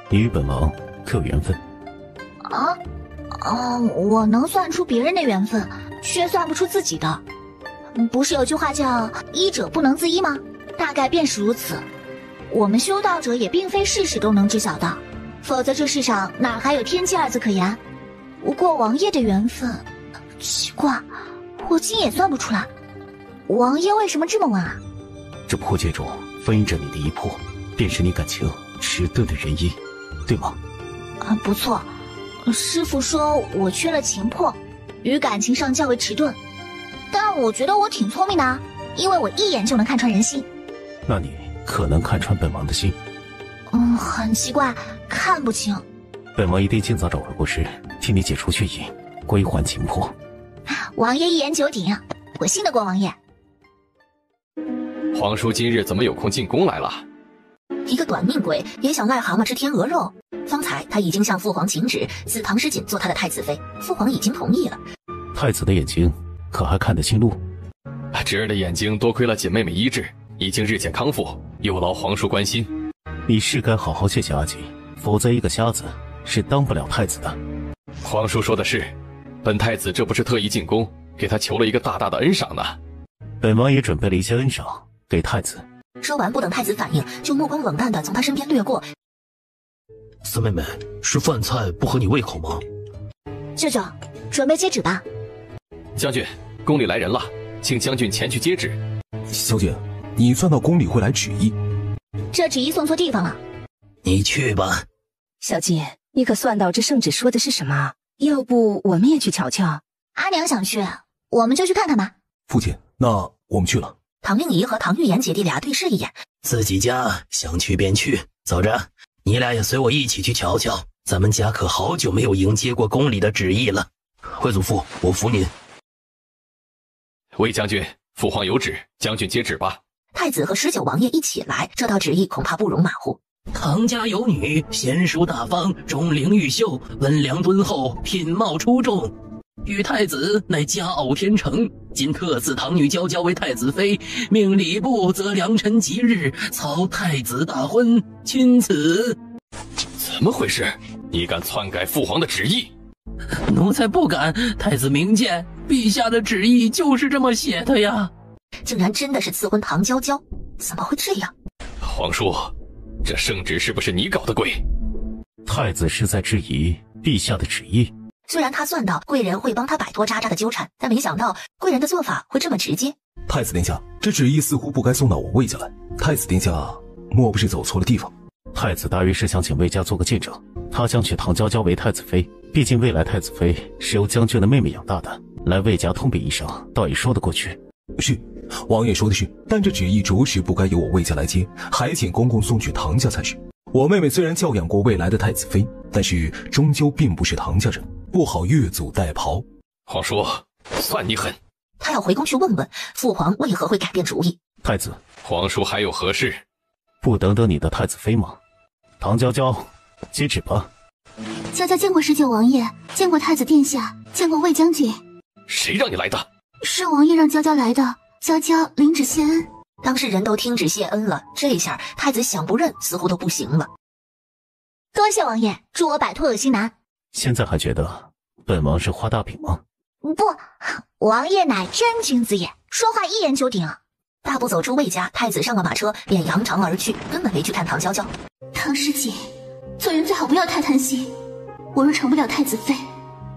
你与本王可有缘分？我能算出别人的缘分，却算不出自己的。不是有句话叫医者不能自医吗？大概便是如此。我们修道者也并非事事都能知晓的，否则这世上哪还有天机二字可言？不过王爷的缘分，奇怪，我竟也算不出来。王爷为什么这么问啊？这破戒中封印着你的一魄，便是你感情迟钝的原因，对吗？不错，师父说我缺了情魄，于感情上较为迟钝，但我觉得我挺聪明的啊，因为我一眼就能看穿人心。那你可能看穿本王的心？很奇怪，看不清。本王一定尽早找回过失，替你解除血瘾，归还情魄。王爷一言九鼎，我信得过王爷。皇叔今日怎么有空进宫来了？一个短命鬼也想癞蛤蟆吃天鹅肉。方才他已经向父皇请旨，赐唐诗锦做他的太子妃，父皇已经同意了。太子的眼睛可还看得清路？侄儿的眼睛多亏了锦妹妹医治，已经日渐康复，有劳皇叔关心。你是该好好谢谢阿锦，否则一个瞎子是当不了太子的。皇叔说的是，本太子这不是特意进宫给他求了一个大大的恩赏呢。本王也准备了一些恩赏给太子。说完不等太子反应，就目光冷淡地从他身边掠过。四妹妹，是饭菜不合你胃口吗？舅舅，准备接旨吧。将军，宫里来人了，请将军前去接旨。小姐，你算到宫里会来旨意？这旨意送错地方了。你去吧。小锦，你可算到这圣旨说的是什么？要不我们也去瞧瞧？阿娘想去，我们就去看看吧。父亲，那我们去了。唐令仪和唐玉妍姐弟俩对视一眼，自己家想去便去，走着，你俩也随我一起去瞧瞧。咱们家可好久没有迎接过宫里的旨意了。魏祖父，我服您。魏将军，父皇有旨，将军接旨吧。太子和19王爷一起来，这道旨意恐怕不容马虎。唐家有女，贤淑大方，钟灵毓秀，温良敦厚，品貌出众。与太子乃佳偶天成，今特赐堂女娇娇为太子妃，命礼部择良辰吉日，操太子大婚，钦此。怎么回事？你敢篡改父皇的旨意？奴才不敢，太子明鉴，陛下的旨意就是这么写的呀。竟然真的是赐婚唐娇娇，怎么会这样？皇叔，这圣旨是不是你搞的鬼？太子是在质疑陛下的旨意。虽然他算到贵人会帮他摆脱渣渣的纠缠，但没想到贵人的做法会这么直接。太子殿下，这旨意似乎不该送到我魏家来。太子殿下，莫不是走错了地方？太子大约是想请魏家做个见证，他将娶唐娇娇为太子妃，毕竟未来太子妃是由将军的妹妹养大的，来魏家通禀一声，倒也说得过去。是，王爷说的是，但这旨意着实不该由我魏家来接，还请公公送去唐家才是。我妹妹虽然教养过未来的太子妃，但是终究并不是唐家人，不好越俎代庖。皇叔，算你狠！他要回宫去问问父皇为何会改变主意。太子，皇叔还有何事？不等等你的太子妃吗？唐娇娇，接旨吧。娇娇见过19王爷，见过太子殿下，见过魏将军。谁让你来的？是王爷让娇娇来的，娇娇领旨谢恩。当事人都听旨谢恩了，这下太子想不认似乎都不行了。多谢王爷，助我摆脱恶心男。现在还觉得本王是画大饼吗？不，王爷乃真君子也，说话一言九鼎。大步走出魏家，太子上了马车便扬长而去，根本没去看唐娇娇。唐师姐，做人最好不要太贪心，我若成不了太子妃，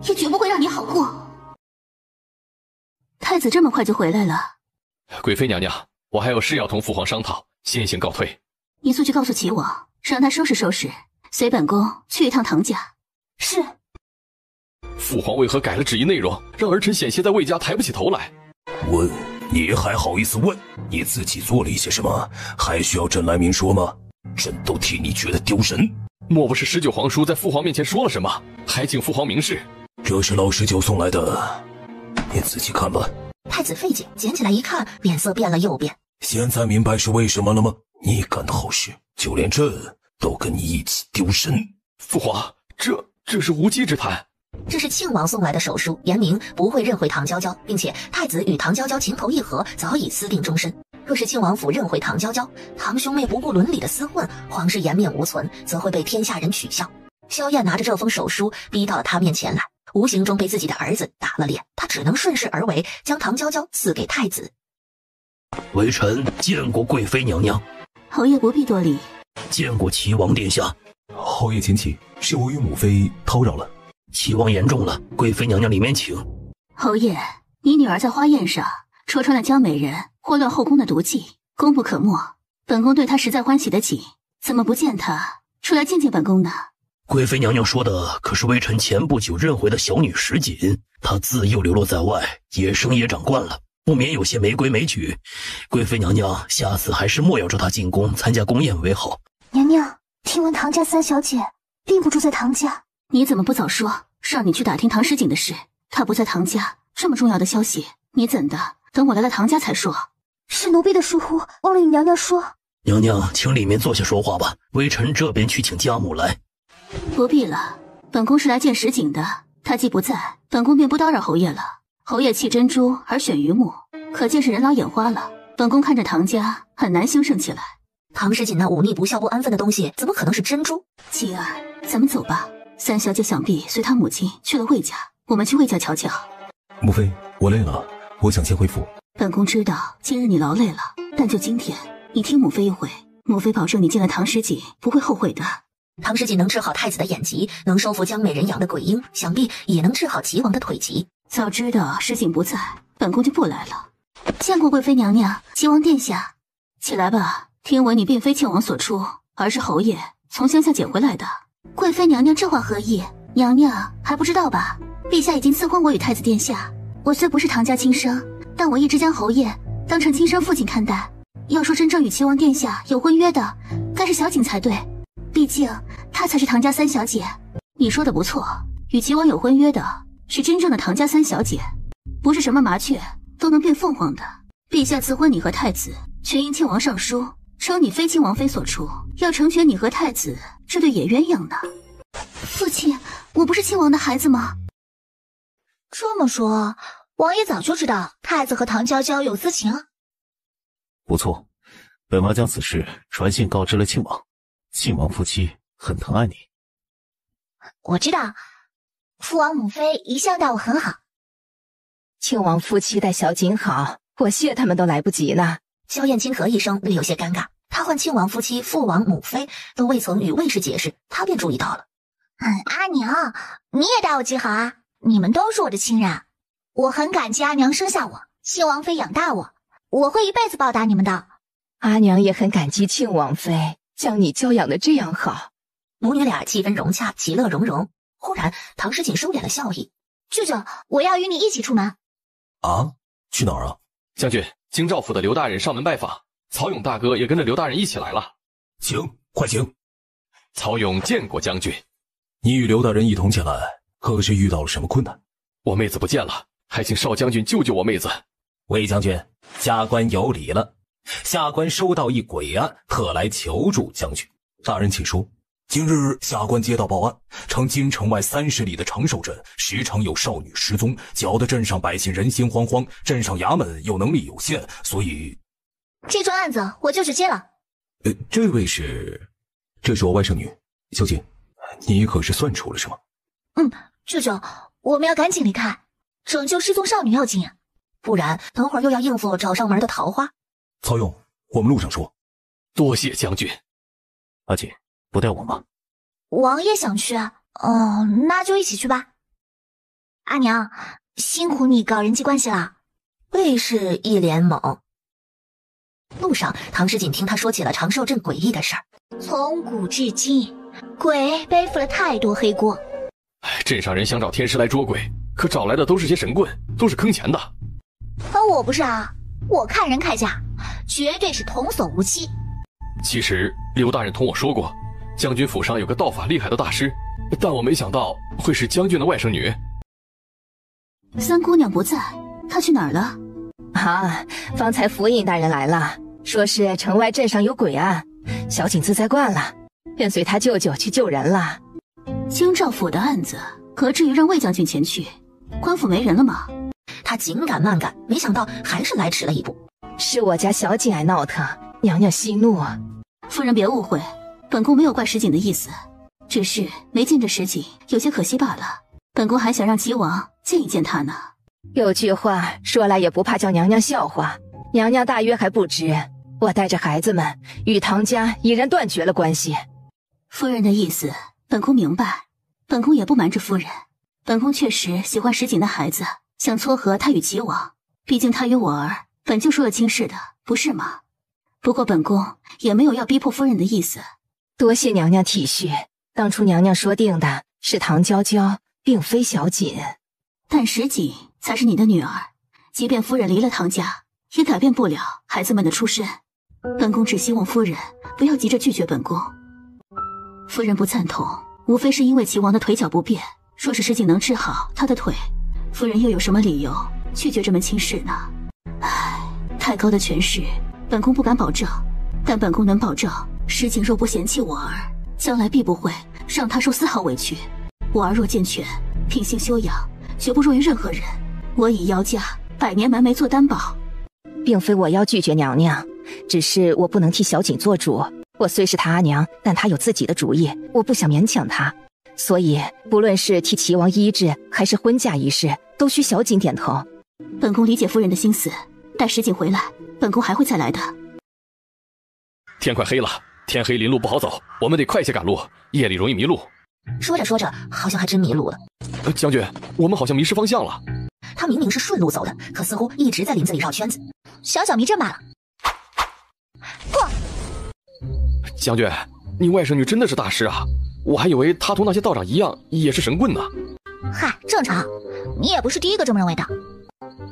也绝不会让你好过。太子这么快就回来了？贵妃娘娘，我还有事要同父皇商讨，先行告退。你速去告诉齐王，让他收拾收拾，随本宫去一趟唐家。是。父皇为何改了旨意内容，让儿臣险些在魏家抬不起头来？问，你还好意思问？你自己做了一些什么，还需要朕来明说吗？朕都替你觉得丢神。莫不是19皇叔在父皇面前说了什么，还请父皇明示？这是老19送来的，你自己看吧。太子费解，捡起来一看，脸色变了又变。现在明白是为什么了吗？你干的好事，就连朕都跟你一起丢神。父皇，这是无稽之谈。这是庆王送来的手书，言明不会认回唐娇娇，并且太子与唐娇娇情投意合，早已私定终身。若是庆王府认回唐娇娇，堂兄妹不顾伦理的厮混，皇室颜面无存，则会被天下人取笑。萧燕拿着这封手书逼到了他面前来，无形中被自己的儿子打了脸，他只能顺势而为，将唐娇娇赐给太子。微臣见过贵妃娘娘。侯爷不必多礼。见过齐王殿下。侯爷请起，是我与母妃叨扰了。齐王言重了，贵妃娘娘里面请。侯爷，你女儿在花宴上戳穿了江美人，祸乱后宫的毒计，功不可没。本宫对她实在欢喜得紧，怎么不见她出来见见本宫呢？贵妃娘娘说的可是微臣前不久认回的小女石锦，她自幼流落在外，野生也长惯了，不免有些没规没矩。贵妃娘娘下次还是莫要召她进宫参加宫宴为好。娘娘，听闻唐家3小姐并不住在唐家。你怎么不早说，让你去打听唐诗锦的事？她不在唐家，这么重要的消息，你怎的等我来了唐家才说？是奴婢的疏忽，忘了与娘娘说。娘娘，请里面坐下说话吧，微臣这边去请家母来。不必了，本宫是来见石锦的，她既不在，本宫便不叨扰侯爷了。侯爷弃珍珠而选榆木，可见是人老眼花了。本宫看着唐家很难兴盛起来。唐石锦那忤逆不孝不安分的东西，怎么可能是珍珠？锦儿，咱们走吧。3小姐想必随她母亲去了魏家，我们去魏家瞧瞧。母妃，我累了，我想先回府。本宫知道今日你劳累了，但就今天，你听母妃一回，母妃保证你见了唐石锦不会后悔的。唐石锦能治好太子的眼疾，能收服江美人养的鬼婴，想必也能治好齐王的腿疾。早知道石锦不在，本宫就不来了。见过贵妃娘娘，齐王殿下。起来吧，听闻你并非庆王所出，而是侯爷从乡下捡回来的。贵妃娘娘这话何意？娘娘还不知道吧？陛下已经赐婚我与太子殿下。我虽不是唐家亲生，但我一直将侯爷当成亲生父亲看待。要说真正与齐王殿下有婚约的，该是小景才对。毕竟她才是唐家3小姐。你说的不错，与齐王有婚约的是真正的唐家3小姐，不是什么麻雀都能变凤凰的。陛下赐婚你和太子，全因庆王上书称你非亲王妃所出，要成全你和太子这对野鸳鸯呢。父亲，我不是亲王的孩子吗？这么说，王爷早就知道太子和唐娇娇有私情？不错，本王将此事传信告知了庆王，庆王夫妻很疼爱你。我知道，父王母妃一向待我很好。庆王夫妻待小锦好，我谢他们都来不及呢。萧燕轻咳一声，略有些尴尬。他唤庆王夫妻、父王母妃，都未曾与卫士解释，他便注意到了。阿娘，你也待我极好啊！你们都是我的亲人，我很感激阿娘生下我，庆王妃养大我，我会一辈子报答你们的。阿娘也很感激庆王妃将你教养的这样好。母女俩气氛融洽，其乐融融。忽然，唐诗锦收敛了笑意：“舅舅，我要与你一起出门。”啊？去哪儿啊？将军，京兆府的刘大人上门拜访，曹勇大哥也跟着刘大人一起来了。请，快请。曹勇见过将军。你与刘大人一同前来，可是遇到了什么困难？我妹子不见了，还请少将军救救我妹子。魏将军，下官有礼了。下官收到一诡案，特来求助将军。大人请说。今日下官接到报案，称京城外30里的长寿镇时常有少女失踪，搅得镇上百姓人心惶惶，镇上衙门又能力有限，所以这桩案子我就是接了。这位是？这是我外甥女，小锦，你可是算出了什么？舅舅，我们要赶紧离开，拯救失踪少女要紧，不然等会儿又要应付找上门的桃花。曹勇，我们路上说。多谢将军。阿锦，不带我吗？王爷想去，那就一起去吧。阿娘，辛苦你搞人际关系了。卫士一脸懵。路上，唐诗锦听他说起了长寿镇诡异的事儿。从古至今，鬼背负了太多黑锅。镇上人想找天师来捉鬼，可找来的都是些神棍，都是坑钱的。我不是啊，我看人开价，绝对是童叟无欺。其实刘大人同我说过，将军府上有个道法厉害的大师，但我没想到会是将军的外甥女。三姑娘不在，她去哪儿了？方才府尹大人来了，说是城外镇上有鬼案，小锦自在惯了，便随他舅舅去救人了。京兆府的案子，何至于让魏将军前去？官府没人了吗？他紧赶慢赶，没想到还是来迟了一步。是我家小锦爱闹腾，娘娘息怒啊。夫人别误会，本宫没有怪石锦的意思，只是没见着石锦，有些可惜罢了。本宫还想让齐王见一见他呢。有句话说来也不怕叫娘娘笑话，娘娘大约还不知，我带着孩子们与唐家已然断绝了关系。夫人的意思，本宫明白。本宫也不瞒着夫人，本宫确实喜欢石锦的孩子，想撮合他与齐王。毕竟他与我儿本就说了亲事的，不是吗？不过本宫也没有要逼迫夫人的意思。多谢娘娘体恤，当初娘娘说定的是唐娇娇，并非小锦。但石锦才是你的女儿，即便夫人离了唐家，也改变不了孩子们的出身。本宫只希望夫人不要急着拒绝本宫。夫人不赞同，无非是因为齐王的腿脚不便，若是石锦能治好他的腿，夫人又有什么理由拒绝这门亲事呢？唉，太高的权势，本宫不敢保证，但本宫能保证，石锦若不嫌弃我儿，将来必不会让他受丝毫委屈。我儿若健全，品性修养，绝不弱于任何人。我以姚家100年埋煤做担保。并非我要拒绝娘娘，只是我不能替小锦做主。我虽是他阿娘，但他有自己的主意，我不想勉强他。所以不论是替齐王医治，还是婚嫁一事，都需小锦点头。本宫理解夫人的心思，待石锦回来，本宫还会再来的。天快黑了，天黑林路不好走，我们得快些赶路，夜里容易迷路。说着说着，好像还真迷路了。将军，我们好像迷失方向了。他明明是顺路走的，可似乎一直在林子里绕圈子。小小迷阵罢了。过。将军，你外甥女真的是大师啊！我还以为她同那些道长一样，也是神棍呢。嗨，正常，你也不是第一个这么认为的。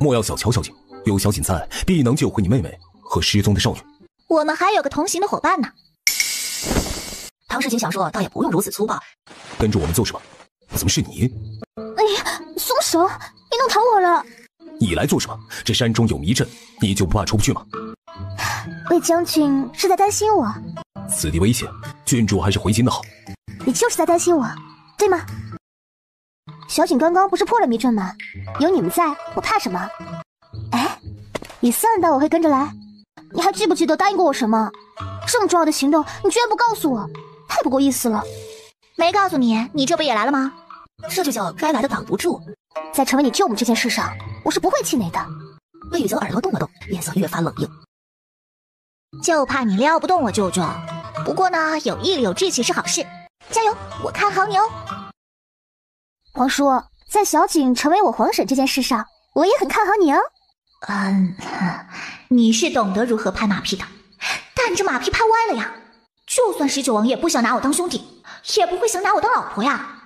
莫要小瞧小锦，有小锦在，必能救回你妹妹和失踪的少女。我们还有个同行的伙伴呢。唐诗锦想说，倒也不用如此粗暴。跟着我们做什么？怎么是你？哎呀，松手！你弄疼我了。你来做什么？这山中有迷阵，你就不怕出不去吗？魏将军是在担心我。此地危险，郡主还是回京的好。你就是在担心我，对吗？小景刚刚不是破了迷阵吗？有你们在，我怕什么？哎，你算到我会跟着来？你还记不记得答应过我什么？这么重要的行动，你居然不告诉我，太不够意思了。没告诉你，你这不也来了吗？这就叫该来的挡不住。在成为你救母这件事上，我是不会气馁的。魏雨泽耳朵动了动，脸色越发冷硬。就怕你撩不动我舅舅。不过呢，有毅力有志气是好事，加油，我看好你哦。皇叔，在小景成为我皇婶这件事上，我也很看好你哦。你是懂得如何拍马屁的，但你这马屁拍歪了呀。就算19王爷不想拿我当兄弟，也不会想拿我当老婆呀。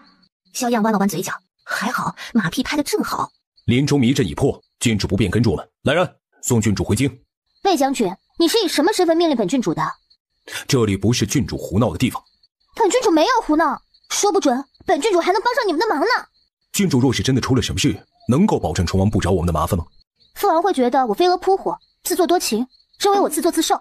萧漾弯了弯嘴角，还好马屁拍得正好。林中迷阵已破，郡主不便跟着我们。来人，送郡主回京。魏将军，你是以什么身份命令本郡主的？这里不是郡主胡闹的地方。本郡主没有胡闹，说不准本郡主还能帮上你们的忙呢。郡主若是真的出了什么事，能够保证崇王不找我们的麻烦吗？父王会觉得我飞蛾扑火，自作多情，认为我自作自受。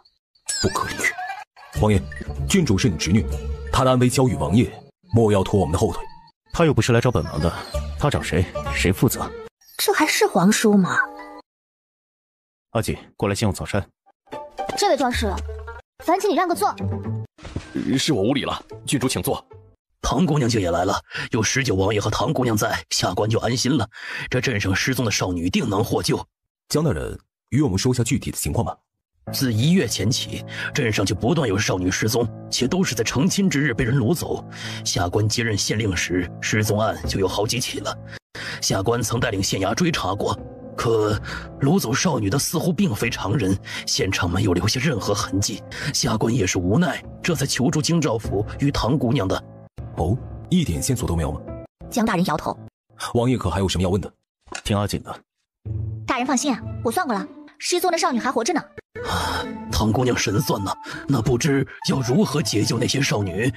不可理喻。王爷，郡主是你侄女，她的安危交与王爷，莫要拖我们的后腿。她又不是来找本王的，她找谁，谁负责。这还是皇叔吗？阿锦，过来先用早膳。这位壮士，烦请你让个座。是我无礼了，郡主请坐。唐姑娘竟也来了，有19王爷和唐姑娘在，下官就安心了。这镇上失踪的少女定能获救。江大人，与我们说下具体的情况吧。自1月前起，镇上就不断有少女失踪，且都是在成亲之日被人掳走。下官接任县令时，失踪案就有好几起了。下官曾带领县衙追查过，可掳走少女的似乎并非常人，现场没有留下任何痕迹。下官也是无奈，这才求助京兆府与唐姑娘的。哦，一点线索都没有吗？江大人摇头。王爷可还有什么要问的？听阿锦的。大人放心啊，我算过了，失踪的少女还活着呢。唐姑娘神算呐，那不知要如何解救那些少女？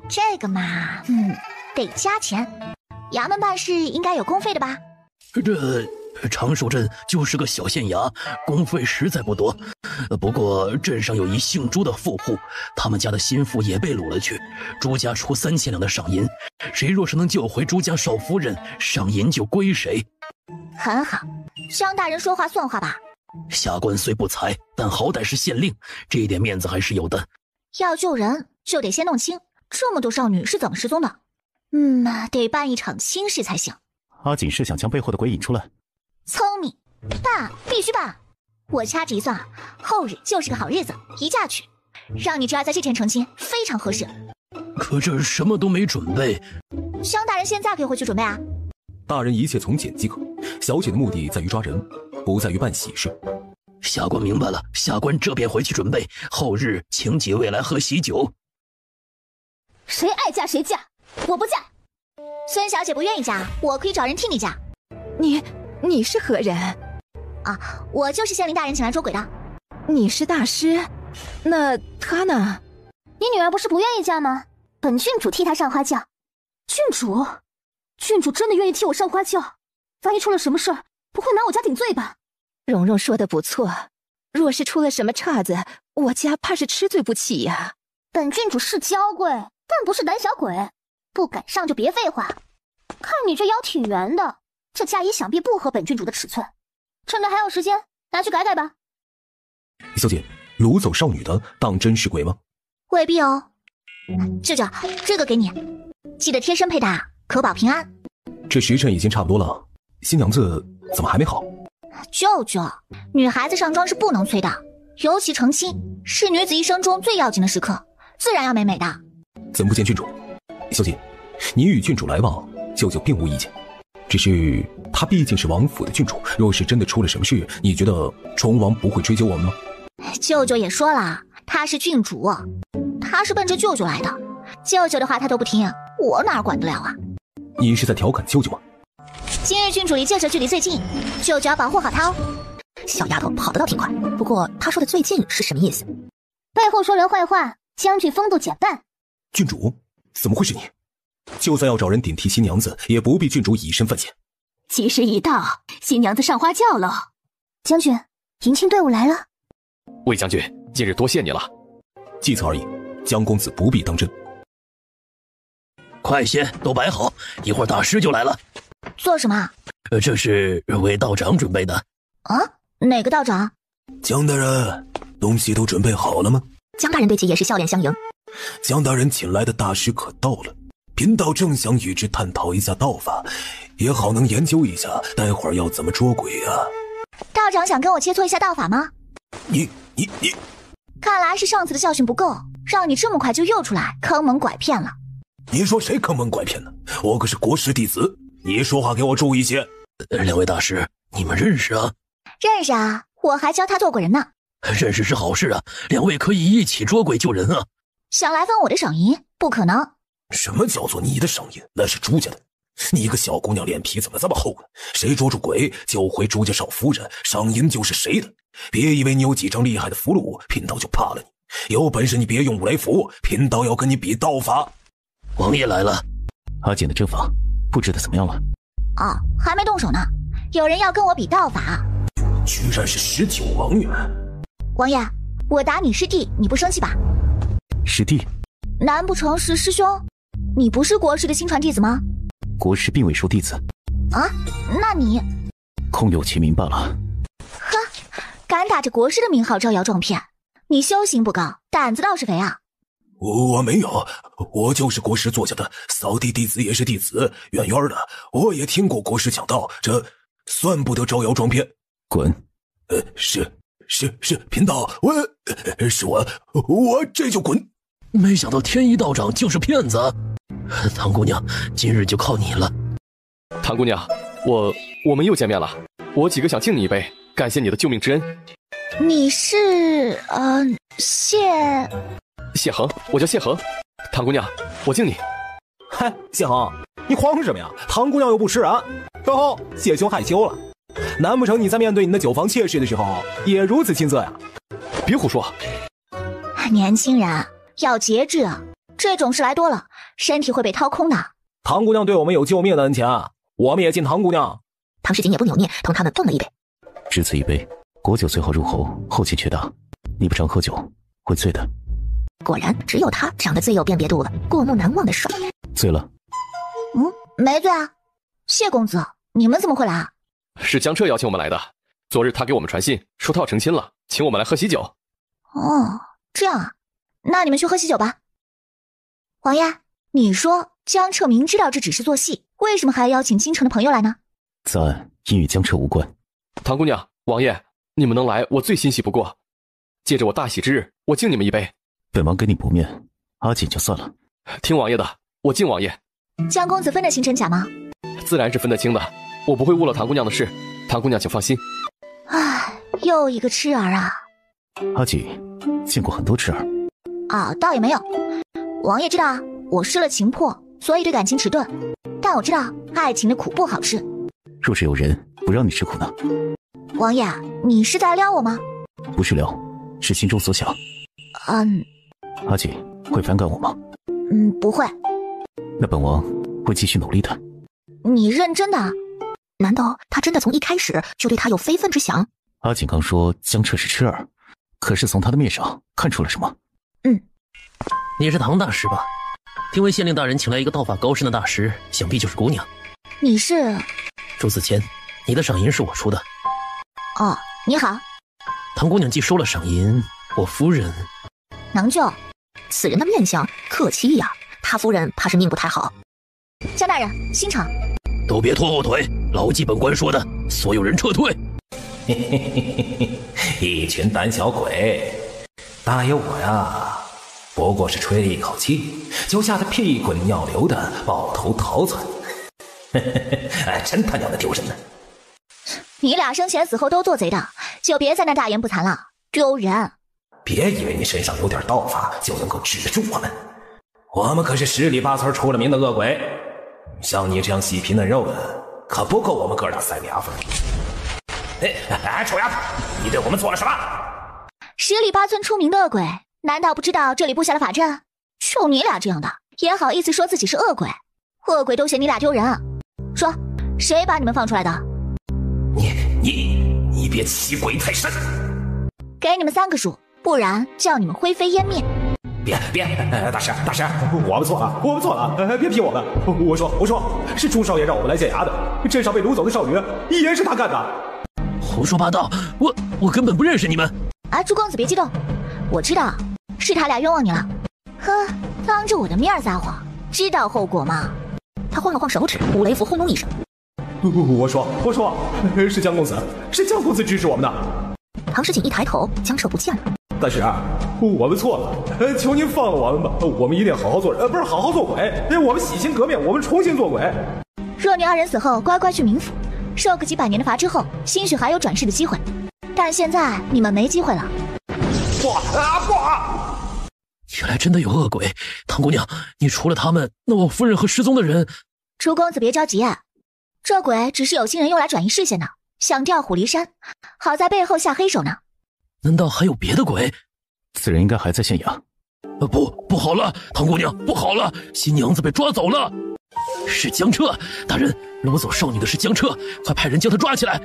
这个嘛，得加钱。衙门办事应该有公费的吧？这长寿镇就是个小县衙，公费实在不多。不过镇上有一姓朱的富户，他们家的心腹也被掳了去，朱家出3000两的赏银，谁若是能救回朱家少夫人，赏银就归谁。很好，江大人说话算话吧。下官虽不才，但好歹是县令，这一点面子还是有的。要救人，就得先弄清这么多少女是怎么失踪的。得办一场亲事才行。阿锦是想将背后的鬼引出来。聪明，办，必须办。我掐指一算，后日就是个好日子，一嫁去，让你侄儿在这天成亲，非常合适。可这什么都没准备。江大人现在可以回去准备啊。大人一切从简即可，小姐的目的在于抓人，不在于办喜事。下官明白了，下官这便回去准备，后日请几位来喝喜酒。谁爱嫁谁嫁，我不嫁。孙小姐不愿意嫁，我可以找人替你嫁。你是何人？啊，我就是县令大人请来捉鬼的。你是大师，那他呢？你女儿不是不愿意嫁吗？本郡主替她上花轿。郡主真的愿意替我上花轿？万一出了什么事儿，不会拿我家顶罪吧？蓉蓉说的不错，若是出了什么岔子，我家怕是吃罪不起呀。本郡主是娇贵，但不是胆小鬼，不敢上就别废话。看你这腰挺圆的，这嫁衣想必不合本郡主的尺寸。趁着还有时间，拿去改改吧。小姐，掳走少女的当真是鬼吗？未必哦。舅舅，这个给你，记得贴身佩戴，可保平安。这时辰已经差不多了，新娘子怎么还没好？舅舅，女孩子上妆是不能催的，尤其成亲是女子一生中最要紧的时刻，自然要美美的。怎么不见郡主？小姐，你与郡主来往，舅舅并无意见。只是她毕竟是王府的郡主，若是真的出了什么事，你觉得崇王不会追究我们吗？舅舅也说了，她是郡主，她是奔着舅舅来的，舅舅的话她都不听，我哪管得了啊？你是在调侃舅舅吗？今日郡主离舅舅距离最近，舅舅要保护好她哦。小丫头跑得倒挺快，不过她说的最近是什么意思？背后说人坏话，将军风度减半。郡主，怎么会是你？就算要找人顶替新娘子，也不必郡主以身犯险。吉时已到，新娘子上花轿了。将军，迎亲队伍来了。魏将军，今日多谢你了。计策而已，江公子不必当真。快些，都摆好，一会儿大师就来了。做什么？这是为道长准备的。啊？哪个道长？江大人，东西都准备好了吗？江大人对其也是笑脸相迎。江大人请来的大师可到了，贫道正想与之探讨一下道法，也好能研究一下待会儿要怎么捉鬼啊。道长想跟我切磋一下道法吗？你，看来是上次的教训不够，让你这么快就又出来坑蒙拐骗了。你说谁坑蒙拐骗呢？我可是国师弟子，你说话给我注意些。两位大师，你们认识啊？认识啊，我还教他做过人呢。认识是好事啊，两位可以一起捉鬼救人啊。想来分我的赏银？不可能。什么叫做你的赏银？那是朱家的。你一个小姑娘脸皮怎么这么厚呢？谁捉住鬼救回朱家少夫人，赏银就是谁的。别以为你有几张厉害的符箓，贫道就怕了你。有本事你别用五雷符，贫道要跟你比道法。王爷来了。阿锦的阵法布置的怎么样了？哦，还没动手呢。有人要跟我比道法。居然是19王爷。王爷，我打你师弟，你不生气吧？师弟？难不成是师兄？你不是国师的新传弟子吗？国师并未收弟子。啊？那你空有其名罢了。呵，敢打着国师的名号招摇撞骗，你修行不高，胆子倒是肥啊！我没有，我就是国师座下的扫地弟子，也是弟子，远远的。我也听过国师讲道，这算不得招摇撞骗。滚！是贫道，我这就滚。没想到天一道长就是骗子。唐姑娘，今日就靠你了。唐姑娘，我们又见面了，我几个想敬你一杯，感谢你的救命之恩。你是谢恒，我叫谢恒。唐姑娘，我敬你。嗨，谢恒，你慌什么呀？唐姑娘又不吃人。哟吼，谢兄害羞了。难不成你在面对你的酒房妾室的时候也如此青涩呀？别胡说。年轻人要节制啊，这种事来多了，身体会被掏空的。唐姑娘对我们有救命的恩情，我们也敬唐姑娘。唐世锦也不扭捏，同他们碰了一杯。只此一杯，果酒最好入喉，后气却大。你不常喝酒，会醉的。果然，只有他长得最有辨别度了，过目难忘的帅。醉了？没醉啊。谢公子，你们怎么会来啊？是江彻邀请我们来的。昨日他给我们传信，说他要成亲了，请我们来喝喜酒。哦，这样啊，那你们去喝喜酒吧。王爷，你说江彻明知道这只是做戏，为什么还要邀请京城的朋友来呢？此案因与江彻无关。唐姑娘，王爷，你们能来，我最欣喜不过。借着我大喜之日，我敬你们一杯。本王给你不面，阿锦就算了。听王爷的，我敬王爷。江公子分得清真假吗？自然是分得清的，我不会误了唐姑娘的事，唐姑娘请放心。唉，又一个痴儿啊。阿锦见过很多痴儿啊，倒也没有。王爷知道我失了情魄，所以对感情迟钝，但我知道爱情的苦不好吃。若是有人不让你吃苦呢？王爷，你是在撩我吗？不是撩，是心中所想。阿锦会反感我吗？不会。那本王会继续努力的。你认真的？难道他真的从一开始就对他有非分之想？阿锦刚说江彻是痴儿，可是从他的面上看出了什么？你是唐大师吧？听闻县令大人请来一个道法高深的大师，想必就是姑娘。你是？朱自谦，你的赏银是我出的。哦，你好。唐姑娘既收了赏银，我夫人能救。此人的面相客气呀，他夫人怕是命不太好。江大人，新场。都别拖后腿，牢记本官说的，所有人撤退。一群胆小鬼，大爷我呀，不过是吹了一口气，就吓得屁滚尿流的抱头逃窜。真他娘的丢人呢！你俩生前死后都做贼的，就别在那大言不惭了，丢人！别以为你身上有点道法就能够治得住我们，我们可是10里8村出了名的恶鬼，像你这样细皮嫩肉的，可不够我们哥俩塞牙缝。臭丫头，你对我们做了什么？10里8村出名的恶鬼，难道不知道这里布下了法阵？就你俩这样的，也好意思说自己是恶鬼？恶鬼都嫌你俩丢人啊！说，谁把你们放出来的？你别欺鬼太甚！给你们3个数，不然叫你们灰飞烟灭。别，大师，我们错了，别批我们。我说，是朱少爷让我们来见牙的。镇上被掳走的少女，也是他干的。胡说八道！我根本不认识你们。朱公子别激动，我知道是他俩冤枉你了。呵，当着我的面撒谎，知道后果吗？他晃了晃手指，五雷符轰隆一声。我说，是江公子指使我们的。唐诗锦一抬头，江彻不见了。大师，我们错了，求您放了我们吧，我们一定好好做人，不是好好做鬼。我们洗心革面，我们重新做鬼。若你二人死后乖乖去冥府，受个几百年的罚之后，兴许还有转世的机会。但现在你们没机会了。不！原来真的有恶鬼，唐姑娘，你除了他们，那我夫人和失踪的人……朱公子别着急啊，这鬼只是有心人用来转移视线的，想调虎离山，好在背后下黑手呢。难道还有别的鬼？此人应该还在县衙。不好了，唐姑娘，不好了，新娘子被抓走了。是江彻，大人，掳走少女的是江彻，快派人将他抓起来。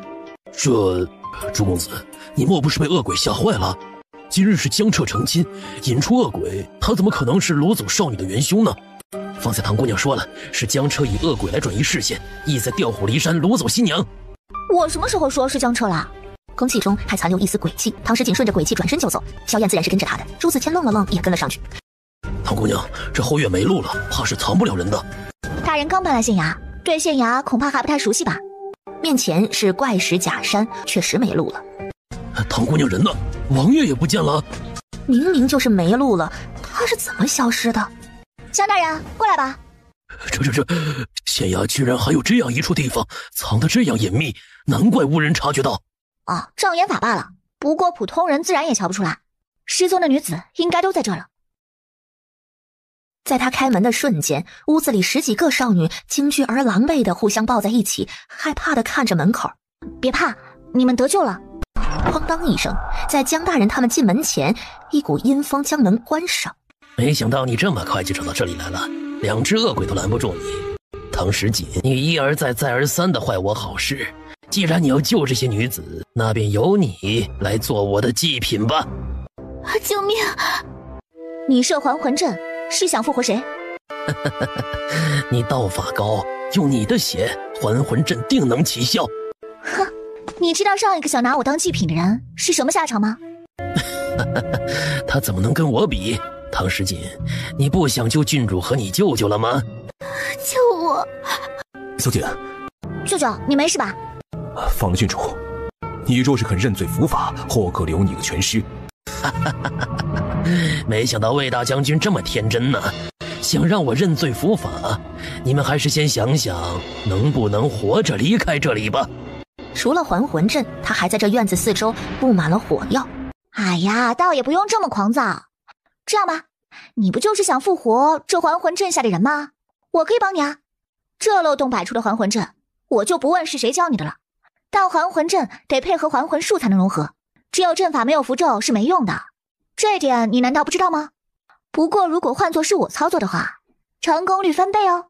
朱公子，你莫不是被恶鬼吓坏了？今日是江彻成亲，引出恶鬼，他怎么可能是掳走少女的元凶呢？方才唐姑娘说了，是江彻以恶鬼来转移视线，意在调虎离山，掳走新娘。我什么时候说是江彻了？空气中还残留一丝鬼气，唐诗锦顺着鬼气转身就走，萧燕自然是跟着他的。朱自谦愣了愣，也跟了上去。唐姑娘，这后院没路了，怕是藏不了人的。大人刚搬来县衙，对县衙恐怕还不太熟悉吧？面前是怪石假山，确实没路了。唐姑娘人呢？王爷也不见了。明明就是没路了，他是怎么消失的？江大人，过来吧。这县衙居然还有这样一处地方，藏得这样隐秘，难怪无人察觉到。障眼法罢了，不过普通人自然也瞧不出来。失踪的女子应该都在这了。在他开门的瞬间，屋子里十几个少女惊惧而狼狈的互相抱在一起，害怕的看着门口。别怕，你们得救了。哐当一声，在江大人他们进门前，一股阴风将门关上。没想到你这么快就找到这里来了，两只恶鬼都拦不住你。唐诗锦，你一而再再而三的坏我好事，既然你要救这些女子，那便由你来做我的祭品吧。救命！你设还魂阵是想复活谁？你道法高，用你的血，还魂阵定能起效。哼，你知道上一个想拿我当祭品的人是什么下场吗？他怎么能跟我比？唐诗锦，你不想救郡主和你舅舅了吗？救我！小姐，舅舅，你没事吧？放了郡主，你若是肯认罪伏法，后可留你个全尸。没想到魏大将军这么天真呢，想让我认罪伏法，你们还是先想想能不能活着离开这里吧。除了还魂阵，他还在这院子四周布满了火药。哎呀，倒也不用这么狂躁。这样吧，你不就是想复活这还魂阵下的人吗？我可以帮你啊。这漏洞百出的还魂阵，我就不问是谁教你的了。但还魂阵得配合还魂术才能融合，只有阵法没有符咒是没用的，这点你难道不知道吗？不过如果换作是我操作的话，成功率翻倍哦。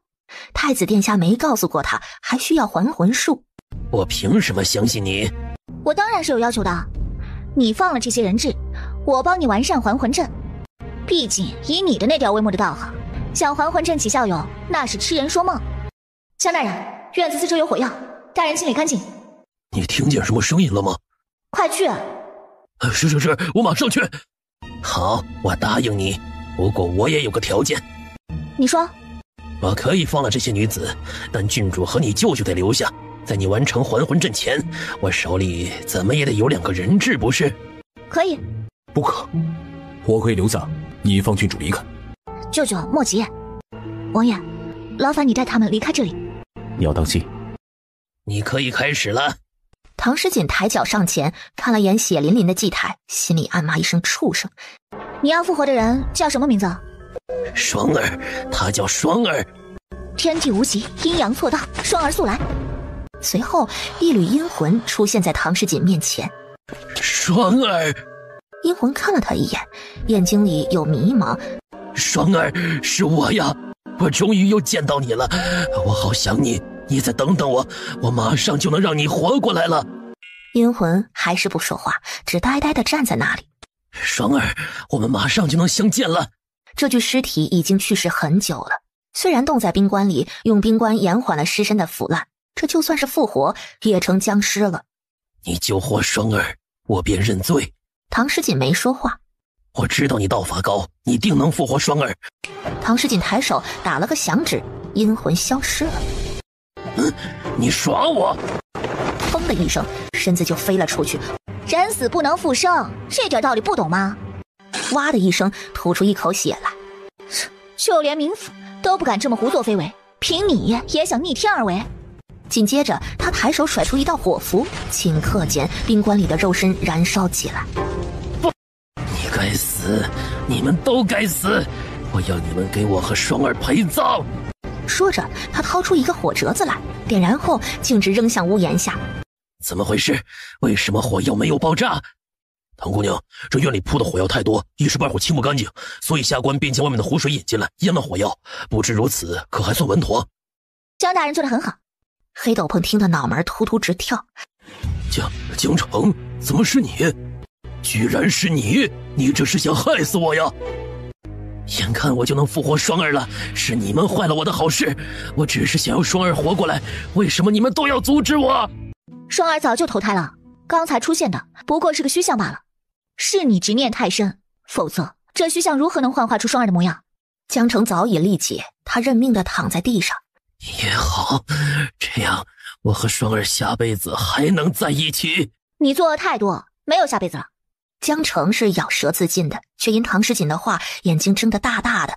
太子殿下没告诉过他还需要还魂术。我凭什么相信你？我当然是有要求的。你放了这些人质，我帮你完善还魂阵。毕竟以你的那点微末的道行，想还魂阵起效用，那是痴人说梦。江大人，院子四周有火药，大人清理干净。你听见什么声音了吗？快去！是，我马上去。好，我答应你，不过我也有个条件。你说？我可以放了这些女子，但郡主和你舅舅得留下。在你完成还魂阵前，我手里怎么也得有2个人质，不是？可以。不可，我可以留下，你放郡主离开。舅舅莫急，王爷，劳烦你带他们离开这里。你要当心。你可以开始了。唐诗锦抬脚上前，看了眼血淋淋的祭台，心里暗骂一声畜生。你要复活的人叫什么名字？双儿，他叫双儿。天地无极，阴阳错道，双儿速来。随后一缕阴魂出现在唐诗锦面前。双儿。阴魂看了他一眼，眼睛里有迷茫。双儿，是我呀，我终于又见到你了，我好想你，你再等等我，我马上就能让你活过来了。阴魂还是不说话，只呆呆地站在那里。双儿，我们马上就能相见了。这具尸体已经去世很久了，虽然冻在冰棺里，用冰棺延缓了尸身的腐烂，这就算是复活，也成僵尸了。你救活双儿，我便认罪。唐诗锦没说话。我知道你道法高，你定能复活双儿。唐诗锦抬手打了个响指，阴魂消失了。你耍我！砰的一声，身子就飞了出去。人死不能复生，这点道理不懂吗？哇的一声，吐出一口血来。就连冥府都不敢这么胡作非为，凭你也想逆天而为？紧接着，他抬手甩出一道火符，顷刻间，冰棺里的肉身燃烧起来。你该死，你们都该死！我要你们给我和双儿陪葬！说着，他掏出一个火折子来，点燃后径直扔向屋檐下。怎么回事？为什么火药没有爆炸？唐姑娘，这院里铺的火药太多，一时半会儿清不干净，所以下官便将外面的湖水引进来，淹了火药。不知如此，可还算稳妥？江大人做得很好。黑斗篷听得脑门突突直跳。江城，怎么是你？居然是你！你这是想害死我呀！眼看我就能复活双儿了，是你们坏了我的好事。我只是想要双儿活过来，为什么你们都要阻止我？双儿早就投胎了，刚才出现的不过是个虚像罢了。是你执念太深，否则这虚像如何能幻化出双儿的模样？江城早已力竭，他认命地躺在地上。也好，这样我和双儿下辈子还能在一起。你做的太多，没有下辈子了。江城是咬舌自尽的，却因唐诗锦的话，眼睛睁得大大的。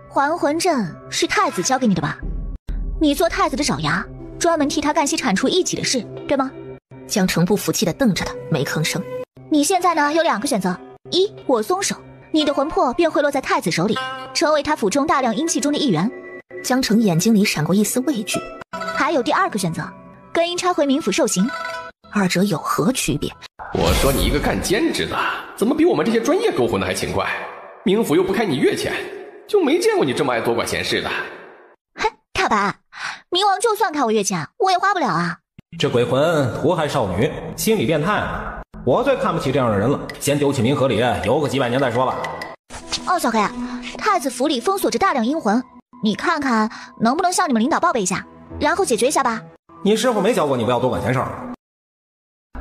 还魂阵是太子交给你的吧？你做太子的爪牙，专门替他干些铲除异己的事，对吗？江城不服气地瞪着他，没吭声。你现在呢，有2个选择：一，我松手，你的魂魄便会落在太子手里，成为他府中大量阴气中的一员。江城眼睛里闪过一丝畏惧。还有第2个选择，跟阴差回冥府受刑。二者有何区别？我说你一个干兼职的，怎么比我们这些专业勾魂的还勤快？冥府又不开你月钱，就没见过你这么爱多管闲事的。嘿，大白，冥王就算开我月钱，我也花不了啊。这鬼魂屠害少女，心理变态嘛！我最看不起这样的人了，先丢弃冥河里游个几百年再说吧。哦，小黑，太子府里封锁着大量阴魂，你看看能不能向你们领导报备一下，然后解决一下吧。你师傅没教过你不要多管闲事儿。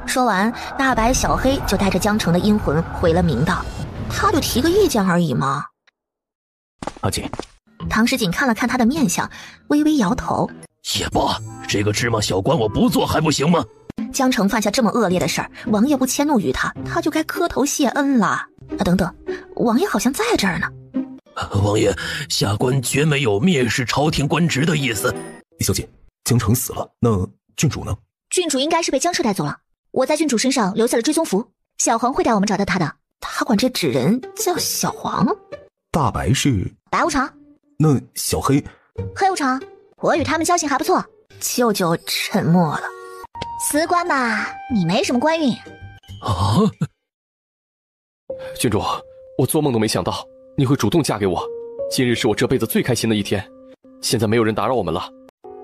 说完，大白、小黑就带着江城的阴魂回了明道。他就提个意见而已嘛。阿锦，唐诗锦看了看他的面相，微微摇头。也罢，这个芝麻小官我不做还不行吗？江城犯下这么恶劣的事儿，王爷不迁怒于他，他就该磕头谢恩了。等等，王爷好像在这儿呢。王爷，下官绝没有蔑视朝廷官职的意思。李小姐，江城死了，那郡主呢？郡主应该是被江彻带走了。我在郡主身上留下了追踪符，小黄会带我们找到他的。他管这纸人叫小黄。大白是白无常。那小黑？黑无常，我与他们交情还不错。舅舅沉默了。辞官吧，你没什么官运。啊！郡主，我做梦都没想到你会主动嫁给我，今日是我这辈子最开心的一天。现在没有人打扰我们了，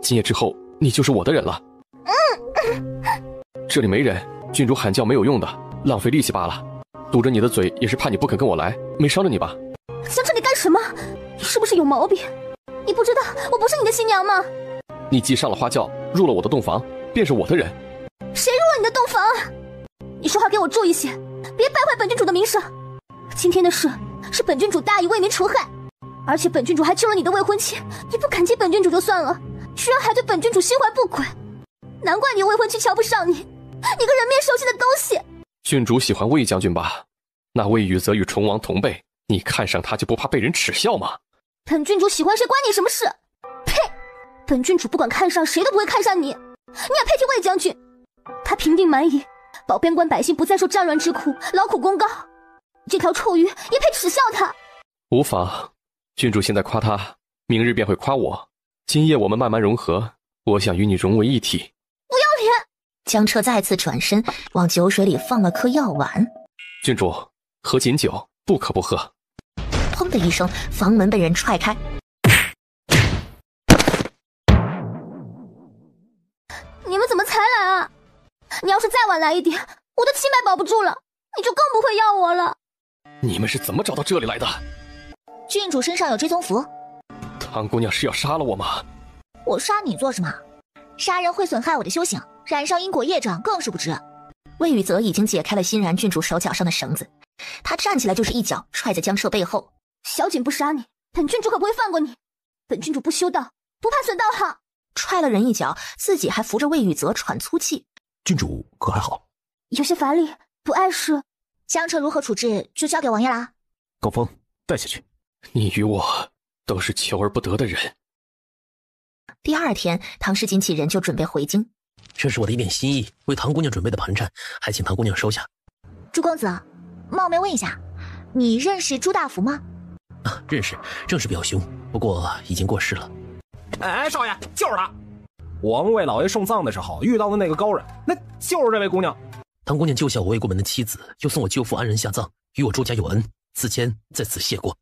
今夜之后你就是我的人了。这里没人，郡主喊叫没有用的，浪费力气罢了。堵着你的嘴也是怕你不肯跟我来，没伤着你吧？想这里干什么？你是不是有毛病？你不知道我不是你的新娘吗？你既上了花轿，入了我的洞房，便是我的人。谁入了你的洞房？你说话给我注意些，别败坏本郡主的名声。今天的事是本郡主大义为民除害，而且本郡主还救了你的未婚妻，你不感激本郡主就算了，居然还对本郡主心怀不轨，难怪你未婚妻瞧不上你，你个人面兽心的东西！郡主喜欢魏将军吧？那魏宇则与崇王同辈，你看上他就不怕被人耻笑吗？本郡主喜欢谁关你什么事？呸！本郡主不管看上谁都不会看上你，你也配替魏将军？他平定蛮夷，保边关百姓不再受战乱之苦，劳苦功高，这条臭鱼也配耻笑他？无妨，郡主现在夸他，明日便会夸我。今夜我们慢慢融合，我想与你融为一体。不要脸！江彻再次转身往酒水里放了颗药丸。郡主，喝锦酒，不可不喝。砰的一声，房门被人踹开。你们怎么才来啊？你要是再晚来一点，我的气脉保不住了，你就更不会要我了。你们是怎么找到这里来的？郡主身上有追踪符。唐姑娘是要杀了我吗？我杀你做什么？杀人会损害我的修行，染上因果业障更是不值。魏宇泽已经解开了欣然郡主手脚上的绳子，他站起来就是一脚踹在江彻背后。小景不杀你，本郡主可不会放过你。本郡主不修道，不怕损道行。踹了人一脚，自己还扶着魏宇泽喘粗气。郡主可还好？有些乏力，不碍事。江彻如何处置，就交给王爷啦。高峰，带下去。你与我都是求而不得的人。第二天，唐诗锦起人就准备回京。这是我的一点心意，为唐姑娘准备的盘缠，还请唐姑娘收下。朱公子，冒昧问一下，你认识朱大福吗？认识，正是表兄，不过已经过世了。哎，少爷，就是他。我们为老爷送葬的时候遇到的那个高人，那就是这位姑娘。唐姑娘救下我魏国门的妻子，又送我舅父安人下葬，与我朱家有恩，此前在此谢过。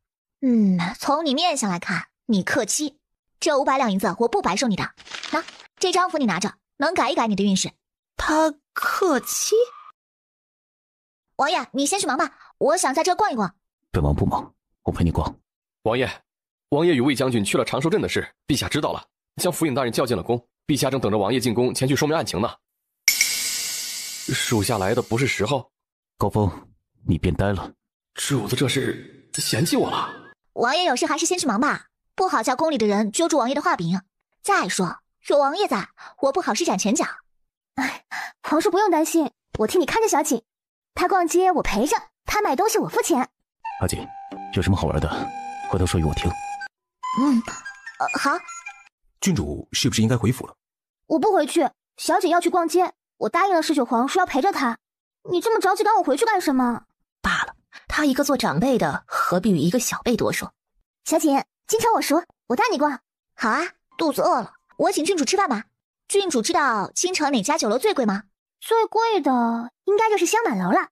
从你面相来看，你克妻。这500两银子我不白收你的。那这张符你拿着，能改一改你的运势。他克妻？王爷，你先去忙吧，我想在这逛一逛。本王不忙，我陪你逛。王爷与魏将军去了长寿镇的事，陛下知道了，将府尹大人叫进了宫，陛下正等着王爷进宫前去说明案情呢。属下来的不是时候。高峰，你变呆了。主子这是嫌弃我了？王爷有事还是先去忙吧，不好叫宫里的人揪住王爷的画柄。再说有王爷在，我不好施展拳脚。哎，皇叔不用担心，我替你看着小景。他逛街我陪着，他买东西我付钱。阿锦，有什么好玩的，回头说与我听。好。郡主是不是应该回府了？我不回去，小景要去逛街，我答应了19皇说要陪着他。你这么着急赶我回去干什么？罢了，他一个做长辈的，何必与一个小辈多说？小景，今朝我熟，我带你逛。好啊，肚子饿了，我请郡主吃饭吧。郡主知道京城哪家酒楼最贵吗？最贵的应该就是香满楼了。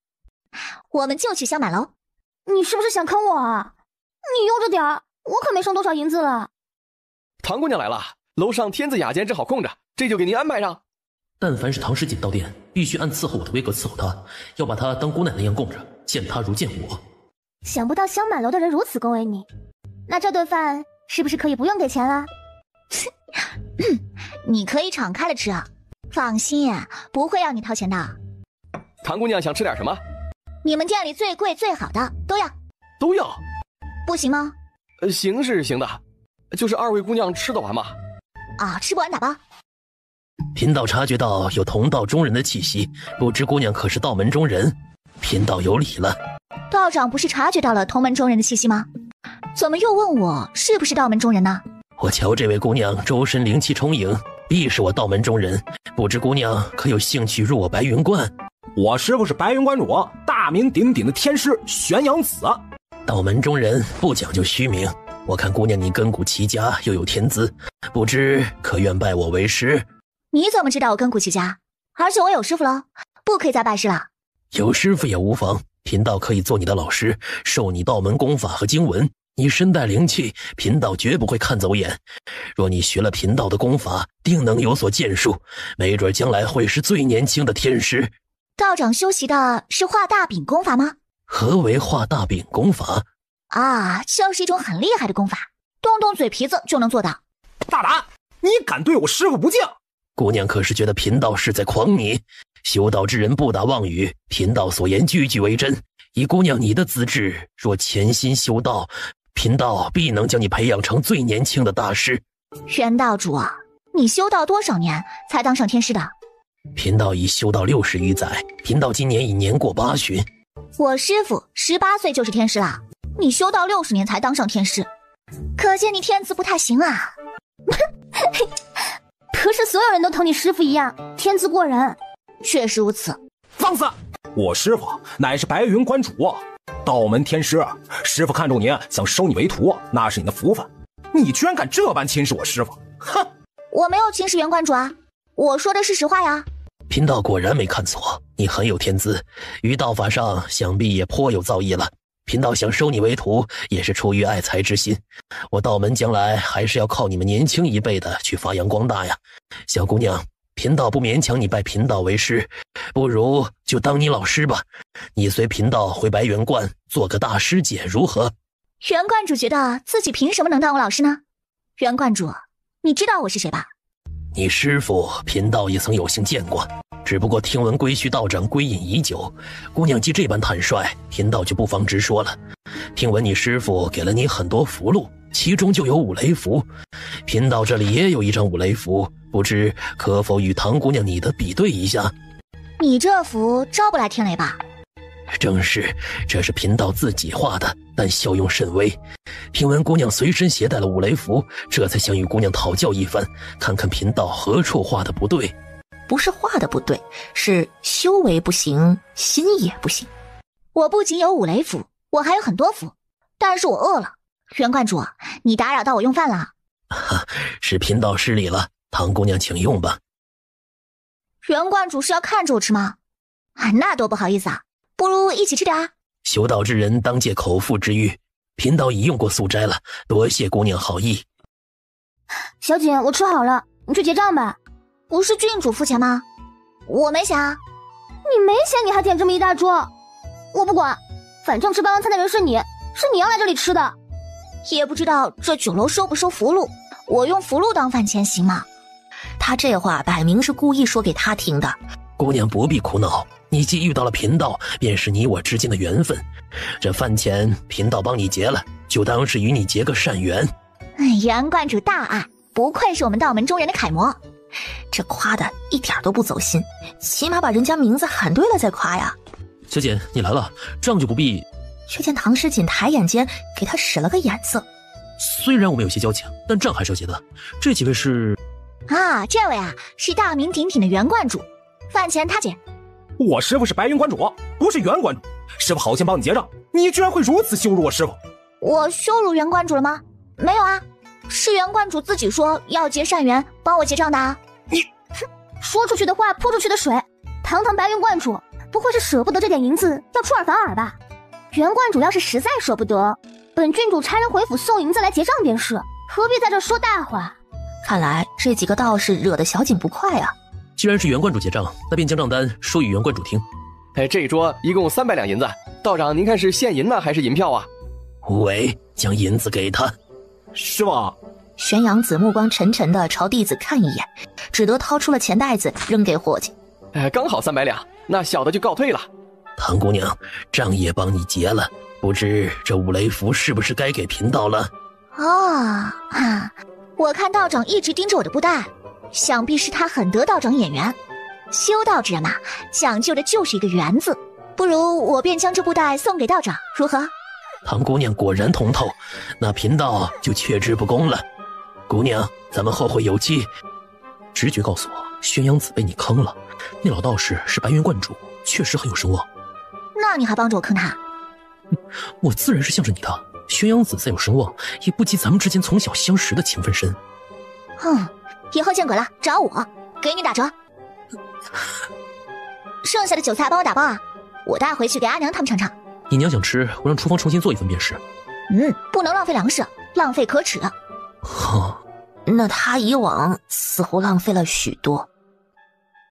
我们就去香满楼。你是不是想坑我啊？你悠着点儿，我可没剩多少银子了。唐姑娘来了，楼上天子雅间正好空着，这就给您安排上。但凡是唐诗锦到店，必须按伺候我的规格伺候她，要把她当姑奶奶一样供着，见她如见我。想不到香满楼的人如此恭维你，那这顿饭是不是可以不用给钱了？你可以敞开了吃啊，放心，不会要你掏钱的。唐姑娘想吃点什么？你们店里最贵最好的都要。都要？不行吗？行是行的，就是二位姑娘吃得完吗？吃不完打包。贫道察觉到有同道中人的气息，不知姑娘可是道门中人？贫道有礼了。道长不是察觉到了同门中人的气息吗？怎么又问我是不是道门中人呢？我瞧这位姑娘周身灵气充盈，必是我道门中人，不知姑娘可有兴趣入我白云观？我师父是白云观主，大名鼎鼎的天师玄阳子。道门中人不讲究虚名，我看姑娘你根骨齐家，又有天资，不知可愿拜我为师？你怎么知道我根骨齐家？而且我有师傅了，不可以再拜师了。有师傅也无妨，贫道可以做你的老师，授你道门功法和经文。你身带灵气，贫道绝不会看走眼。若你学了贫道的功法，定能有所建树，没准将来会是最年轻的天师。道长修习的是画大饼功法吗？何为画大饼功法？就是一种很厉害的功法，动动嘴皮子就能做到。大胆，你敢对我师父不敬？姑娘可是觉得贫道是在诓你？修道之人不打妄语，贫道所言句句为真。以姑娘你的资质，若潜心修道，贫道必能将你培养成最年轻的大师。玄道主啊，你修道多少年才当上天师的？贫道已修道60余载，贫道今年已年过80旬。我师父18岁就是天师了，你修道60年才当上天师，可见你天资不太行啊。不是所有人都同你师父一样天资过人。确实如此。放肆！我师父乃是白云观主，道门天师，师父看中你，想收你为徒，那是你的福分。你居然敢这般轻视我师父，哼！我没有轻视袁观主啊，我说的是实话呀。贫道果然没看错，你很有天资，于道法上想必也颇有造诣了。贫道想收你为徒，也是出于爱才之心。我道门将来还是要靠你们年轻一辈的去发扬光大呀。小姑娘，贫道不勉强你拜贫道为师，不如就当你老师吧。你随贫道回白猿观做个大师姐如何？袁观主觉得自己凭什么能当我老师呢？袁观主，你知道我是谁吧？你师父贫道也曾有幸见过，只不过听闻归墟道长归隐已久，姑娘既这般坦率，贫道就不妨直说了。听闻你师父给了你很多符箓，其中就有五雷符，贫道这里也有一张五雷符，不知可否与唐姑娘你的比对一下？你这符招不来天雷吧？正是，这是贫道自己画的，但效用甚微。听闻姑娘随身携带了五雷符，这才想与姑娘讨教一番，看看贫道何处画的不对。不是画的不对，是修为不行，心也不行。我不仅有五雷符，我还有很多符，但是我饿了。袁观主，你打扰到我用饭了。是贫道失礼了，唐姑娘请用吧。袁观主是要看着我吃吗？那多不好意思啊，不如一起吃点啊。修道之人当借口腹之欲，贫道已用过素斋了，多谢姑娘好意。小姐，我吃好了，你去结账吧。不是郡主付钱吗？我没钱啊。你没钱你还点这么一大桌？我不管，反正吃霸王餐的人是你要来这里吃的。也不知道这酒楼收不收符箓，我用符箓当饭钱行吗？他这话摆明是故意说给他听的。姑娘不必苦恼，你既遇到了贫道，便是你我之间的缘分。这饭钱贫道帮你结了，就当是与你结个善缘。袁观主大爱，不愧是我们道门中人的楷模。这夸的一点都不走心，起码把人家名字喊对了再夸呀。小姐你来了，账就不必。却见唐诗锦抬眼间给他使了个眼色。虽然我们有些交情，但账还是要结的。这几位是？这位啊是大名鼎鼎的袁观主，饭钱他结。我师父是白云观主，不是袁观主。师父好心帮你结账，你居然会如此羞辱我师父？我羞辱袁观主了吗？没有啊，是袁观主自己说要结善缘，帮我结账的啊。你说出去的话泼出去的水，堂堂白云观主不会是舍不得这点银子要出尔反尔吧？袁观主要是实在舍不得，本郡主差人回府送银子来结账便是，何必在这说大话？看来这几个道士惹得小景不快啊。既然是袁观主结账，那便将账单说与袁观主听。这一桌一共300两银子，道长您看是现银呢还是银票啊？无为，将银子给他。师父。玄阳子目光沉沉地朝弟子看一眼，只得掏出了钱袋子扔给伙计。刚好300两，那小的就告退了。唐姑娘，账也帮你结了，不知这五雷符是不是该给贫道了？我看道长一直盯着我的布袋，想必是他很得道长眼缘。修道之人嘛，讲究的就是一个缘字，不如我便将这布袋送给道长，如何？唐姑娘果然通透，那贫道就却之不恭了。姑娘，咱们后会有期。直觉告诉我，宣阳子被你坑了，那老道士是白云观主，确实很有声望。那你还帮着我坑他？我自然是向着你的。宣阳子再有声望，也不及咱们之间从小相识的情分深。以后见鬼了，找我，给你打折。剩下的韭菜帮我打包啊，我带回去给阿娘他们尝尝。你娘想吃，我让厨房重新做一份便是。不能浪费粮食，浪费可耻。那他以往似乎浪费了许多。